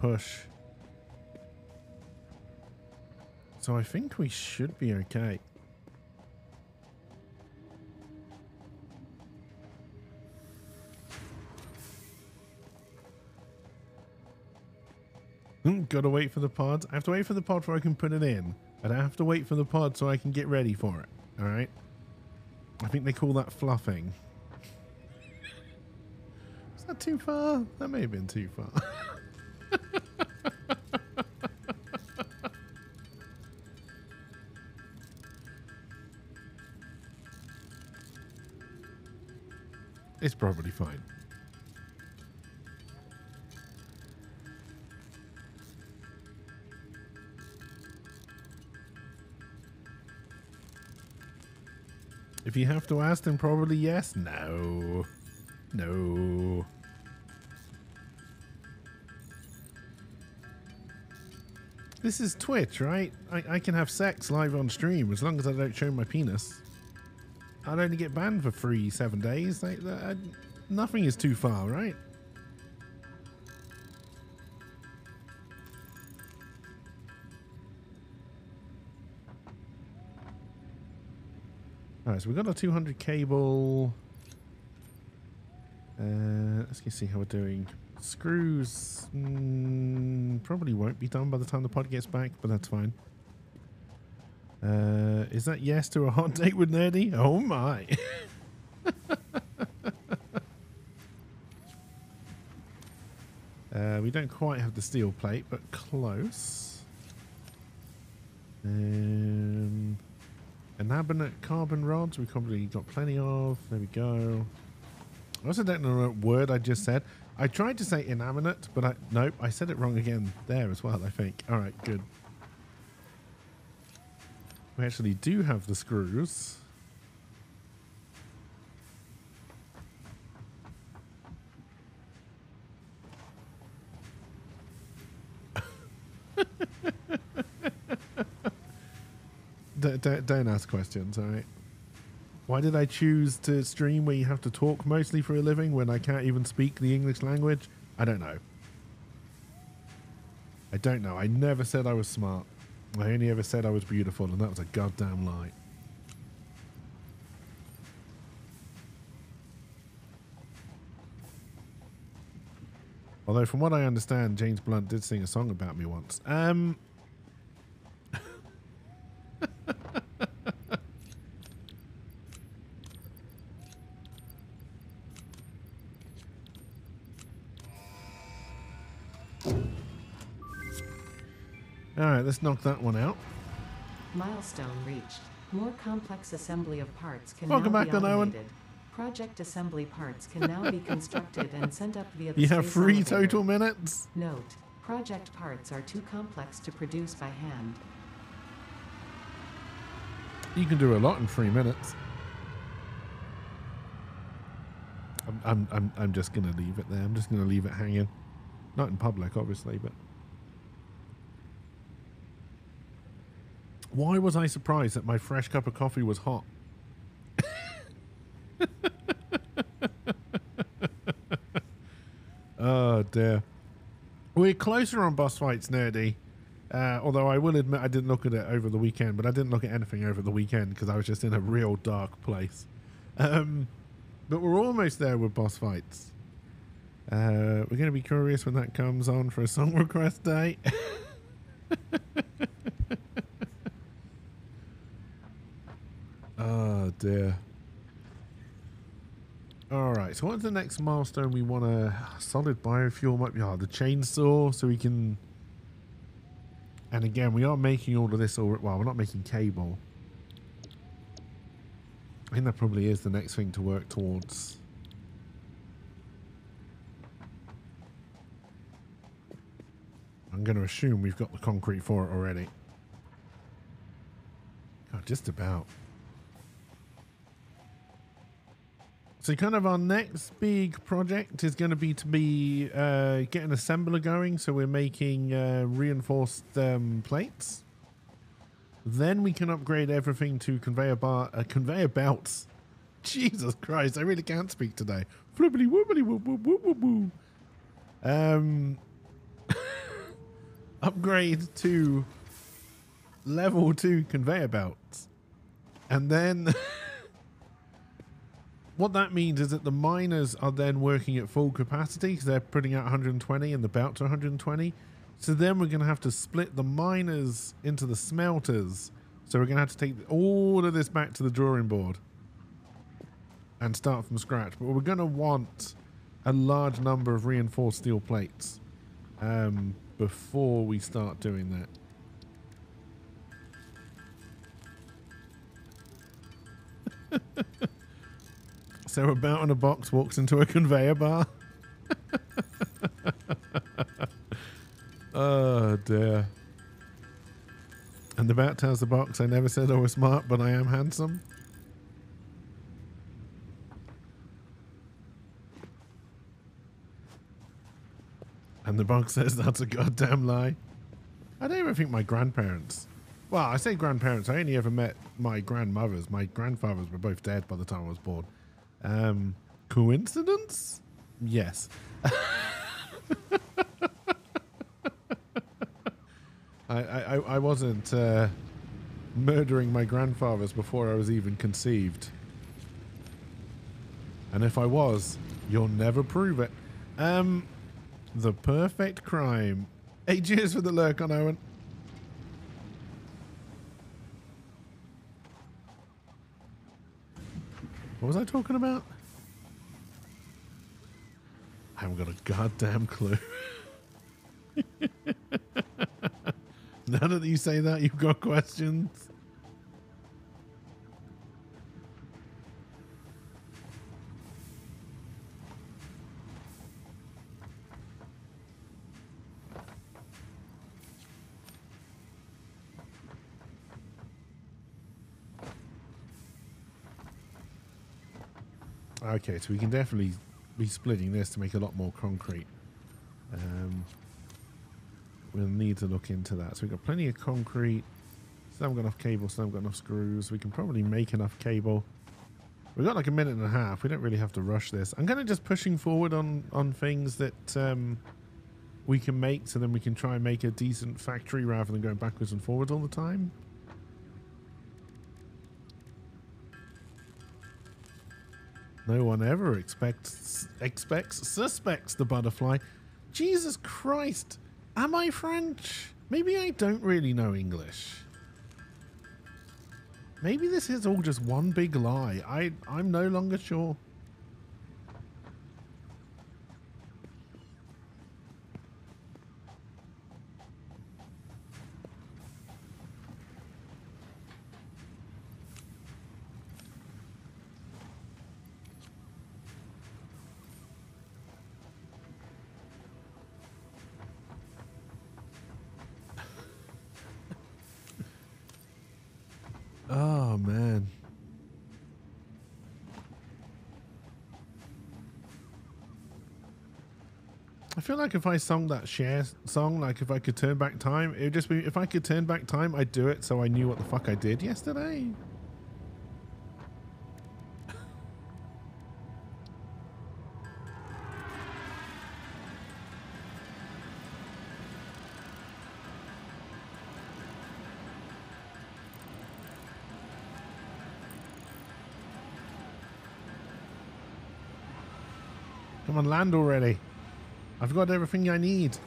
push. So I think we should be okay. Gotta wait for the pod. I have to wait for the pod before I can put it in. And I have to wait for the pod so I can get ready for it. Alright? I think they call that fluffing. Is that too far? That may have been too far. It's probably fine. If you have to ask, then probably yes. No. No. This is Twitch, right? I can have sex live on stream as long as I don't show my penis. I'd only get banned for 7 days. Nothing is too far, right? Alright, so we've got a 200 cable. Let's see how we're doing. Screws probably won't be done by the time the pod gets back, but that's fine. Is that yes to a hot date with Nerdy? Oh my. We don't quite have the steel plate, but close. Inabinate carbon rods, we probably got plenty of. There we go. I also don't know what word I just said. I tried to say inanimate, but nope, I said it wrong again there as well, I think. Alright, good. We actually do have the screws. Don't ask questions, alright? Why did I choose to stream where you have to talk mostly for a living when I can't even speak the English language? I don't know. I don't know. I never said I was smart. I only ever said I was beautiful, and that was a goddamn lie. Although, from what I understand, James Blunt did sing a song about me once. Alright, let's knock that one out. Milestone reached. More complex assembly of parts can Welcome now back, be Owen. automated. Project assembly parts can now be constructed and sent up via the You have space 3 elevator. total minutes? Note, project parts are too complex to produce by hand. You can do a lot in 3 minutes. I'm just gonna leave it there. I'm just gonna leave it hanging. Not in public, obviously, but why was I surprised that my fresh cup of coffee was hot? Oh dear. We're closer on boss fights, Nerdy. Although I will admit I didn't look at it over the weekend, but I didn't look at anything over the weekend because I was just in a real dark place. But we're almost there with boss fights. We're going to be curious when that comes on for a song request day. Oh dear. Alright, so what's the next milestone we want to... Solid biofuel might be... Oh, the chainsaw, so we can... And again, we are making all of this... Well, we're not making cable. I think that probably is the next thing to work towards. I'm going to assume we've got the concrete for it already. God, just about. So kind of our next big project is going to be get an assembler going. So we're making reinforced plates. Then we can upgrade everything to conveyor belts. Jesus Christ, I really can't speak today. Flippity whoopity whoop whoop whoop whoop whoop. Upgrade to level 2 conveyor belts. And then what that means is that the miners are then working at full capacity because they're putting out 120 and the belts are 120. So then we're going to have to split the miners into the smelters. So we're going to have to take all of this back to the drawing board and start from scratch. But we're going to want a large number of reinforced steel plates before we start doing that. So a belt in a box walks into a conveyor bar. Oh dear. And the bat tells the box, I never said I was smart, but I am handsome. And the box says that's a goddamn lie. I don't even think my grandparents... Well, I say grandparents. I only ever met my grandmothers. My grandfathers were both dead by the time I was born. Coincidence? Yes. I wasn't murdering my grandfathers before I was even conceived. And if I was, you'll never prove it. The perfect crime. Hey, cheers for the lurk on Owen. What was I talking about? I haven't got a goddamn clue. Now that you say that, you've got questions. Okay, so we can definitely be splitting this to make a lot more concrete. We'll need to look into that. So we've got plenty of concrete. Still haven't got enough cable, still haven't got enough screws. We can probably make enough cable. We've got like a minute and a half. We don't really have to rush this. I'm kind of just pushing forward on things that we can make, so then we can try and make a decent factory rather than going backwards and forwards all the time. No one ever suspects the butterfly. Jesus Christ. Am I French? Maybe I don't really know English. Maybe this is all just one big lie. I'm no longer sure. Oh, man. I feel like if I sung that Cher song, like if I could turn back time, it would just be, if I could turn back time, I'd do it so I knew what the fuck I did yesterday. Come on, land already. I've got everything I need.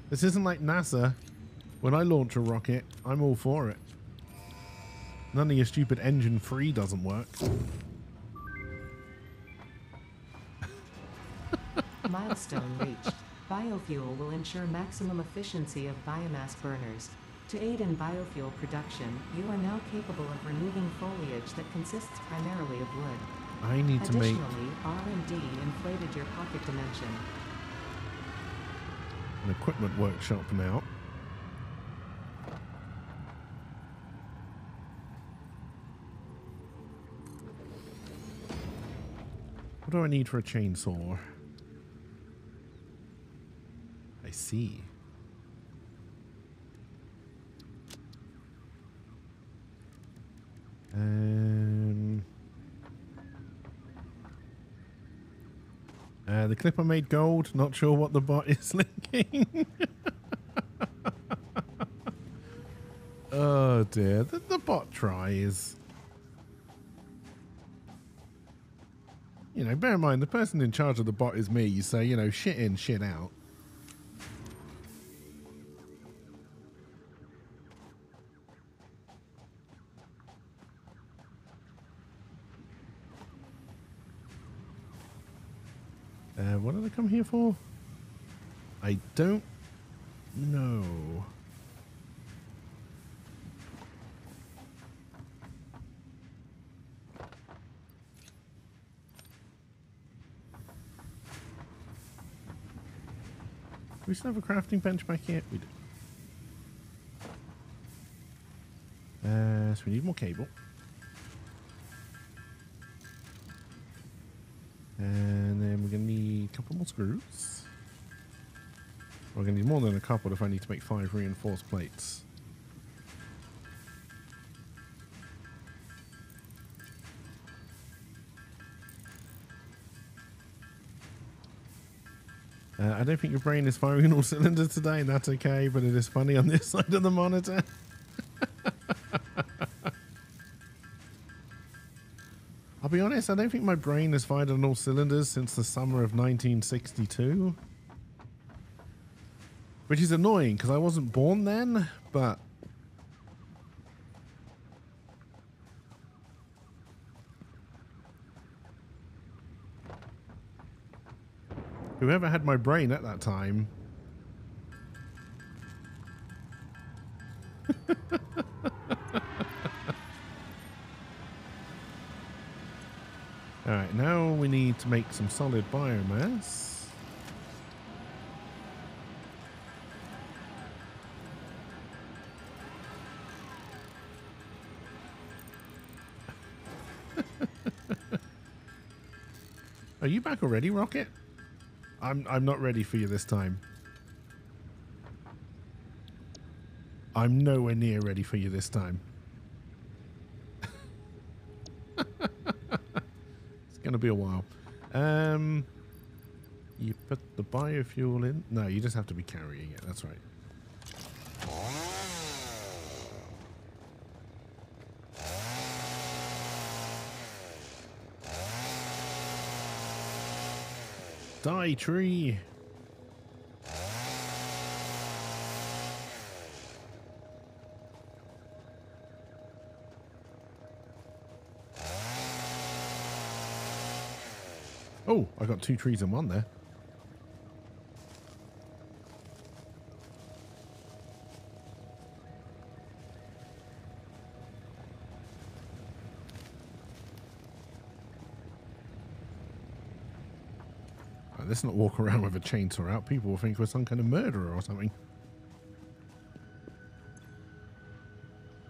This isn't like NASA. When I launch a rocket, I'm all for it. None of your stupid engine 3 doesn't work. Milestone reached. Biofuel will ensure maximum efficiency of biomass burners. To aid in biofuel production, you are now capable of removing foliage that consists primarily of wood. I need to make... Additionally, R&D inflated your pocket dimension. An equipment workshop now. What do I need for a chainsaw? I see. The clipper made gold. Not sure what the bot is linking. Oh dear, the bot tries. You know, bear in mind, the person in charge of the bot is me, so, you know, shit in, shit out. What did I come here for? I don't know. Do we still have a crafting bench back here? We do. So we need more cable. And then we're going to need a couple more screws. We're going to need more than a couple if I need to make 5 reinforced plates. I don't think your brain is firing on all cylinders today, and that's okay, but it is funny on this side of the monitor. I'll be honest, I don't think my brain has fired on all cylinders since the summer of 1962. Which is annoying, because I wasn't born then, but... whoever had my brain at that time... Alright, now we need to make some solid biomass. Are you back already, Rocket? I'm not ready for you this time. I'm nowhere near ready for you this time. Gonna be a while. You put the biofuel in. No, you just have to be carrying it. That's right. Die, tree. Oh, I got 2 trees in one there. Let's not walk around with a chainsaw out. People will think we're some kind of murderer or something.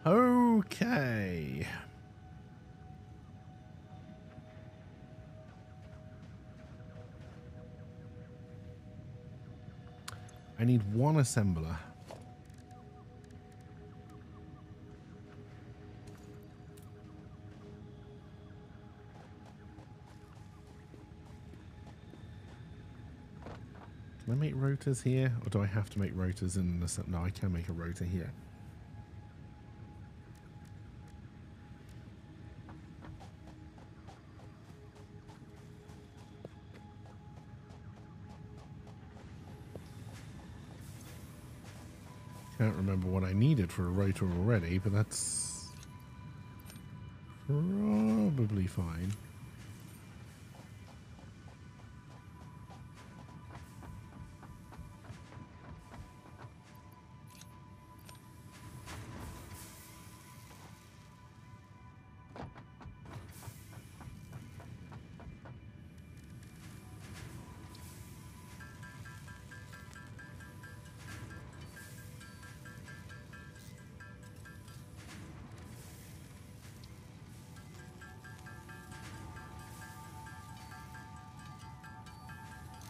Okay. I need 1 assembler. Can I make rotors here? Or do I have to make rotors in the... No, I can make a rotor here. Can't remember what I needed for a rotor already, but that's probably fine.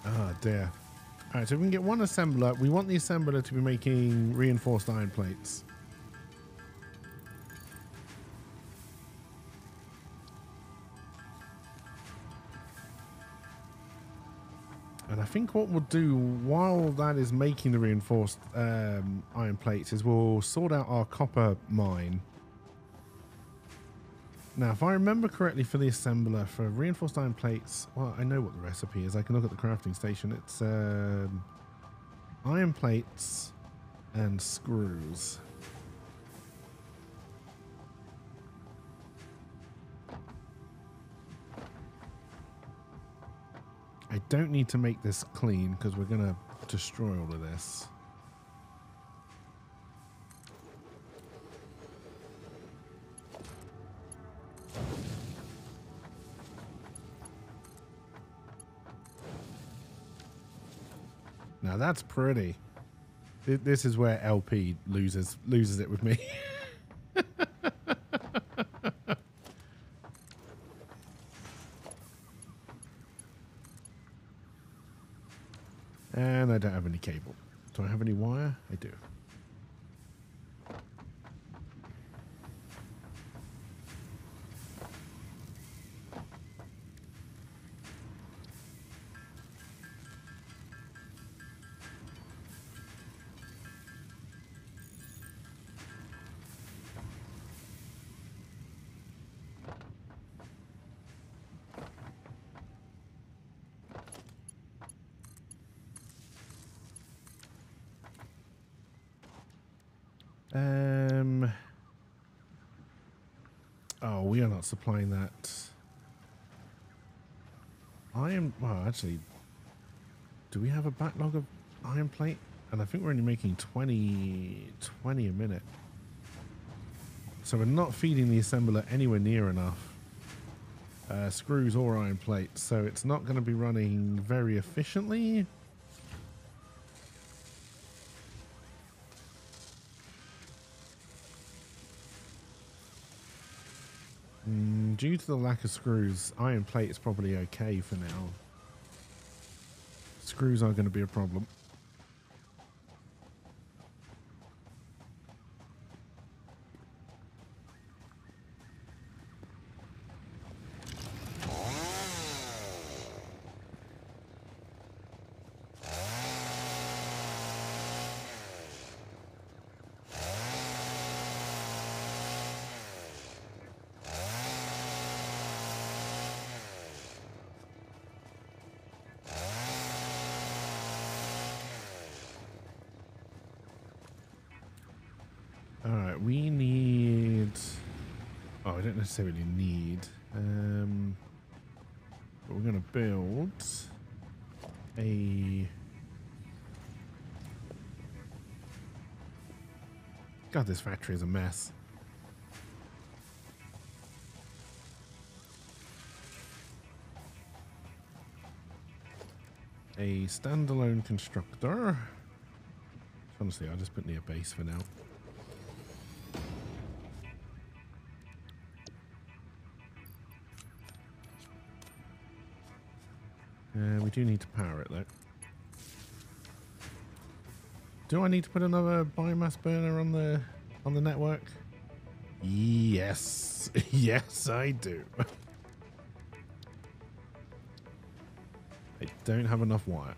Oh dear. All right, so we can get one assembler. We want the assembler to be making reinforced iron plates. And I think what we'll do while that is making the reinforced iron plates is we'll sort out our copper mine. Now, if I remember correctly for the assembler for reinforced iron plates, well, I know what the recipe is. I can look at the crafting station. It's iron plates and screws. I don't need to make this clean because we're going to destroy all of this. Now that's pretty. This is where LP loses it with me. And I don't have any cable. Do I have any wire? I do. Oh, we are not supplying that. Iron. Well, actually, do we have a backlog of iron plate? And I think we're only making 20 a minute. So we're not feeding the assembler anywhere near enough screws or iron plates. So it's not going to be running very efficiently. Due to the lack of screws, iron plate is probably okay for now. Screws are going to be a problem. Alright, we need... Oh, I don't necessarily need... but we're going to build a... God, this factory is a mess. A standalone constructor. Honestly, I'll just put near base for now. We do need to power it though. Do I need to put another biomass burner on the network? Yes. Yes, I do. I don't have enough wire.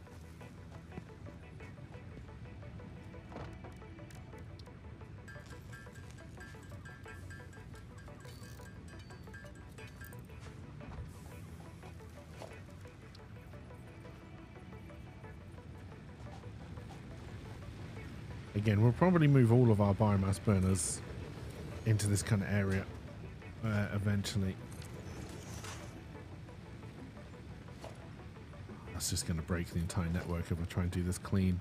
Again, we'll probably move all of our biomass burners into this kind of area eventually. That's just going to break the entire network if I try and do this clean.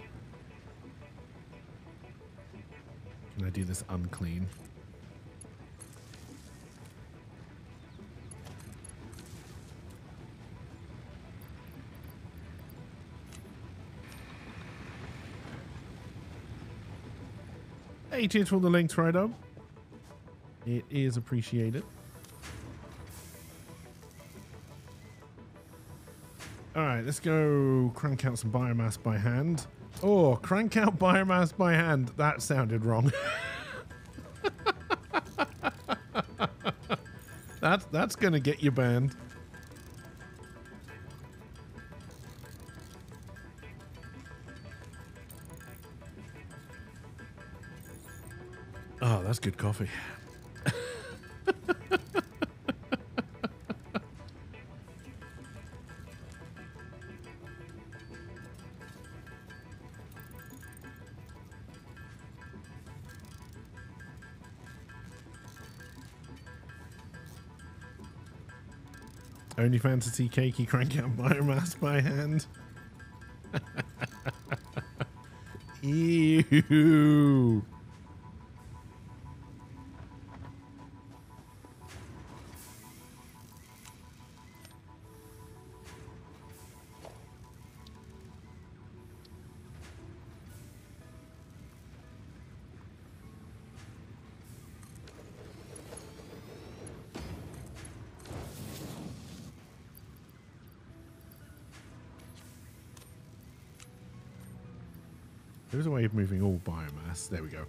Can I do this unclean? Hey, cheers for the links, Rido. It is appreciated. All right, let's go crank out some biomass by hand. Oh, crank out biomass by hand. That sounded wrong. That's going to get you banned. Oh, that's good coffee. Only fantasy cakey crank out biomass by hand. Ew. There's a way of moving all biomass. There we go.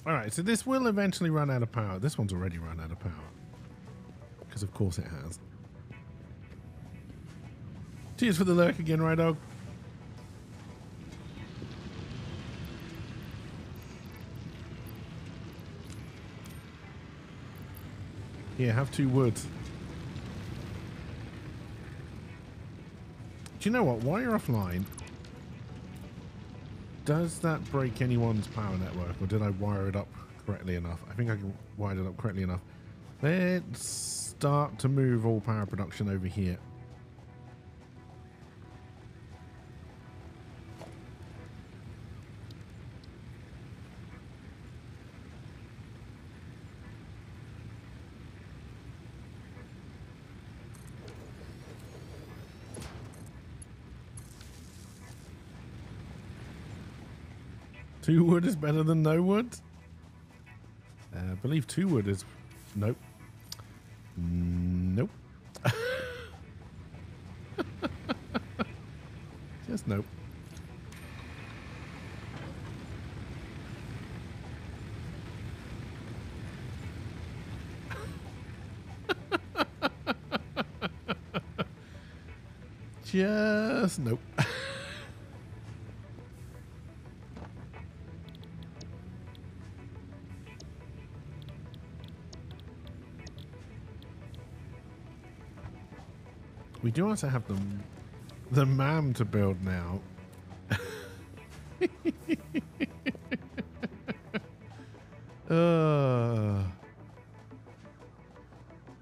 All right, so this will eventually run out of power. This one's already run out of power. Because of course it has. Cheers for the lurk again, right, dog? Here, have 2 woods. Do you know what? While you're offline, does that break anyone's power network, or did I wire it up correctly enough? I think I can wire it up correctly enough. Let's start to move all power production over here. Two wood is better than no wood? I believe 2 wood is... Nope. Nope. Just nope. Just nope. We do also have the MAM to build now.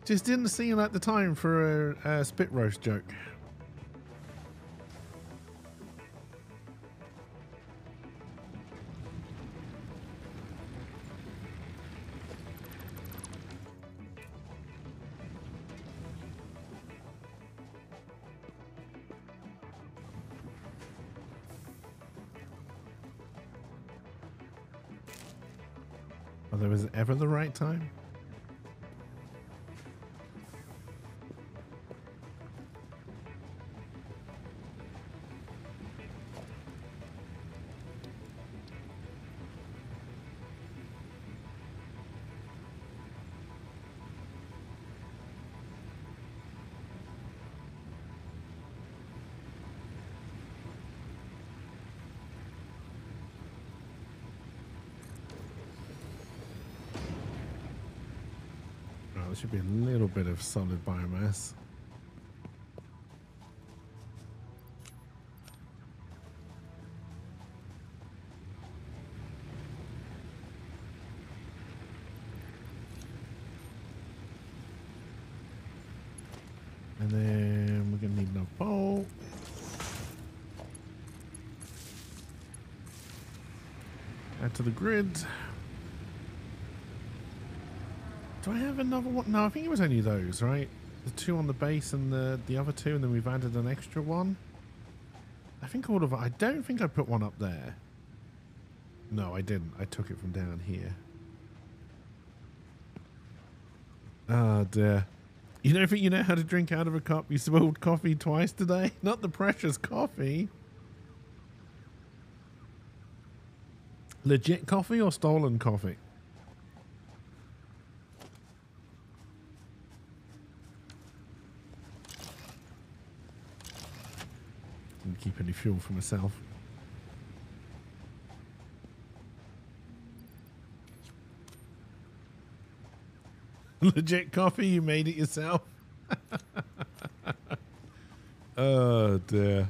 Just didn't seem like the time for a spit roast joke. Although, is it ever the right time? There should be a little bit of solid biomass. Add to the grid. Do I have another one? No, I think it was only those, right? The 2 on the base and the other 2, and then we've added an extra one. I think all of it. I don't think I put one up there. No, I didn't. I took it from down here. Oh dear. You don't think you know how to drink out of a cup? You spilled coffee twice today? Not the precious coffee. Legit coffee or stolen coffee? Didn't keep any fuel for myself. Legit coffee? You made it yourself? Oh dear.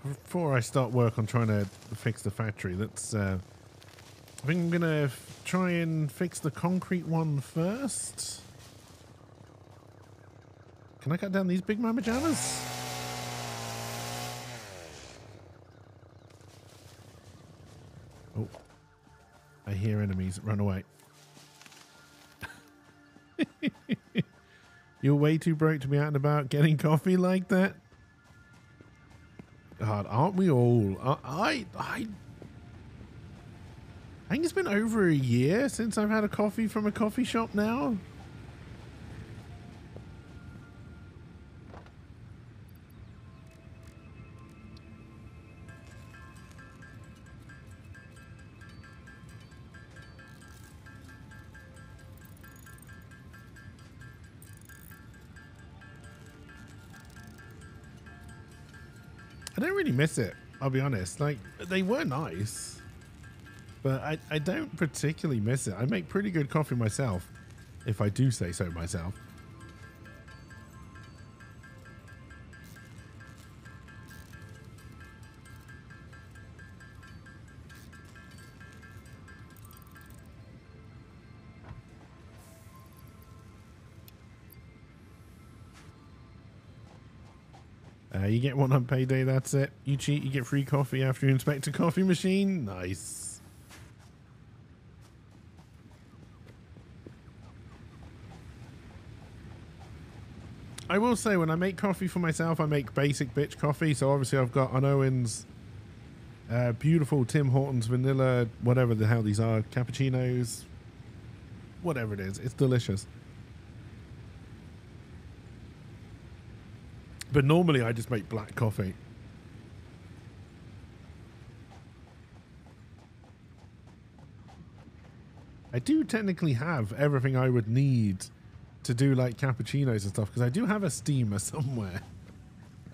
Before I start work on trying to fix the factory, let's I think I'm gonna try and fix the concrete one first. Can I cut down these big mama jammers? Oh, I hear enemies. Run away. You're way too broke to be out and about getting coffee like that. God, aren't we all? I think it's been over a year since I've had a coffee from a coffee shop now. I don't really miss it, I'll be honest. Like, they were nice, but I don't particularly miss it. I make pretty good coffee myself, if I do say so myself. You get one on payday, that's it. You cheat, you get free coffee after you inspect a coffee machine. Nice. I will say, when I make coffee for myself, I make basic bitch coffee. So obviously I've got Owen's beautiful Tim Hortons vanilla, whatever the hell these are, cappuccinos, whatever it is. It's delicious. But normally I just make black coffee. I do technically have everything I would need to do like cappuccinos and stuff, because I do have a steamer somewhere.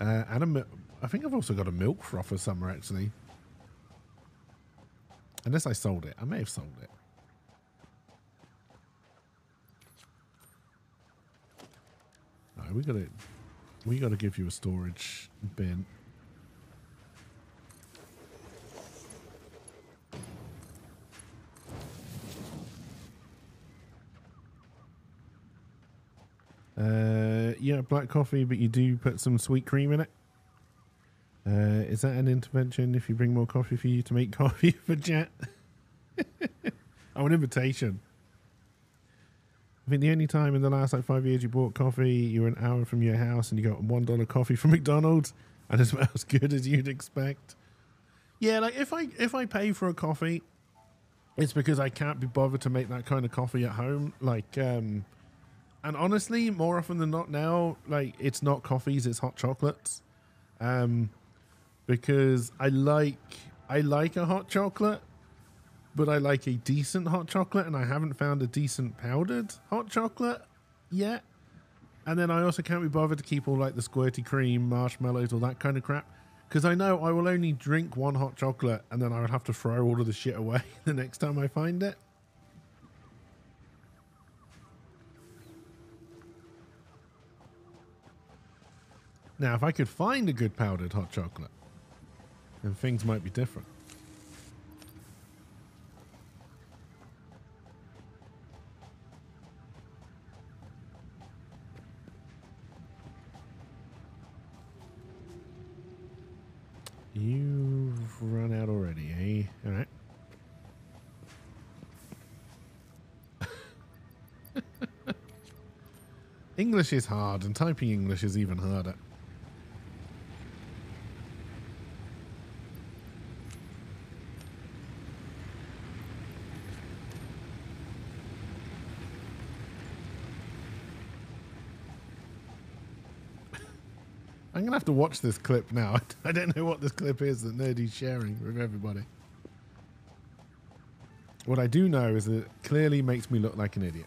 And I think I've also got a milk frother somewhere, actually. Unless I sold it. I may have sold it. Alright, we got to give you a storage bin. Yeah, black coffee, but you do put some sweet cream in it. Is that an intervention if you bring more coffee for you to make coffee for chat? Oh, an invitation. I think the only time in the last like 5 years you bought coffee, you were an hour from your house and you got $1 coffee from McDonald's, and it's about as good as you'd expect. Yeah, like if I pay for a coffee, it's because I can't be bothered to make that kind of coffee at home. Like, and honestly, more often than not now, like it's not coffees, it's hot chocolates. Because I like a hot chocolate, but I like a decent hot chocolate, and I haven't found a decent powdered hot chocolate yet. And then I also can't be bothered to keep all like the squirty cream, marshmallows, all that kind of crap, because I know I will only drink one hot chocolate and then I would have to throw all of the shit away the next time I find it. Now, if I could find a good powdered hot chocolate, then things might be different. You've run out already, eh? All right. English is hard, and typing English is even harder. I'm going to have to watch this clip now. I don't know what this clip is that Nerdy's sharing with everybody. What I do know is that it clearly makes me look like an idiot.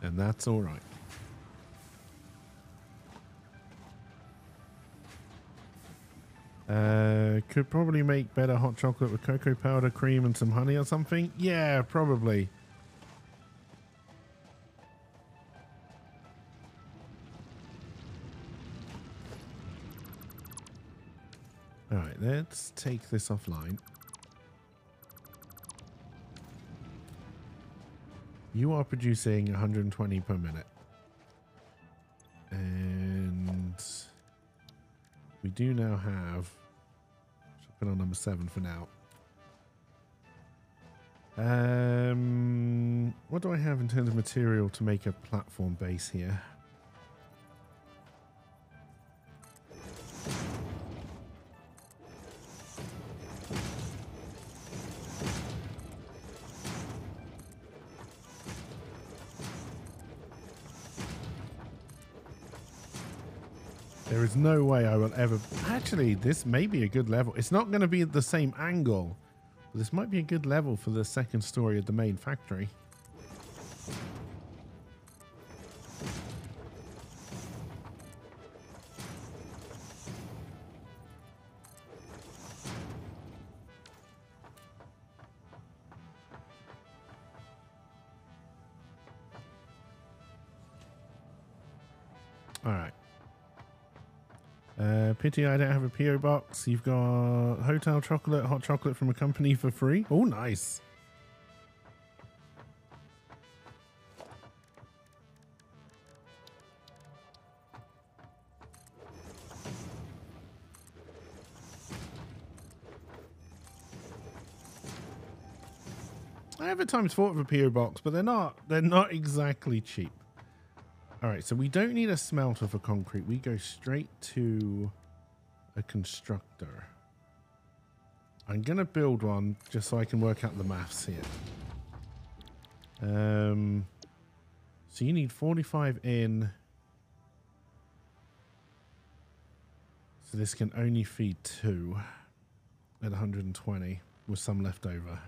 And that's all right. Could probably make better hot chocolate with cocoa powder, cream, and some honey or something. Yeah, probably. All right, let's take this offline. You are producing 120 per minute. And we do now have, should put on number 7 for now. What do I have in terms of material to make a platform base here? There is no way I will ever... Actually, this may be a good level. It's not going to be at the same angle. But this might be a good level for the second story of the main factory. All right. Pity I don't have a PO box. You've got hotel chocolate, hot chocolate from a company for free. Oh, nice. I have a times 4 of a PO box, but they're not exactly cheap. All right, so we don't need a smelter for concrete. We go straight to a constructor. I'm going to build one just so I can work out the maths here. So you need 45 in. So this can only feed 2 at 120 with some left over.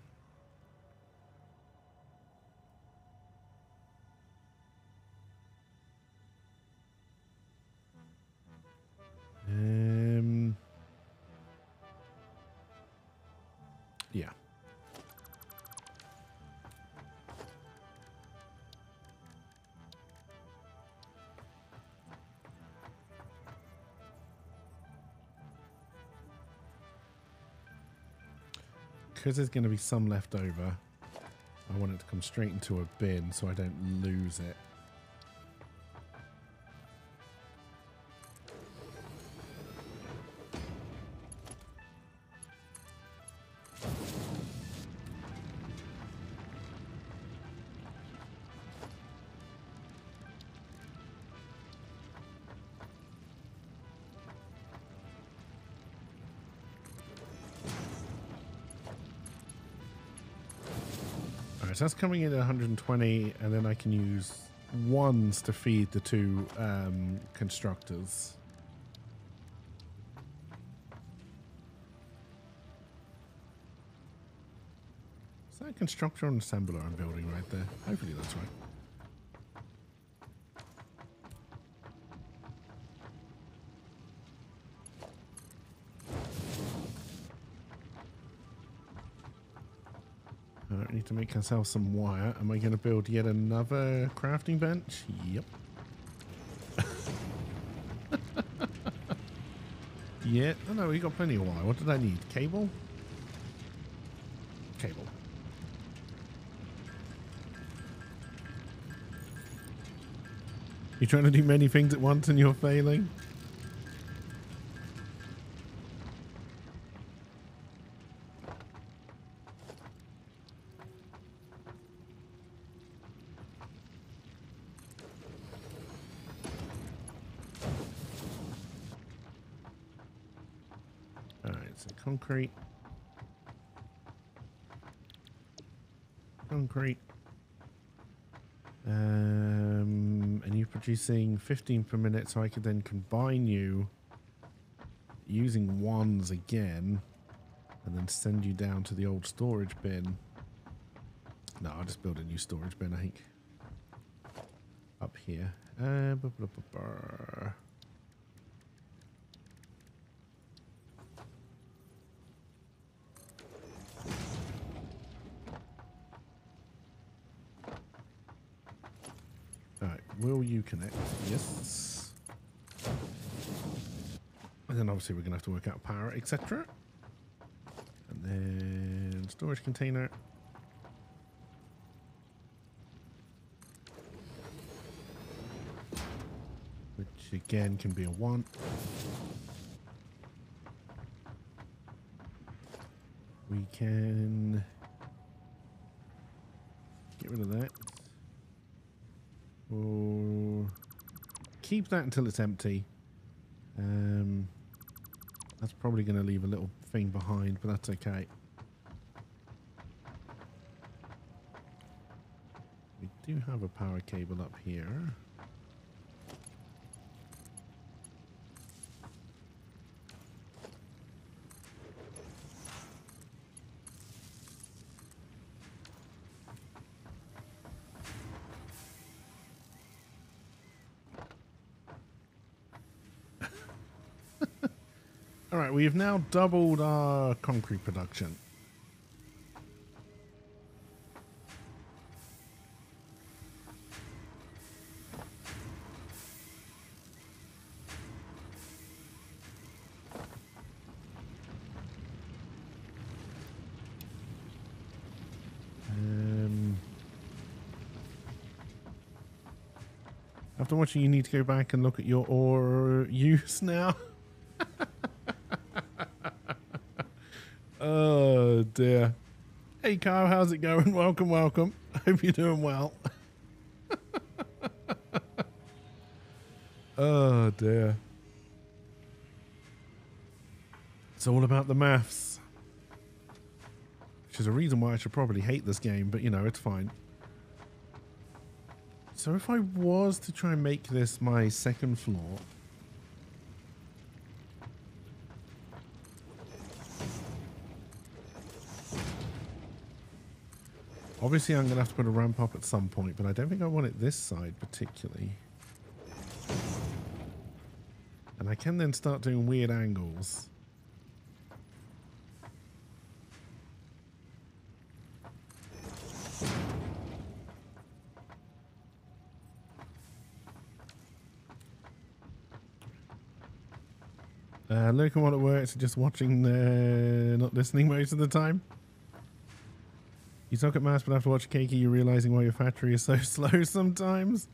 Yeah. Because there's going to be some left over, I want it to come straight into a bin so I don't lose it. So that's coming in at 120, and then I can use ones to feed the 2 constructors. Is that a constructor or an assembler I'm building right there? Hopefully that's right. I need to make ourselves some wire. Am I going to build yet another crafting bench? Yep. Yeah. Oh no, we got plenty of wire. What did I need? Cable? Cable. You're trying to do many things at once and you're failing? Alright, so concrete. Concrete. And you're producing 15 per minute, so I could then combine you using ones again and then send you down to the old storage bin. No, I'll just build a new storage bin, I think. Up here. Alright, will you connect? Yes. And then obviously we're going to have to work out power, etc. And then storage container. Which again can be a 1. We can get rid of that. We'll keep that until it's empty. That's probably going to leave a little thing behind, but that's okay. We do have a power cable up here. Alright, we've now doubled our concrete production. After watching, you need to go back and look at your ore use now. Oh dear. Hey Kyle, how's it going? Welcome, welcome. Hope you're doing well. Oh dear. It's all about the maths. Which is a reason why I should probably hate this game, but you know, it's fine. So if I was to try and make this my second floor, obviously I'm going to have to put a ramp up at some point, but I don't think I want it this side particularly. And I can then start doing weird angles. Looking while it works, just watching, not listening most of the time. You suck at maths, but after watching Keiki, you're realizing why your factory is so slow sometimes.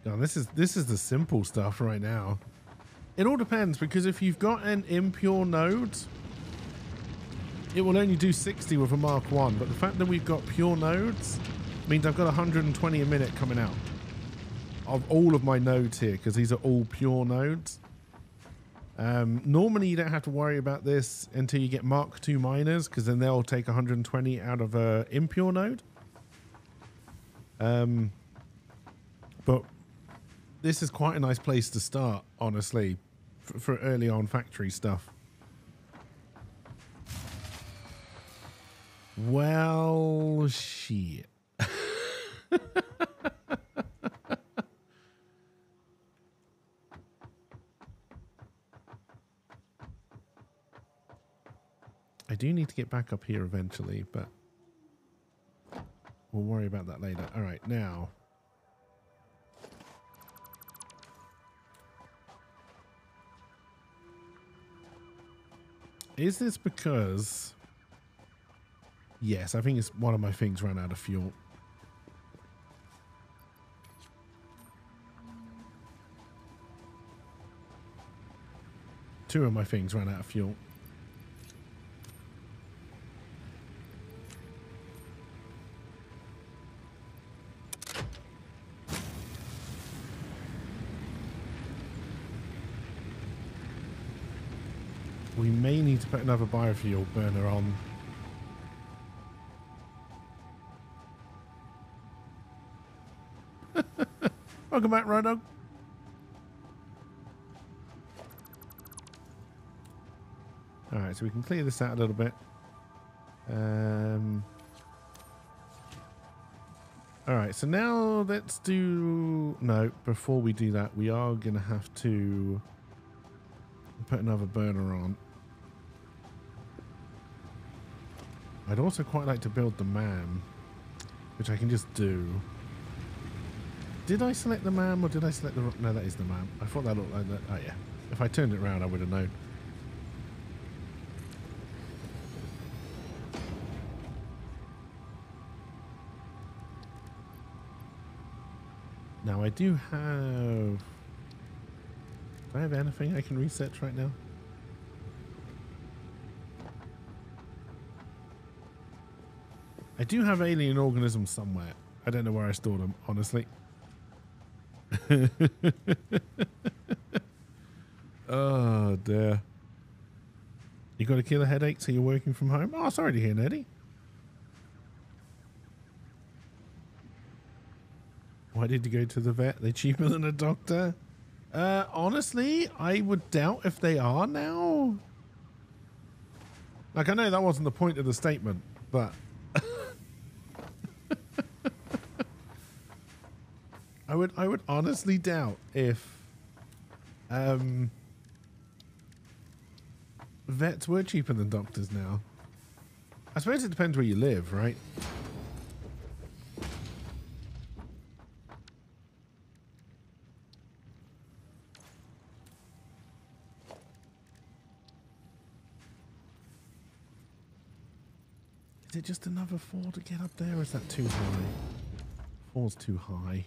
God, this is the simple stuff right now. It all depends, because if you've got an impure node, it will only do 60 with a Mark 1. But the fact that we've got pure nodes means I've got 120 a minute coming out of all of my nodes here, because these are all pure nodes. Normally you don't have to worry about this until you get Mark 2 miners, because then they'll take 120 out of a impure node. But this is quite a nice place to start, honestly, for early on factory stuff. Well, shit. I do need to get back up here eventually, but we'll worry about that later. All right, now. Is this because... Yes, I think it's one of my things ran out of fuel. Two of my things ran out of fuel. We may need to put another biofuel burner on. Welcome back, Road. Alright, so we can clear this out a little bit. Alright, so now let's do... No, before we do that, we are going to have to put another burner on. I'd also quite like to build the MAM, which I can just do. Did I select the MAM or did I select the... No, that is the MAM. I thought that looked like that. Oh, yeah. If I turned it around, I would have known. Now, I do have... Do I have anything I can research right now? I do have alien organisms somewhere. I don't know where I stored them, honestly. Oh, dear. You got a killer headache, so you're working from home? Oh, sorry to hear, Neddy. Why did you go to the vet? They're cheaper than a doctor? Honestly, I would doubt if they are now. Like, I know that wasn't the point of the statement, but... I would honestly doubt if vets were cheaper than doctors now. I suppose it depends where you live, right? Is it just another 4 to get up there, or is that too high? 4's too high.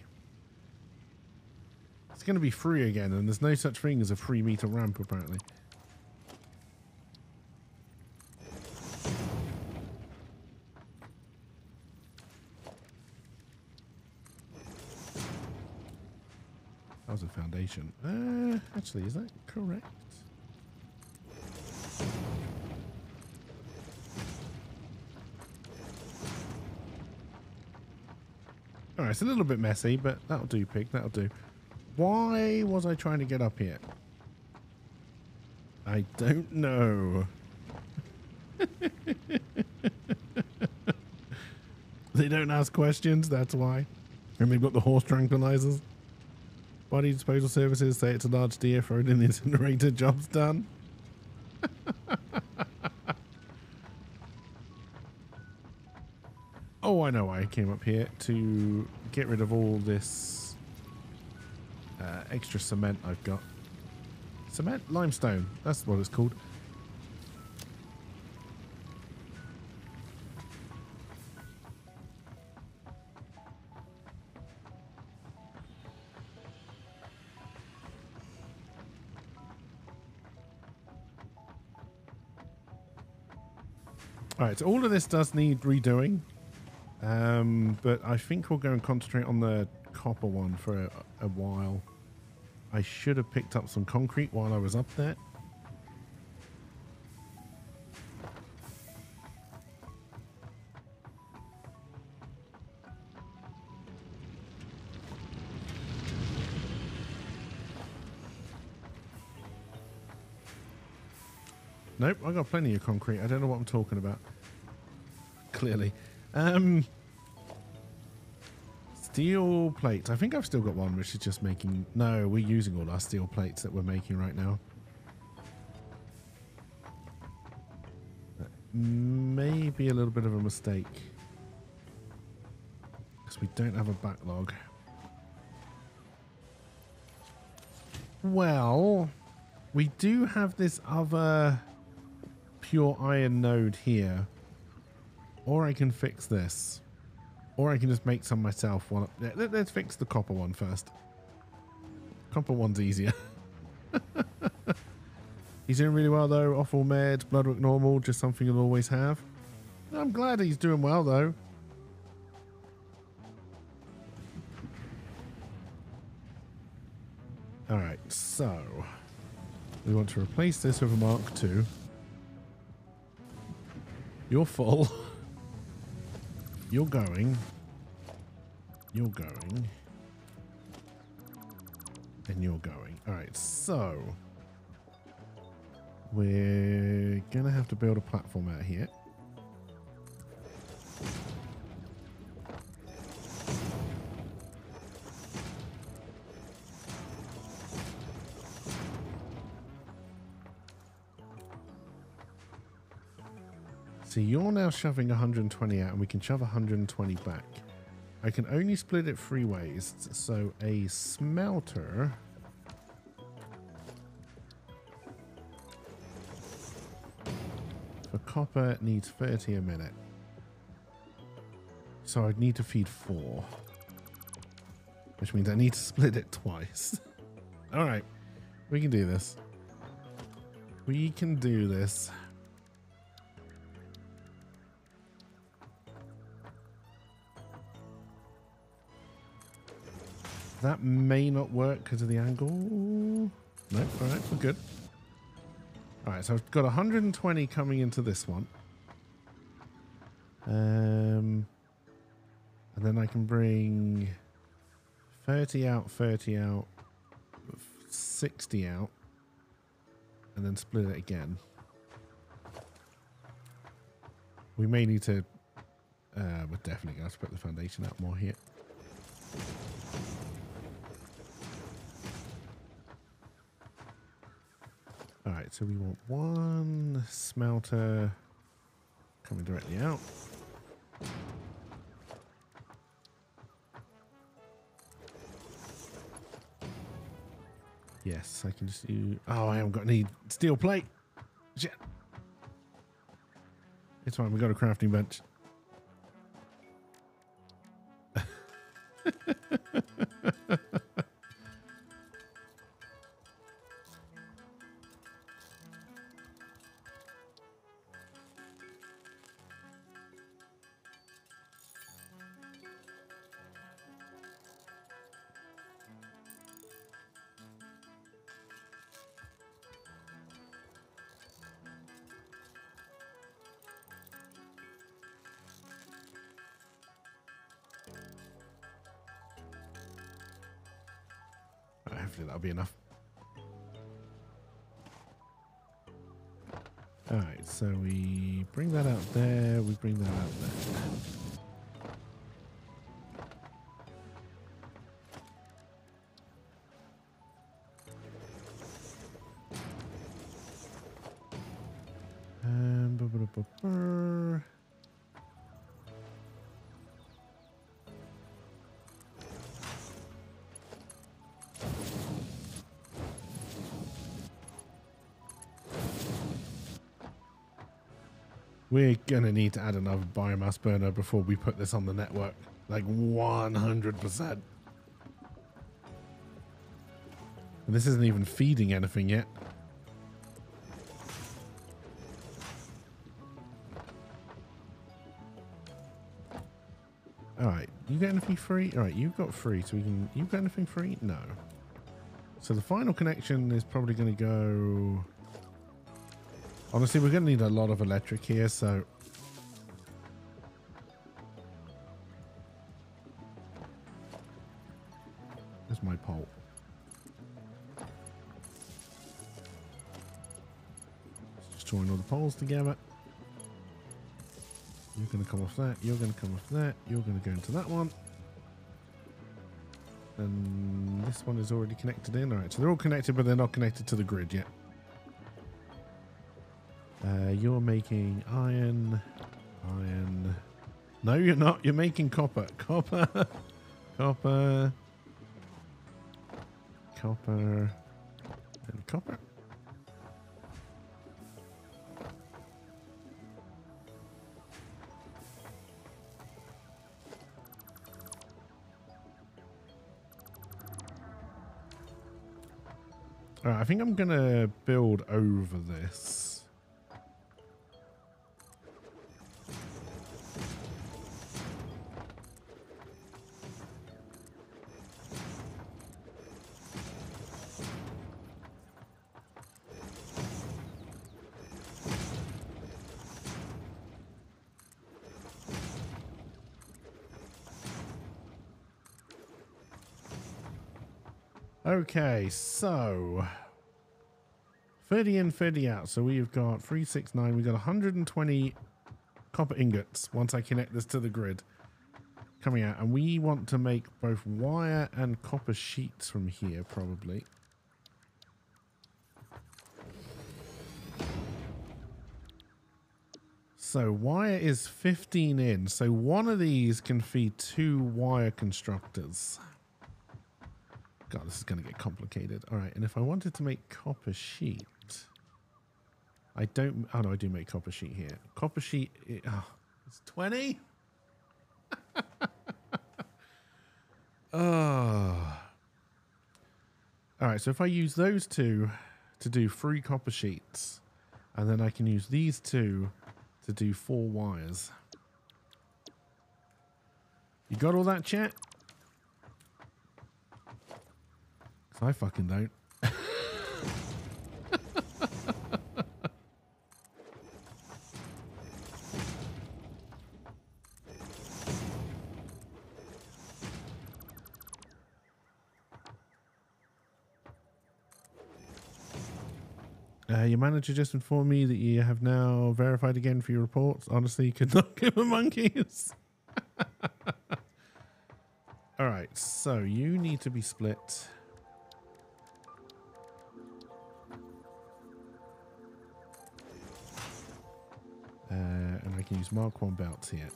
It's going to be free again, and there's no such thing as a 3-meter ramp, apparently. That was a foundation. Actually, is that correct? Alright, it's a little bit messy, but that'll do, pig. That'll do. Why was I trying to get up here? I don't know. They don't ask questions, that's why. And they've got the horse tranquilizers. Body disposal services say it's a large deer thrown in the incinerator, job's done. Oh, I know why I came up here, to get rid of all this extra cement I've got. Cement? Limestone. That's what it's called. Alright, so all of this does need redoing. But I think we'll go and concentrate on the copper one for a while. I should have picked up some concrete while I was up there. Nope, I got plenty of concrete. I don't know what I'm talking about. Clearly. Steel plates. I think I've still got one, which is just making... No, we're using all our steel plates that we're making right now. That may be a little bit of a mistake. Because we don't have a backlog. Well, we do have this other pure iron node here, or I can fix this, or I can just make some myself. Let's fix the copper one first. Copper one's easier. He's doing really well though. Off all meds, bloodwork normal, just something you'll always have. I'm glad he's doing well though. Alright, so we want to replace this with a Mark II. You're full. You're going. You're going. And you're going. Alright, so we're gonna have to build a platform out here. So you're now shoving 120 out and we can shove 120 back. I can only split it 3 ways. So a smelter for copper needs 30 a minute. So I'd need to feed 4. Which means I need to split it twice. Alright. We can do this. We can do this. That may not work because of the angle. Nope, alright, we're good. Alright, so I've got 120 coming into this one. And then I can bring 30 out, 60 out, and then split it again. We may need to, we're definitely going to split the foundation out more here. Alright, so we want 1 smelter coming directly out. Yes, I can just do... Oh, I haven't got any steel plate. Shit. It's fine, we've got a crafting bench. Hopefully that'll be enough. Alright, so we bring that out there, we bring that out there. We're going to need to add another biomass burner before we put this on the network. Like 100%. And this isn't even feeding anything yet. Alright, you get anything free? Alright, you've got free, so we can... You got anything free? No. So the final connection is probably going to go... Honestly, we're going to need a lot of electric here, so... There's my pole. Just join all the poles together. You're going to come off that, you're going to come off that, you're going to go into that one. And this one is already connected in. Alright, so they're all connected, but they're not connected to the grid yet. You're making iron. No, you're not. You're making copper. Copper. And copper. All right, I think I'm gonna build over this. Okay, so 30 in, 30 out. So we've got 369. We've got 120 copper ingots once I connect this to the grid coming out. And we want to make both wire and copper sheets from here, probably. So wire is 15 in. So one of these can feed 2 wire constructors. God, this is going to get complicated. All right, and if I wanted to make copper sheet, I don't... Oh, no, I do make copper sheet here. Copper sheet... it's 20? Oh. All right, so if I use those 2 to do 3 copper sheets, and then I can use these 2 to do 4 wires. You got all that, chat? I fucking don't. Your manager just informed me that you have now verified again for your reports. Honestly, you could not give a monkeys. All right, so you need to be split. And I can use Mark 1 belts here.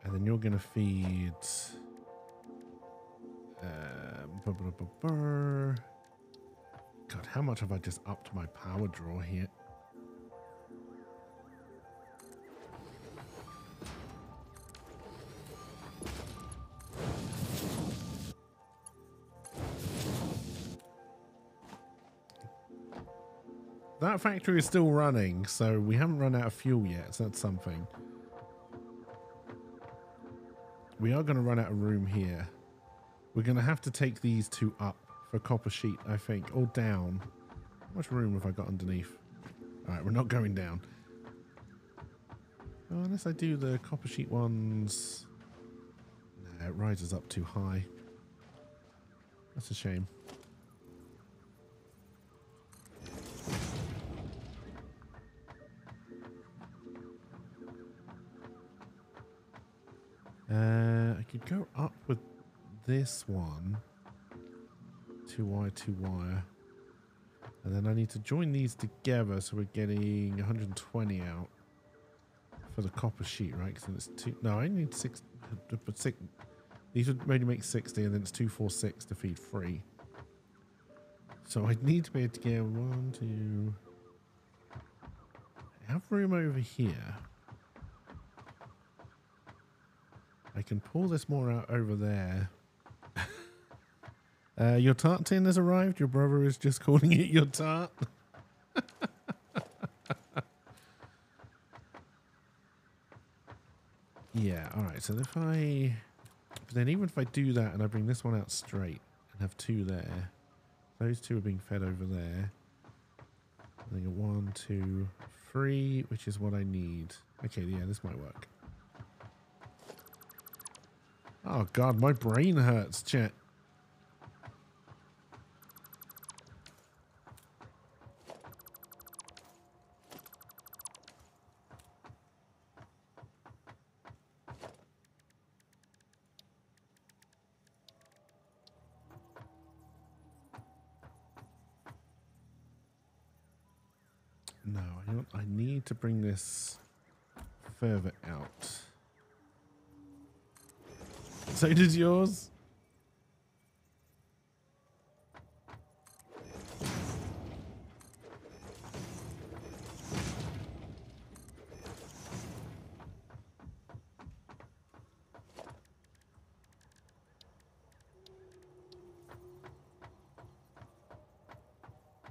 And then you're going to feed... God, how much have I just upped my power draw here? That factory is still running, so we haven't run out of fuel yet, so that's something. We are going to run out of room here. We're going to have to take these 2 up for copper sheet, I think, or down. How much room have I got underneath? All right, we're not going down. Oh, unless I do the copper sheet ones. No, it rises up too high. That's a shame. I could go up with this one. 2 wire, 2 wire. And then I need to join these together so we're getting 120 out for the copper sheet, right? Because then it's 2... No, I need 6... But 6... These would maybe make 60 and then it's 246 to feed 3. So I need to be able to get 1, 2... I have room over here. I can pull this more out over there. Your tart tin has arrived. Your brother is just calling it your tart. Yeah, alright. So if I... But then even if I do that and I bring this one out straight and have 2 there, those 2 are being fed over there. I think 1, 2, 3, which is what I need. Okay, yeah, this might work. Oh God, my brain hurts, chat. No, I need to bring this further out. So did yours?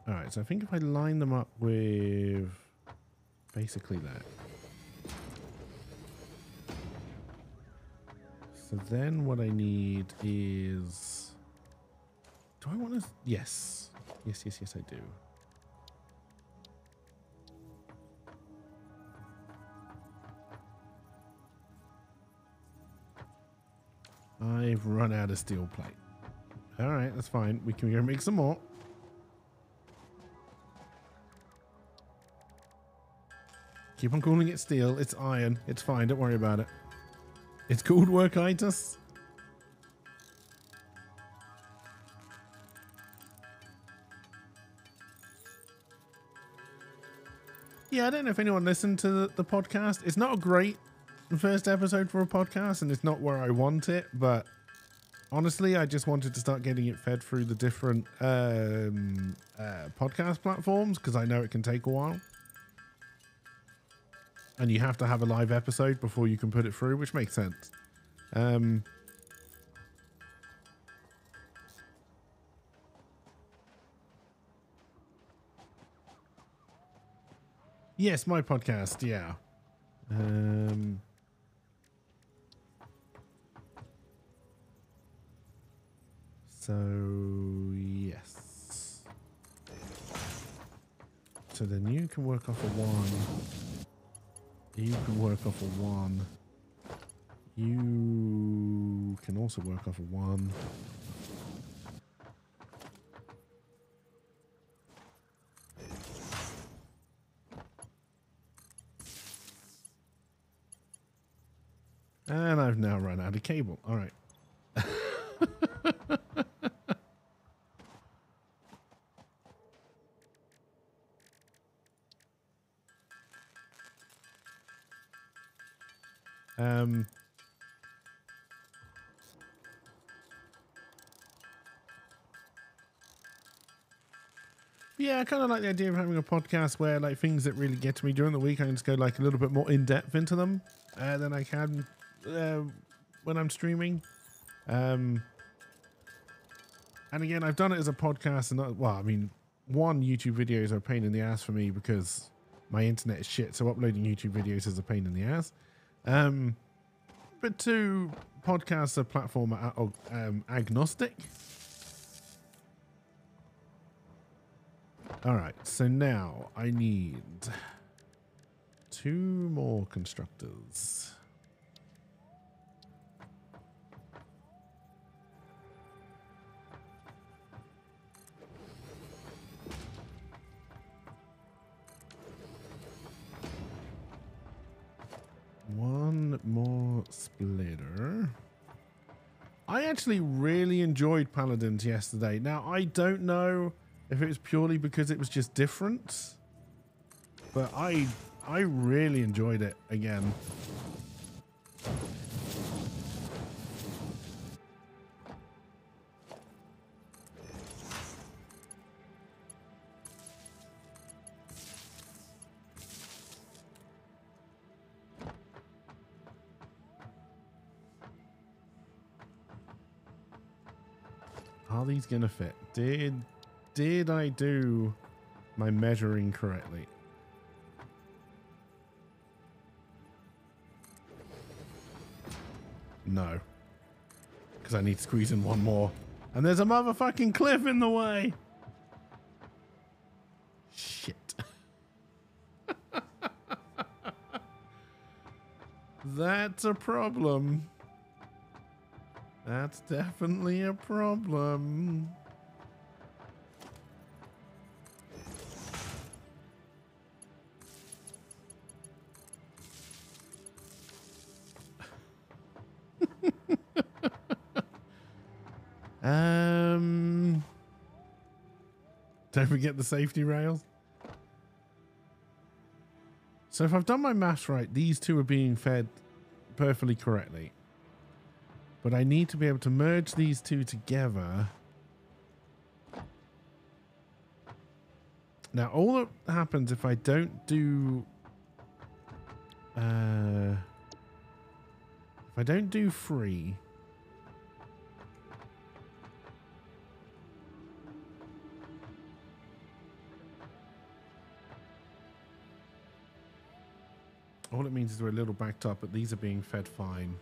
All right, so I think if I line them up with basically that. So then what I need is, do I want to, yes, I do. I've run out of steel plate. All right, that's fine. We can go make some more. Keep on calling it steel. It's iron. It's fine. Don't worry about it. It's called workitis. Yeah, I don't know if anyone listened to the podcast. It's not a great first episode for a podcast, and it's not where I want it, but honestly, I just wanted to start getting it fed through the different podcast platforms, because I know it can take a while. And you have to have a live episode before you can put it through, which makes sense. Yes, my podcast, yeah. So, yes. So then you can work off of 1. You can work off of 1. You can also work off of 1. And I've now run out of cable. All right. Yeah, I kind of like the idea of having a podcast where, like, things that really get to me during the week, I can just go like a little bit more in depth into them than I can when I'm streaming. And again, I've done it as a podcast, and not, well, I mean, one, YouTube videos are a pain in the ass for me because my internet is shit, so uploading YouTube videos is a pain in the ass. But 2, podcasts are platform agnostic. All right, so now I need 2 more constructors. One more splitter. I actually really enjoyed Paladins yesterday. Now, I don't know if it was purely because it was just different, but I really enjoyed it again. Are these gonna fit? Did I do my measuring correctly? No. Because I need to squeeze in 1 more. And there's a motherfucking cliff in the way. Shit. That's a problem. That's definitely a problem. Don't forget the safety rails. So if I've done my maths right, these 2 are being fed perfectly correctly. But I need to be able to merge these 2 together. Now, all that happens if I don't do... if I don't do 3... All it means is we're a little backed up, but these are being fed fine.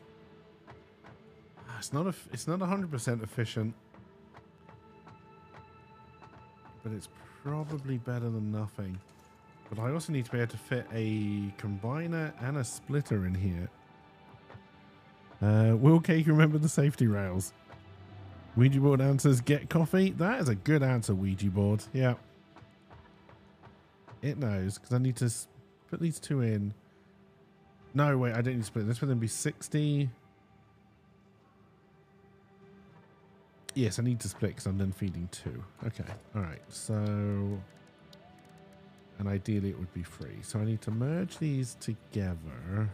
It's not 100% efficient, but it's probably better than nothing. But I also need to be able to fit a combiner and a splitter in here. Will Cake remember the safety rails? Ouija board answers get coffee. That is a good answer, Ouija board. Yeah. It knows, because I need to put these two in. No, wait, I don't need to split. This would then be 60. Yes, I need to split because I'm then feeding 2. Okay, all right. So, and ideally it would be 3. So I need to merge these together.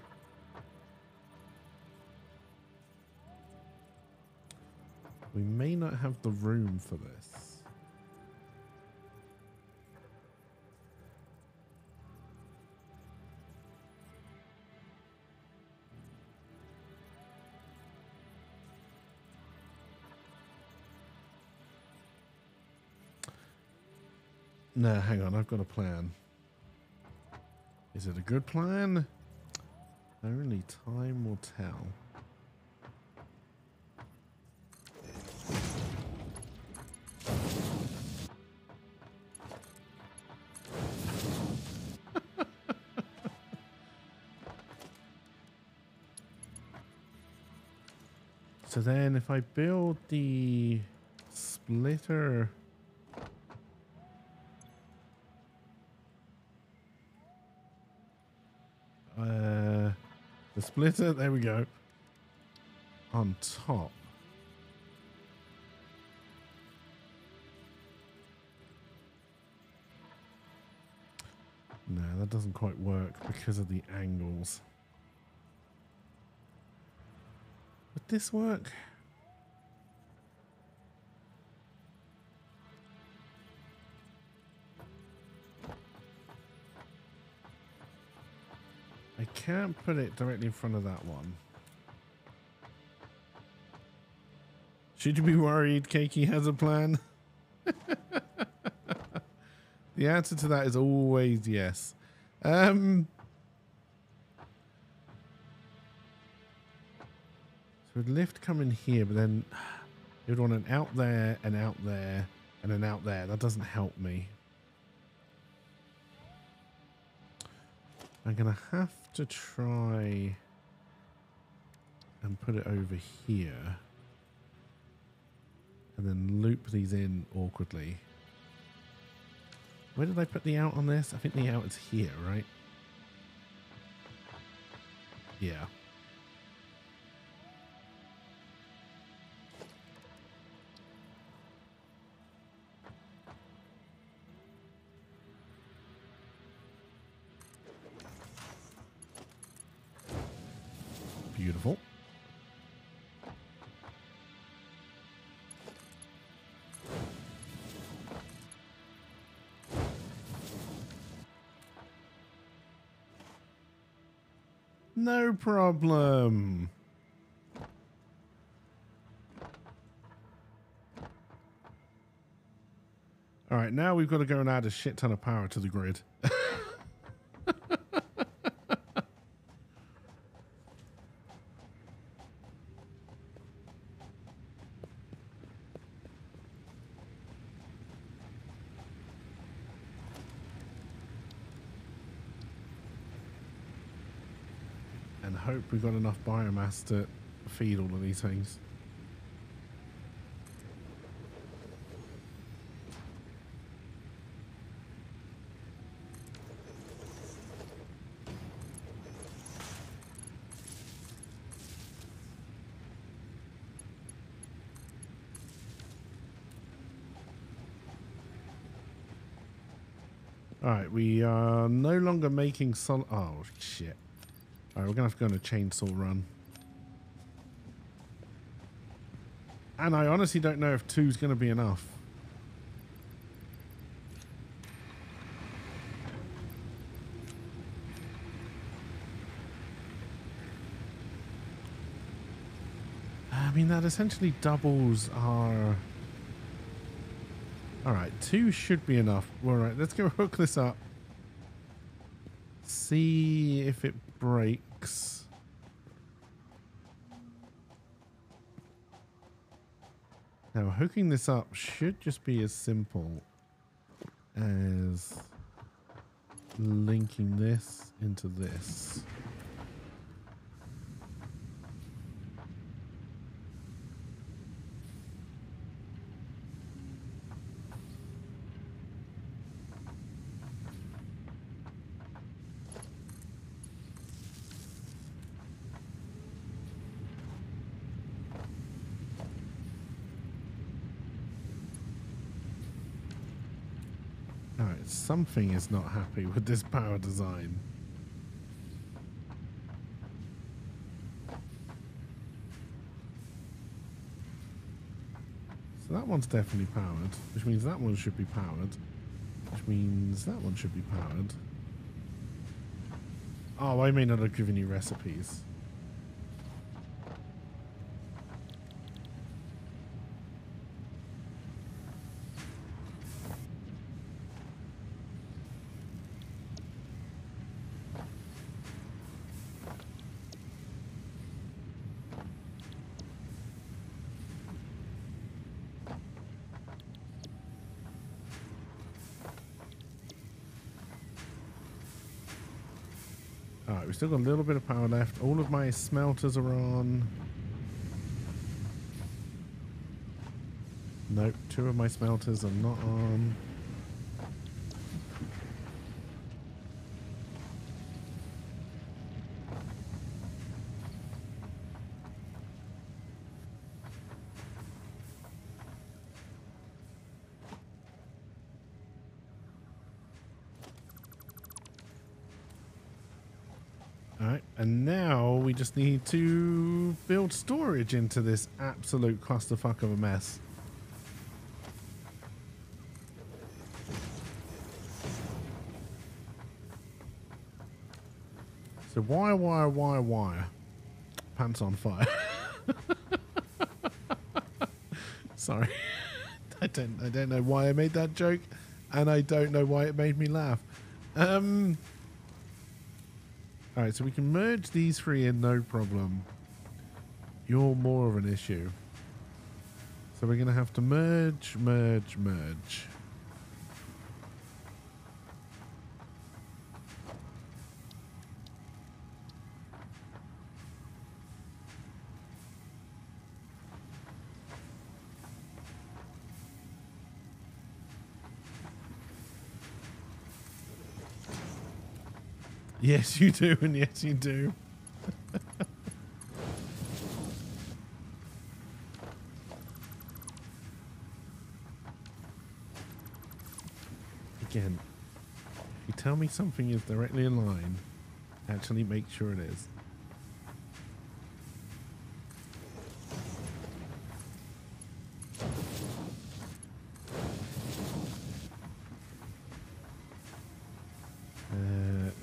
We may not have the room for this. No, hang on, I've got a plan. Is it a good plan? Only time will tell. So then if I build the splitter, there we go, on top. No, that doesn't quite work because of the angles. Would this work? I can't put it directly in front of that one. Should you be worried Keiki has a plan? The answer to that is always yes. So would lift come in here, but then it would want an out there, and out there, and an out there. That doesn't help me. I'm going to have to try and put it over here and then loop these in awkwardly. Where did I put the out on this? I think the out is here, right? Yeah. Beautiful. No problem. All right, now we've got to go and add a shit ton of power to the grid. And hope we've got enough biomass to feed all of these things. All right, we are no longer making solid. Oh shit! All right, we're gonna have to go on a chainsaw run. And I honestly don't know if 2's gonna be enough. I mean, that essentially doubles our... All right, 2 should be enough. All right, let's go hook this up. see if it breaks. Now, hooking this up should just be as simple as linking this into this. Alright, something is not happy with this power design. So that one's definitely powered, which means that one should be powered, which means that one should be powered. Oh, I may not have given you recipes. Alright, we've still got a little bit of power left. All of my smelters are on. Nope, 2 of my smelters are not on. Alright, and now we just need to build storage into this absolute clusterfuck of a mess. So wire. Pants on fire. Sorry. I don't know why I made that joke, and I don't know why it made me laugh. Alright, so we can merge these 3 in, no problem. You're more of an issue. So we're going to have to merge. Yes, you do, and yes, you do. Again, if you tell me something is directly in line, actually make sure it is.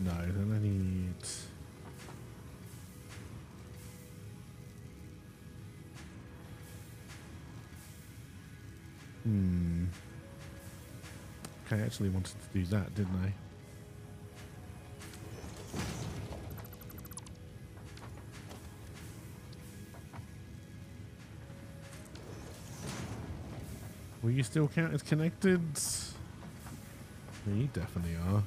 No, then I need... Okay, I actually wanted to do that, didn't I? Will you still count as connected? Yeah, you definitely are.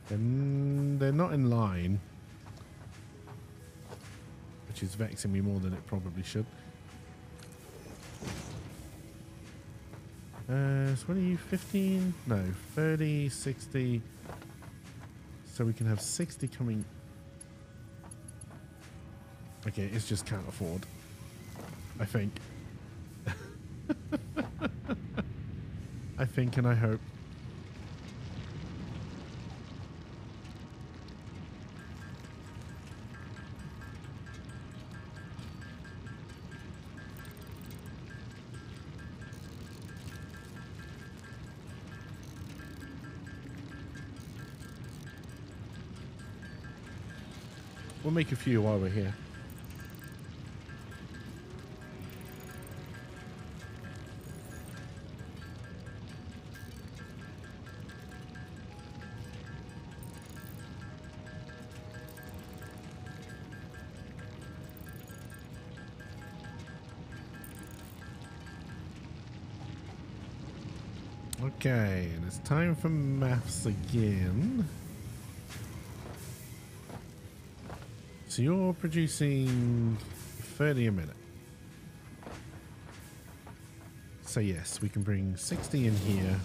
And they're not in line, which is vexing me more than it probably should. So what are you, 15? No, 30, 60. So we can have 60 coming. Okay, it's just can't afford, I think. I think and I hope. We'll make a few while we're here. Okay, and it's time for maths again. So you're producing 30 a minute. So yes, we can bring 60 in here.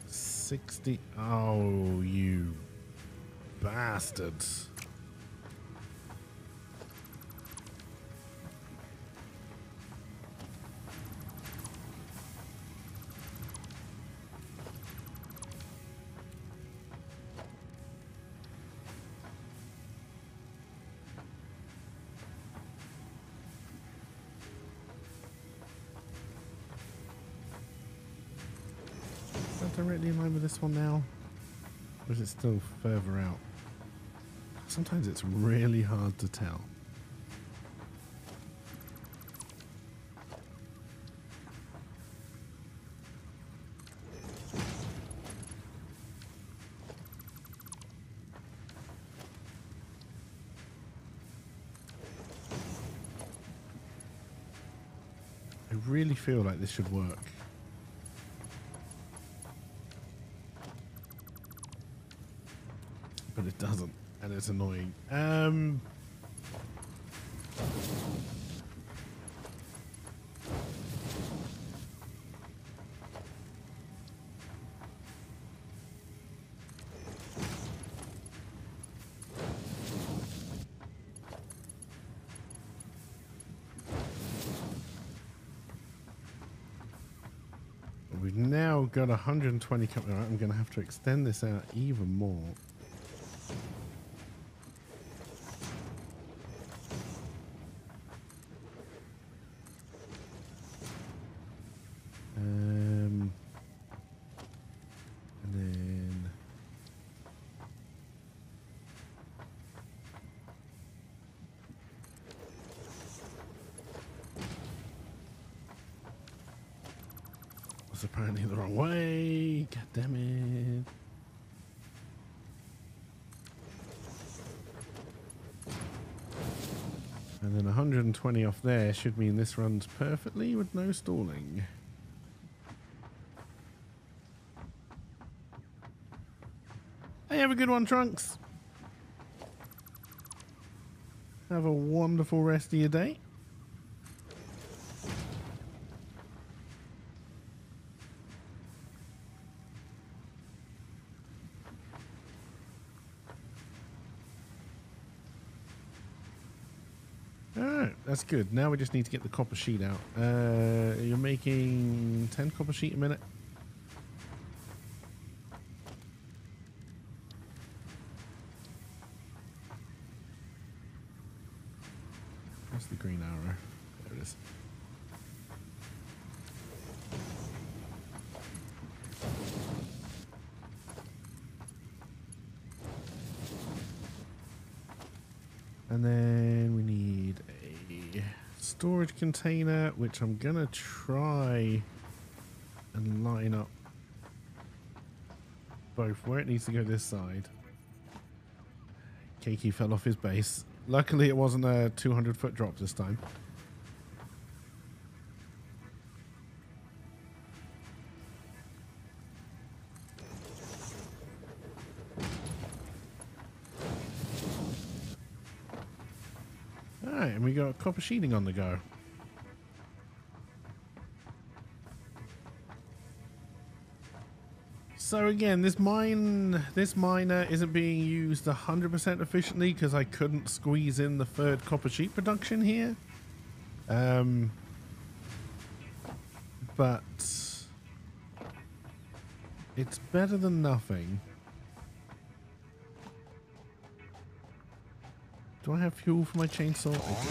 60. Oh, you bastards. Is that directly in line with this one now? Or is it still further out? Sometimes it's really hard to tell. I really feel like this should work. But it doesn't, and it's annoying. We've now got 120 coming. Right, I'm going to have to extend this out even more. And then was apparently the wrong way. God damn it. And then 120 off there should mean this runs perfectly with no stalling. Hey, have a good one, Trunks. Have a wonderful rest of your day. Alright, that's good. Now we just need to get the copper sheet out. You're making 10 copper sheet a minute. Where's the green arrow? There it is. And then we need a storage container, which I'm gonna try and line up both where it needs to go this side. Keiki fell off his base. Luckily it wasn't a 200-foot drop this time. Alright, and we got copper sheeting on the go. So again, this miner isn't being used 100% efficiently because I couldn't squeeze in the third copper sheet production here. But it's better than nothing. Do I have fuel for my chainsaw? I do.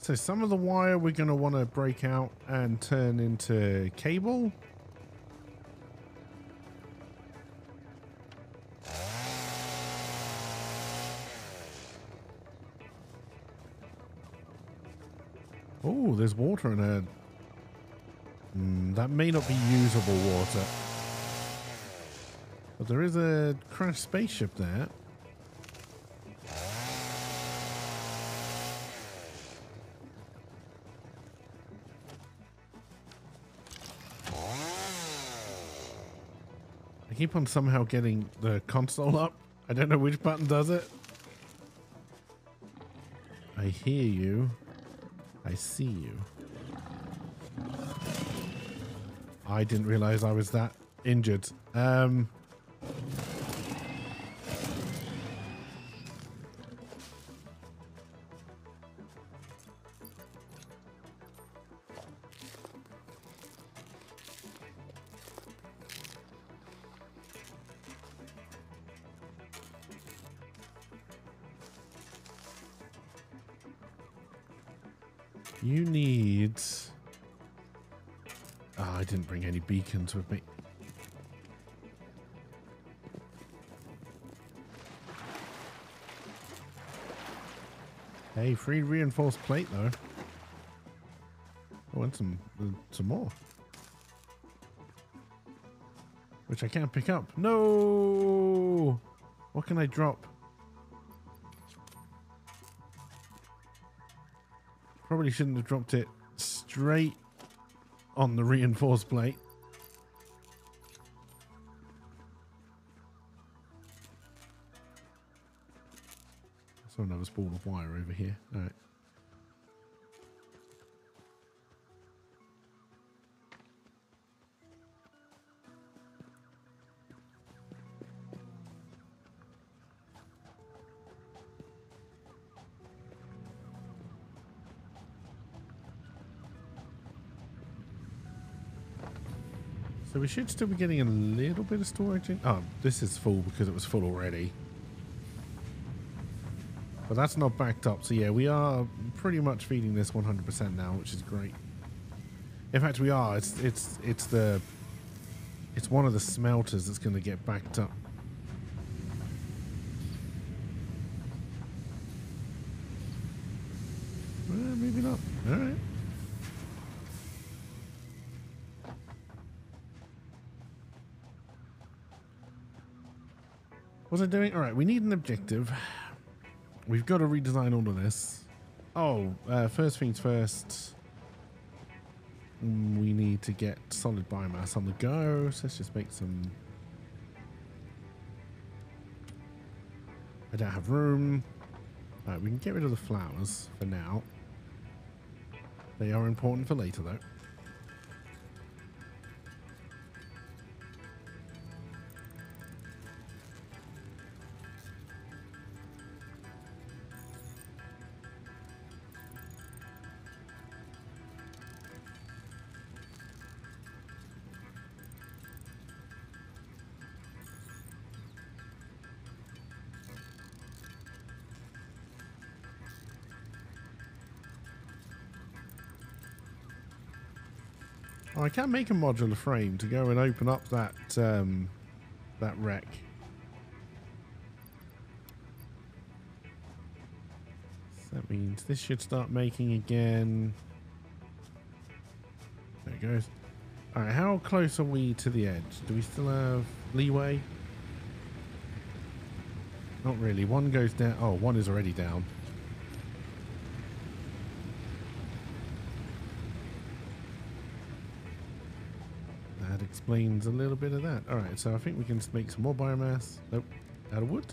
So some of the wire we're going to want to break out and turn into cable. Ooh, there's water in a... that may not be usable water. But there is a crashed spaceship there. I keep on somehow getting the console up. I don't know which button does it. I hear you. I see you. I didn't realize I was that injured. You need... Oh, I didn't bring any beacons with me. Hey, free reinforced plate though. I want some more. Which I can't pick up. No! What can I drop? Probably shouldn't have dropped it straight on the reinforced plate. I saw another spool of wire over here. All right. So we should still be getting a little bit of storage in. Oh, this is full because it was full already. But that's not backed up. So yeah, we are pretty much feeding this 100% now, which is great. In fact, we are. It's one of the smelters that's going to get backed up. Maybe not. All right. What's it doing? All right, we need an objective. We've got to redesign all of this. Oh, first things first. We need to get solid biomass on the go. So let's just make some. I don't have room. All right, we can get rid of the flowers for now. They are important for later, though. Oh, I can make a modular frame to go and open up that that wreck. So that means this should start making again. There it goes. All right, how close are we to the edge? Do we still have leeway? Not really. One goes down. Oh, one is already down. That explains a little bit of that. All right, so I think we can make some more biomass. Nope, out of wood.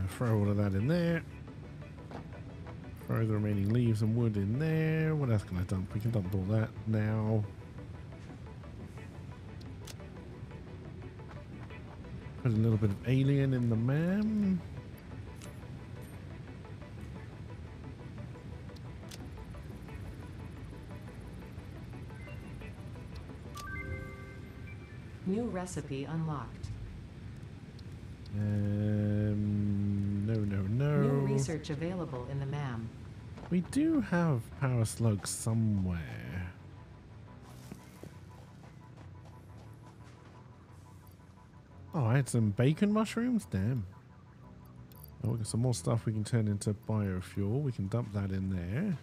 Throw all of that in there. Throw the remaining leaves and wood in there. What else can I dump? We can dump all that now. Put a little bit of alien in the man. New recipe unlocked. No, no, no. New research available in the MAM. We do have power slugs somewhere. Oh, I had some bacon mushrooms? Damn. Oh, we got some more stuff we can turn into biofuel. We can dump that in there.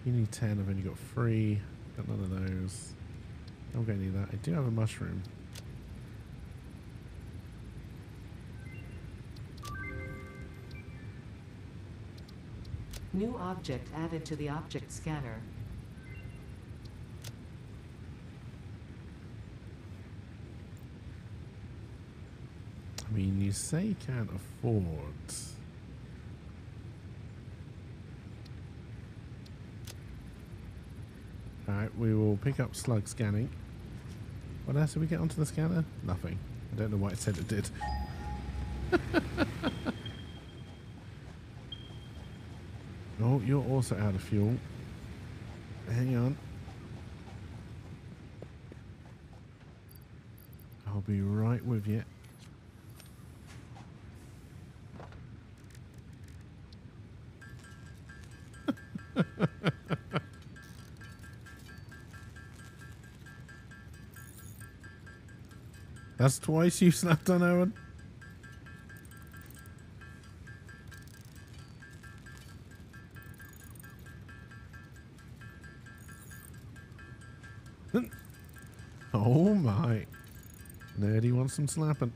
You need 10. I've only got 3. Got none of those. I'm going to need that. I do have a mushroom. New object added to the object scanner. I mean, you say you can't afford. Alright, we will pick up slug scanning. What else did we get onto the scanner? Nothing. I don't know why it said it did. Oh, you're also out of fuel. Hang on. I'll be right with you. That's twice you snapped on Owen. Oh my. Nerdy wants some slapping.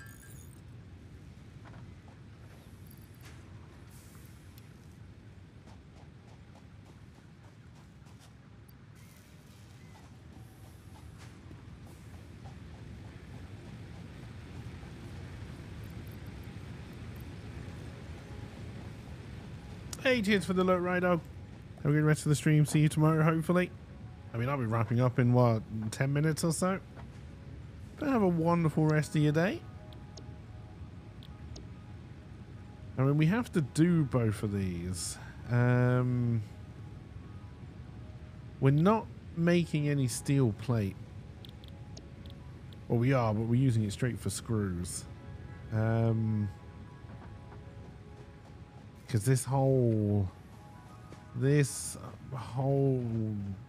Hey, cheers for the look, right dog. Have a good rest of the stream. See you tomorrow, hopefully. I mean, I'll be wrapping up in what, 10 minutes or so. But have a wonderful rest of your day. I mean, we have to do both of these. We're not making any steel plate. Well, we are, but we're using it straight for screws. Because this whole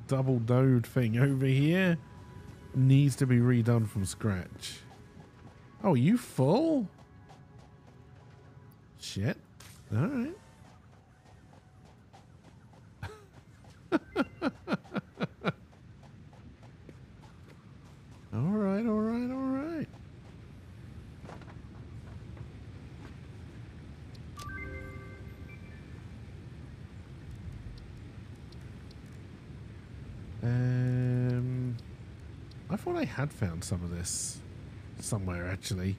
double dode thing over here needs to be redone from scratch. Oh, are you full? Shit. All right. All right, all right, all right. I thought I had found some of this somewhere, actually.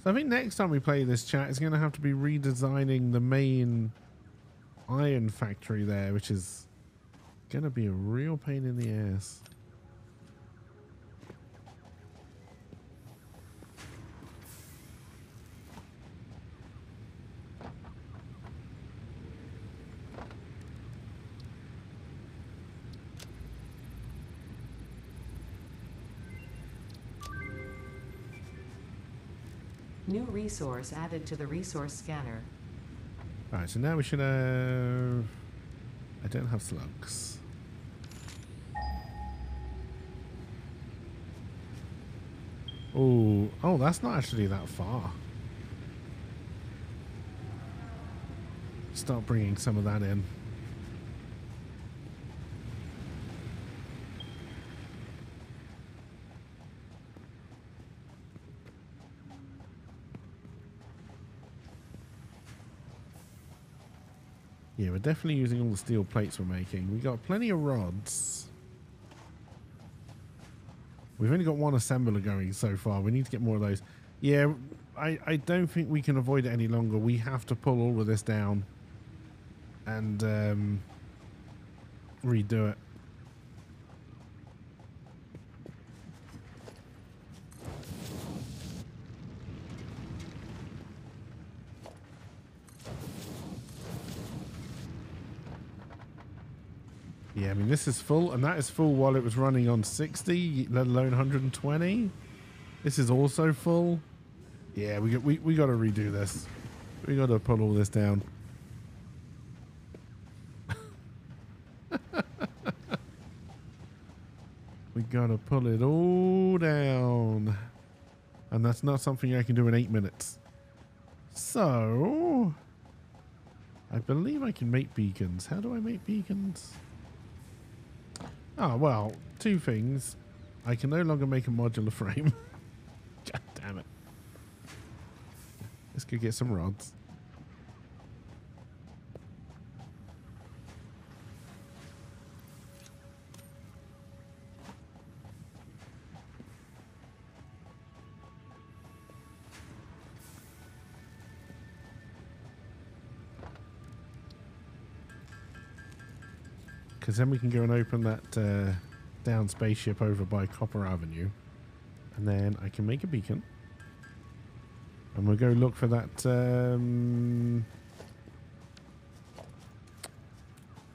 So I think next time we play this, chat, is going to have to be redesigning the main iron factory there, which is going to be a real pain in the ass. New resource added to the resource scanner. Alright, so now we should have... I don't have slugs. Oh, that's not actually that far. Start bringing some of that in. Yeah, we're definitely using all the steel plates we're making. We got plenty of rods. We've only got one assembler going so far. We need to get more of those. Yeah, I don't think we can avoid it any longer. We have to pull all of this down and redo it. Yeah, I mean, this is full, and that is full while it was running on 60, let alone 120. This is also full. Yeah, we got to redo this. We got to put all this down. We got to pull it all down. And that's not something I can do in 8 minutes. So, I believe I can make beacons. How do I make beacons? Oh, well, two things. I can no longer make a modular frame. God damn it. Let's go get some rods. Because then we can go and open that down spaceship over by Copper Avenue. And then I can make a beacon. And we'll go look for that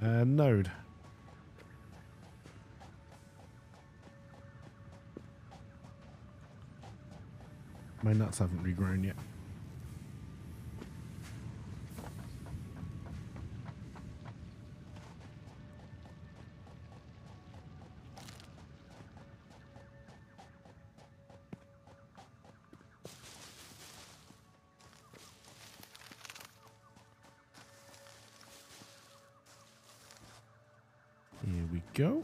node. My nuts haven't regrown yet. Here we go.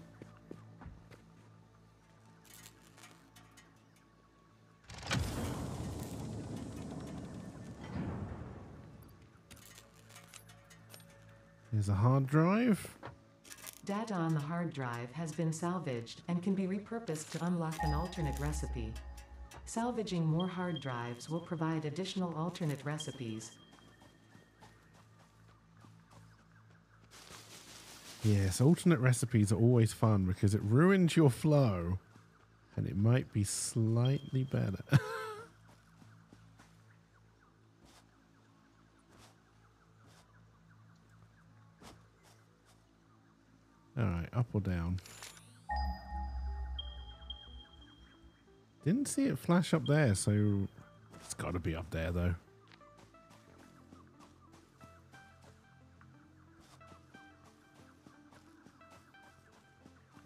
Here's a hard drive. Data on the hard drive has been salvaged and can be repurposed to unlock an alternate recipe. Salvaging more hard drives will provide additional alternate recipes. Yes, alternate recipes are always fun because it ruins your flow and it might be slightly better. Alright, up or down? Didn't see it flash up there, so it's got to be up there though.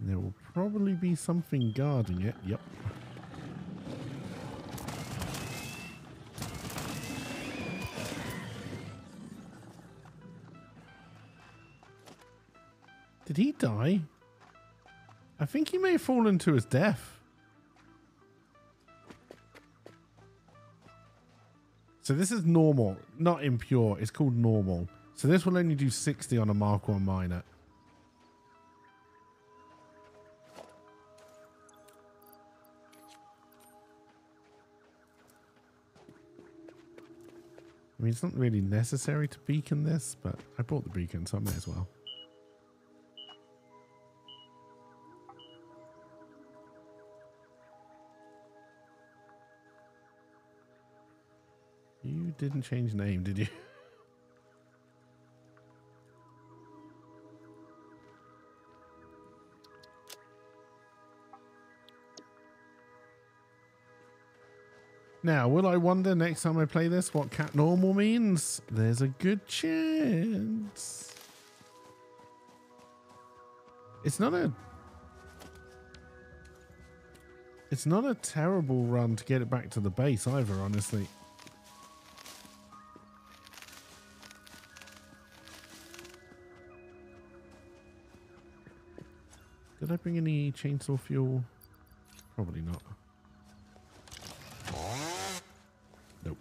There will probably be something guarding it. Yep. Did he die? I think he may have fallen to his death. So this is normal, not impure. It's called normal. So this will only do 60 on a Mark 1 miner. I mean, it's not really necessary to beacon this, but I bought the beacon, so I may as well. You didn't change name, did you? Now, will I wonder next time I play this what cat normal means? There's a good chance. It's not a terrible run to get it back to the base either, honestly. Did I bring any chainsaw fuel? Probably not. Nope.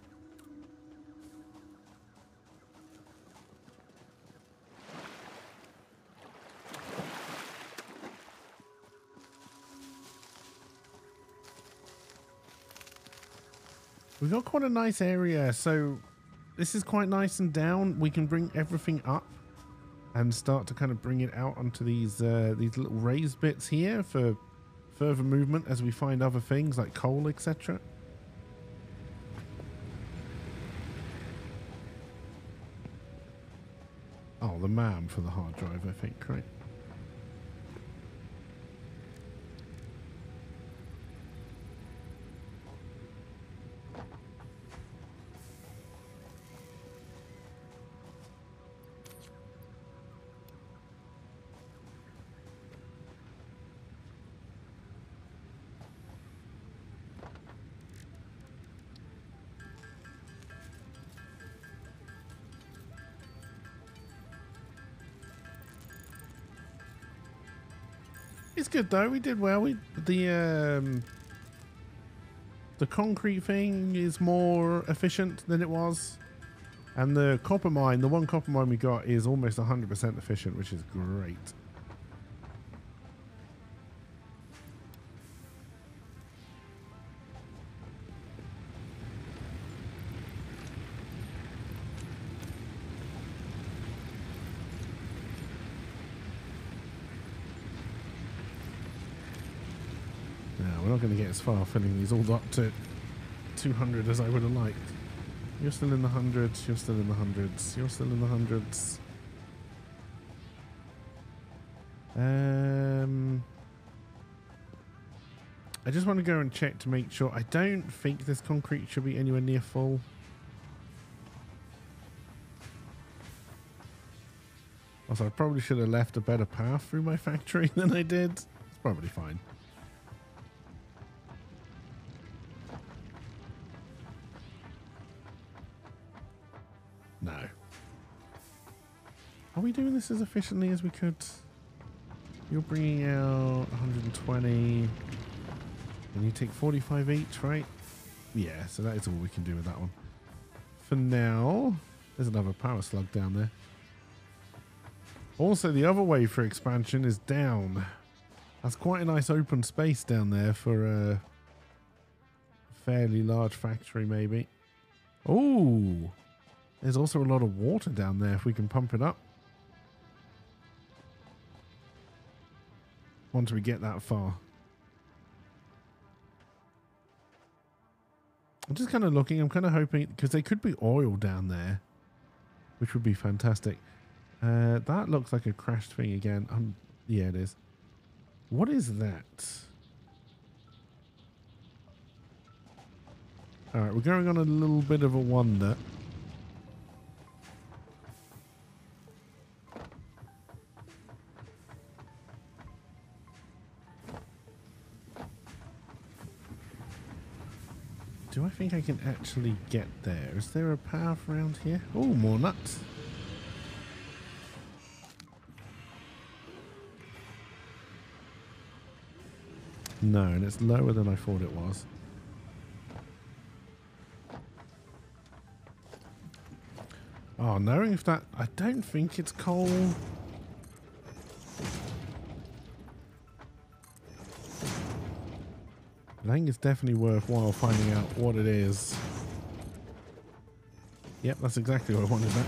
We've got quite a nice area, so this is quite nice and down. We can bring everything up and start to kind of bring it out onto these little raised bits here for further movement as we find other things like coal, etc. Oh, the MAM for the hard drive, I think, right? It's good though. We did well. The concrete thing is more efficient than it was, and the copper mine, the one copper mine we got, is almost 100% efficient, which is great. We're not going to get as far filling these all up to 200 as I would have liked. You're still in the hundreds, you're still in the hundreds, you're still in the hundreds. I just want to go and check to make sure. I don't think this concrete should be anywhere near full. Also, I probably should have left a better path through my factory than I did. It's probably fine. No. Are we doing this as efficiently as we could? You're bringing out 120. And you take 45 each, right? Yeah, so that is all we can do with that one. For now, there's another power slug down there. Also, the other way for expansion is down. That's quite a nice open space down there for a fairly large factory, maybe. Oh! There's also a lot of water down there if we can pump it up. Once we get that far. I'm just kind of looking. I'm kind of hoping, because there could be oil down there, which would be fantastic. That looks like a crashed thing again. Yeah, it is. What is that? All right, we're going on a little bit of a wander. Do I think I can actually get there? Is there a path around here? Oh, more nuts. No, and it's lower than I thought it was. Oh, knowing if that... I don't think it's coal. I think it's definitely worthwhile finding out what it is. Yep, that's exactly what I wanted that.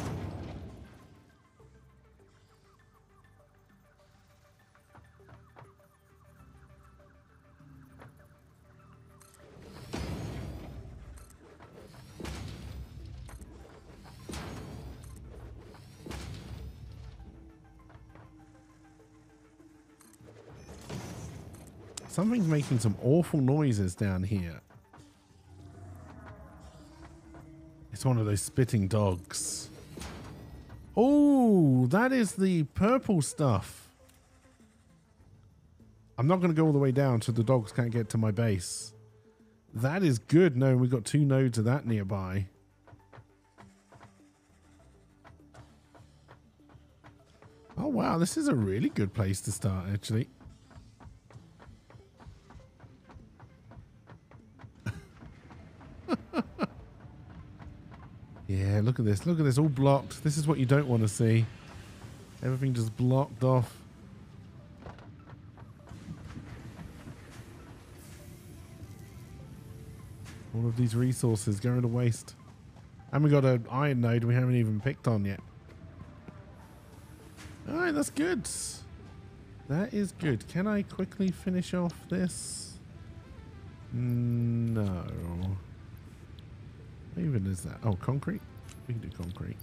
Something's making some awful noises down here. It's one of those spitting dogs. Oh, that is the purple stuff. I'm not going to go all the way down so the dogs can't get to my base. That is good knowing we've got 2 nodes of that nearby. Oh, wow. This is a really good place to start, actually. Yeah, look at this. Look at this. All blocked. This is what you don't want to see. Everything just blocked off. All of these resources going to waste. And we got an iron node we haven't even picked on yet. Alright, that's good. That is good. Can I quickly finish off this? No. What even is that? Oh, concrete? We can do concrete.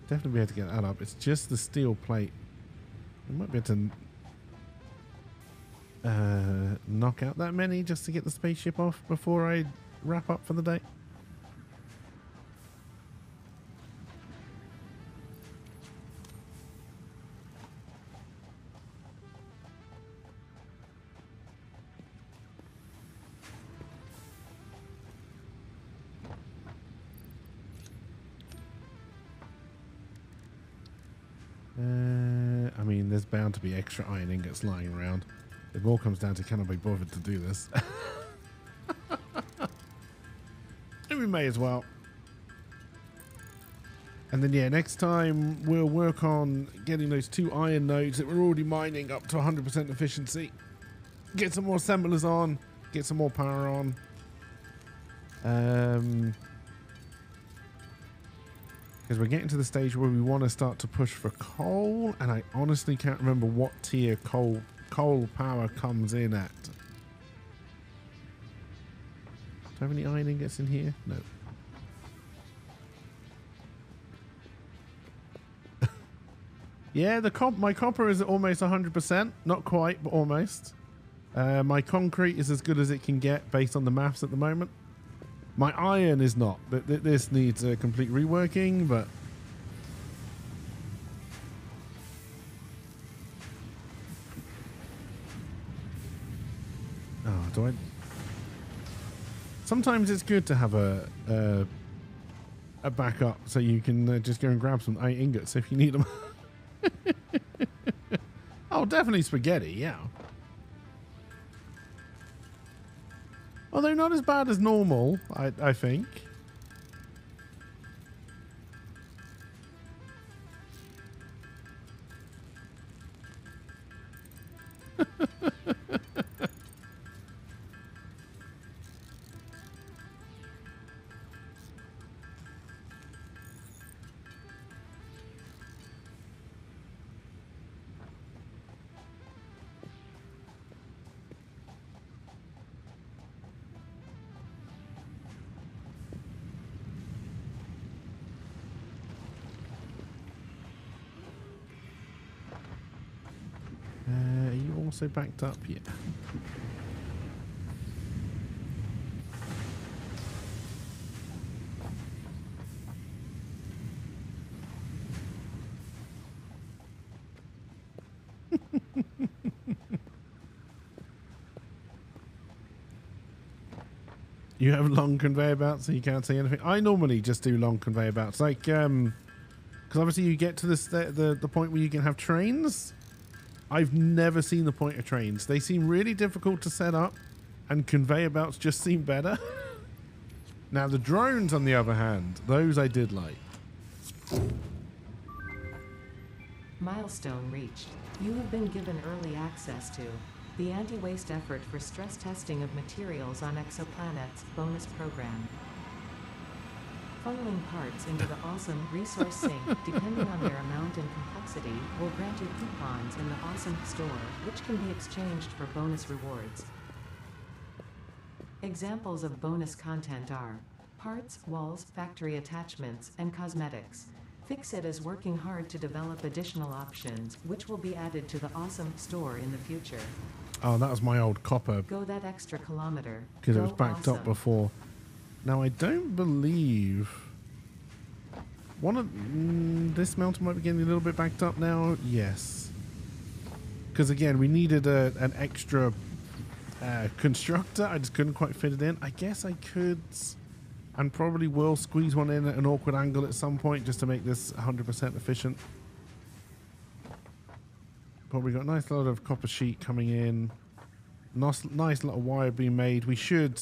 Definitely be able to get that up. It's just the steel plate. We might be able to knock out that many just to get the spaceship off before I wrap up for the day. I mean, there's bound to be extra iron ingots lying around. It all comes down to can I be bothered to do this? And we may as well. And then, yeah, next time we'll work on getting those 2 iron nodes that we're already mining up to 100% efficiency. Get some more assemblers on. Get some more power on. Because we're getting to the stage where we want to start to push for coal. And I honestly can't remember what tier coal power comes in at. Do I have any iron ingots in here? No. Yeah, my copper is at almost 100%. Not quite, but almost. My concrete is as good as it can get based on the maths at the moment. My iron is not. This needs a complete reworking, but... Oh, do I... Sometimes it's good to have a backup so you can just go and grab some iron ingots if you need them. Oh, definitely spaghetti, yeah. Although not as bad as normal, I think. Are you also backed up? Yeah. You have long conveyor belts so you can't see anything. I normally just do long conveyor belts. Like, because obviously you get to the point where you can have trains. I've never seen the point of trains. They seem really difficult to set up, and conveyor belts just seem better. Now, the drones, on the other hand, those I did like. Milestone reached. You have been given early access to the anti-waste effort for stress testing of materials on exoplanets bonus program. Funneling parts into the awesome resource sink, depending on their amount and complexity, will grant you coupons in the awesome store, which can be exchanged for bonus rewards. Examples of bonus content are parts, walls, factory attachments, and cosmetics. Fixit is working hard to develop additional options, which will be added to the awesome store in the future. Oh, that was my old copper. Go that extra kilometer. Because it was backed up before. Now, I don't believe... One of... this smelter might be getting a little bit backed up now. Yes. Because, again, we needed an extra constructor. I just couldn't quite fit it in. I guess I could... and probably will squeeze one in at an awkward angle at some point just to make this 100% efficient. But we got a nice lot of copper sheet coming in. Nice lot of wire being made. We should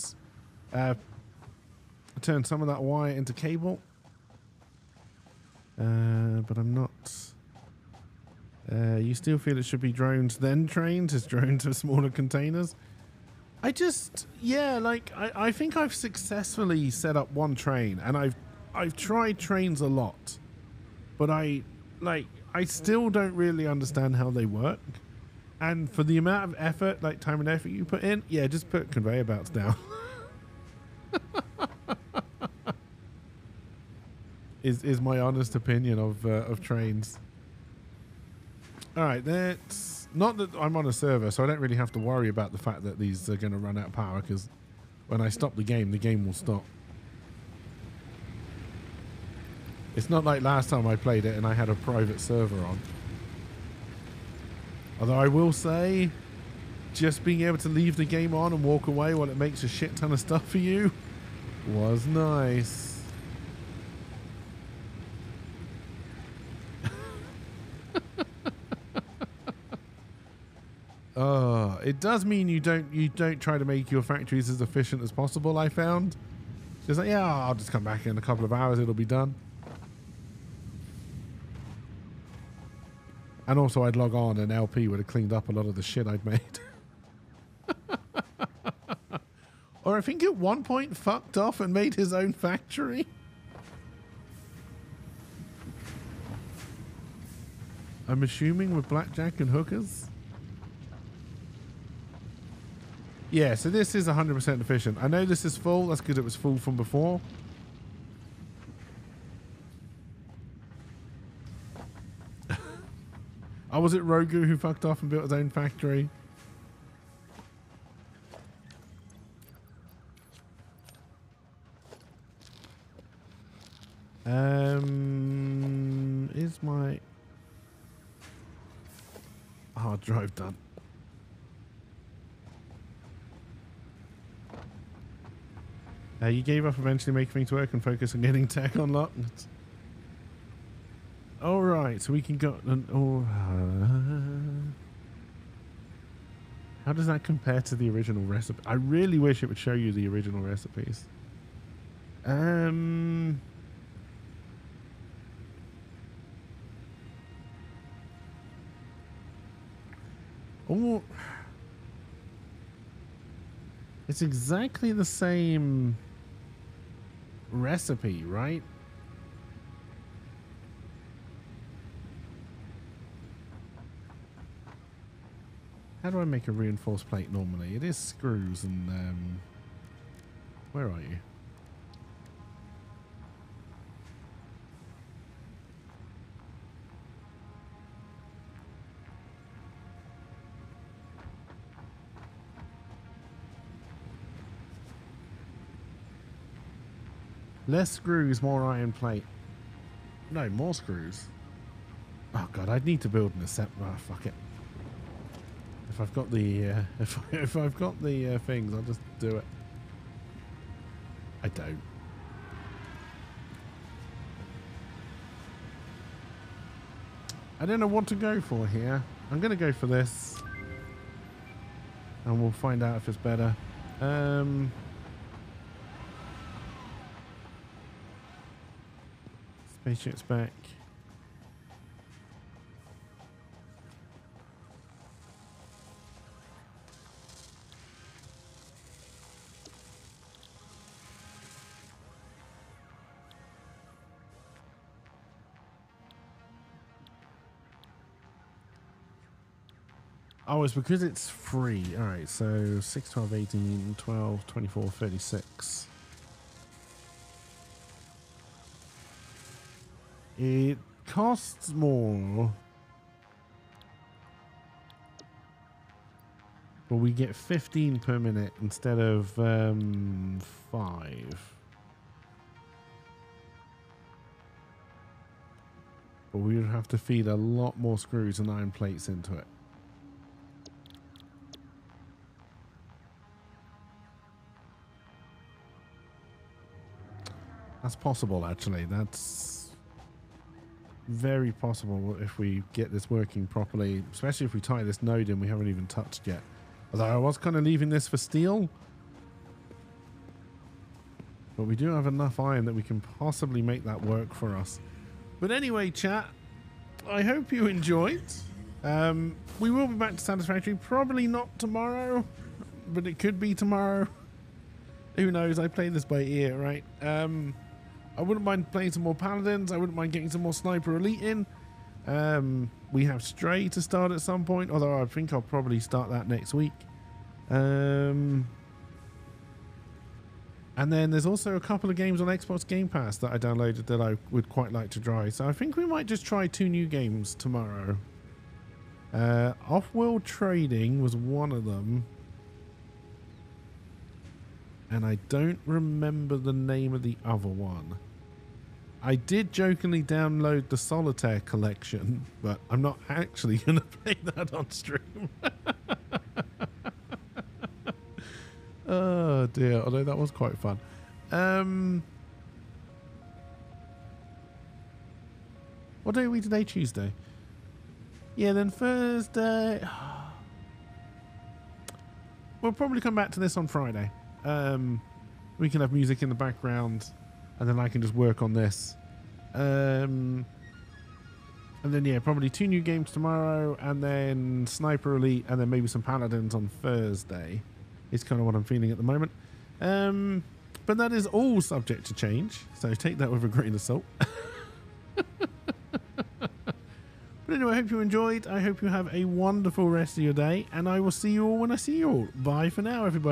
turn some of that wire into cable. But I'm not... you still feel it should be drones then trains? Is drones are smaller containers? I just... yeah, like, I think I've successfully set up one train. And I've tried trains a lot. But I still don't really understand how they work. And for the amount of effort, like time and effort you put in, yeah, just put conveyor belts down. is my honest opinion of trains. All right, that's not that I'm on a server, so I don't really have to worry about the fact that these are going to run out of power, because when I stop the game will stop. It's not like last time I played it and I had a private server on. Although I will say, just being able to leave the game on and walk away while it makes a shit ton of stuff for you was nice. It does mean you don't try to make your factories as efficient as possible, I found. Just like, yeah, I'll just come back in a couple of hours, it'll be done. And also I'd log on and LP would have cleaned up a lot of the shit I'd made. Or I think at one point fucked off and made his own factory. I'm assuming with blackjack and hookers. Yeah, so this is 100% efficient. I know this is full. That's because it was full from before. Oh, was it Rogu who fucked off and built his own factory? Is my hard drive done? You gave up eventually making things work and focus on getting tech unlocked. All right, so we can go. How does that compare to the original recipe? I really wish it would show you the original recipes. Oh, it's exactly the same recipe, right? How do I make a reinforced plate normally? It is screws and where are you? Less screws, more iron plate. No, more screws. Oh god, I'd need to build an assembly. Oh, fuck it. If I've got the if I've got the things, I'll just do it. I don't. I don't know what to go for here. I'm gonna go for this, and we'll find out if it's better. Spaceship's back. Oh, it's because it's free. All right, so 6, 12, 18, 12, 24, 36. It costs more, but we get 15 per minute instead of 5. But we would have to feed a lot more screws and iron plates into it. That's possible, actually. That's very possible if we get this working properly, especially if we tie this node in we haven't even touched yet. Although I was kind of leaving this for steel. But we do have enough iron that we can possibly make that work for us. But anyway, chat, I hope you enjoyed. We will be back to Satisfactory. Probably not tomorrow, but it could be tomorrow. Who knows? I play this by ear, right? I wouldn't mind playing some more Paladins. I wouldn't mind getting some more Sniper Elite in. We have Stray to start at some point, although I think I'll probably start that next week. And then there's also a couple of games on Xbox Game Pass that I downloaded that I would quite like to try. So I think we might just try 2 new games tomorrow. Off-World Trading was one of them. And I don't remember the name of the other one. I did jokingly download the Solitaire collection, but I'm not actually going to play that on stream. Oh dear, although that was quite fun. What day are we today? Tuesday. Yeah, then Thursday. we'll probably come back to this on Friday. We can have music in the background, and then I can just work on this. And then, yeah, probably 2 new games tomorrow, and then Sniper Elite, and then maybe some Paladins on Thursday. Is kind of what I'm feeling at the moment. But that is all subject to change, so take that with a grain of salt. But anyway, I hope you enjoyed. I hope you have a wonderful rest of your day, and I will see you all when I see you all. Bye for now, everybody.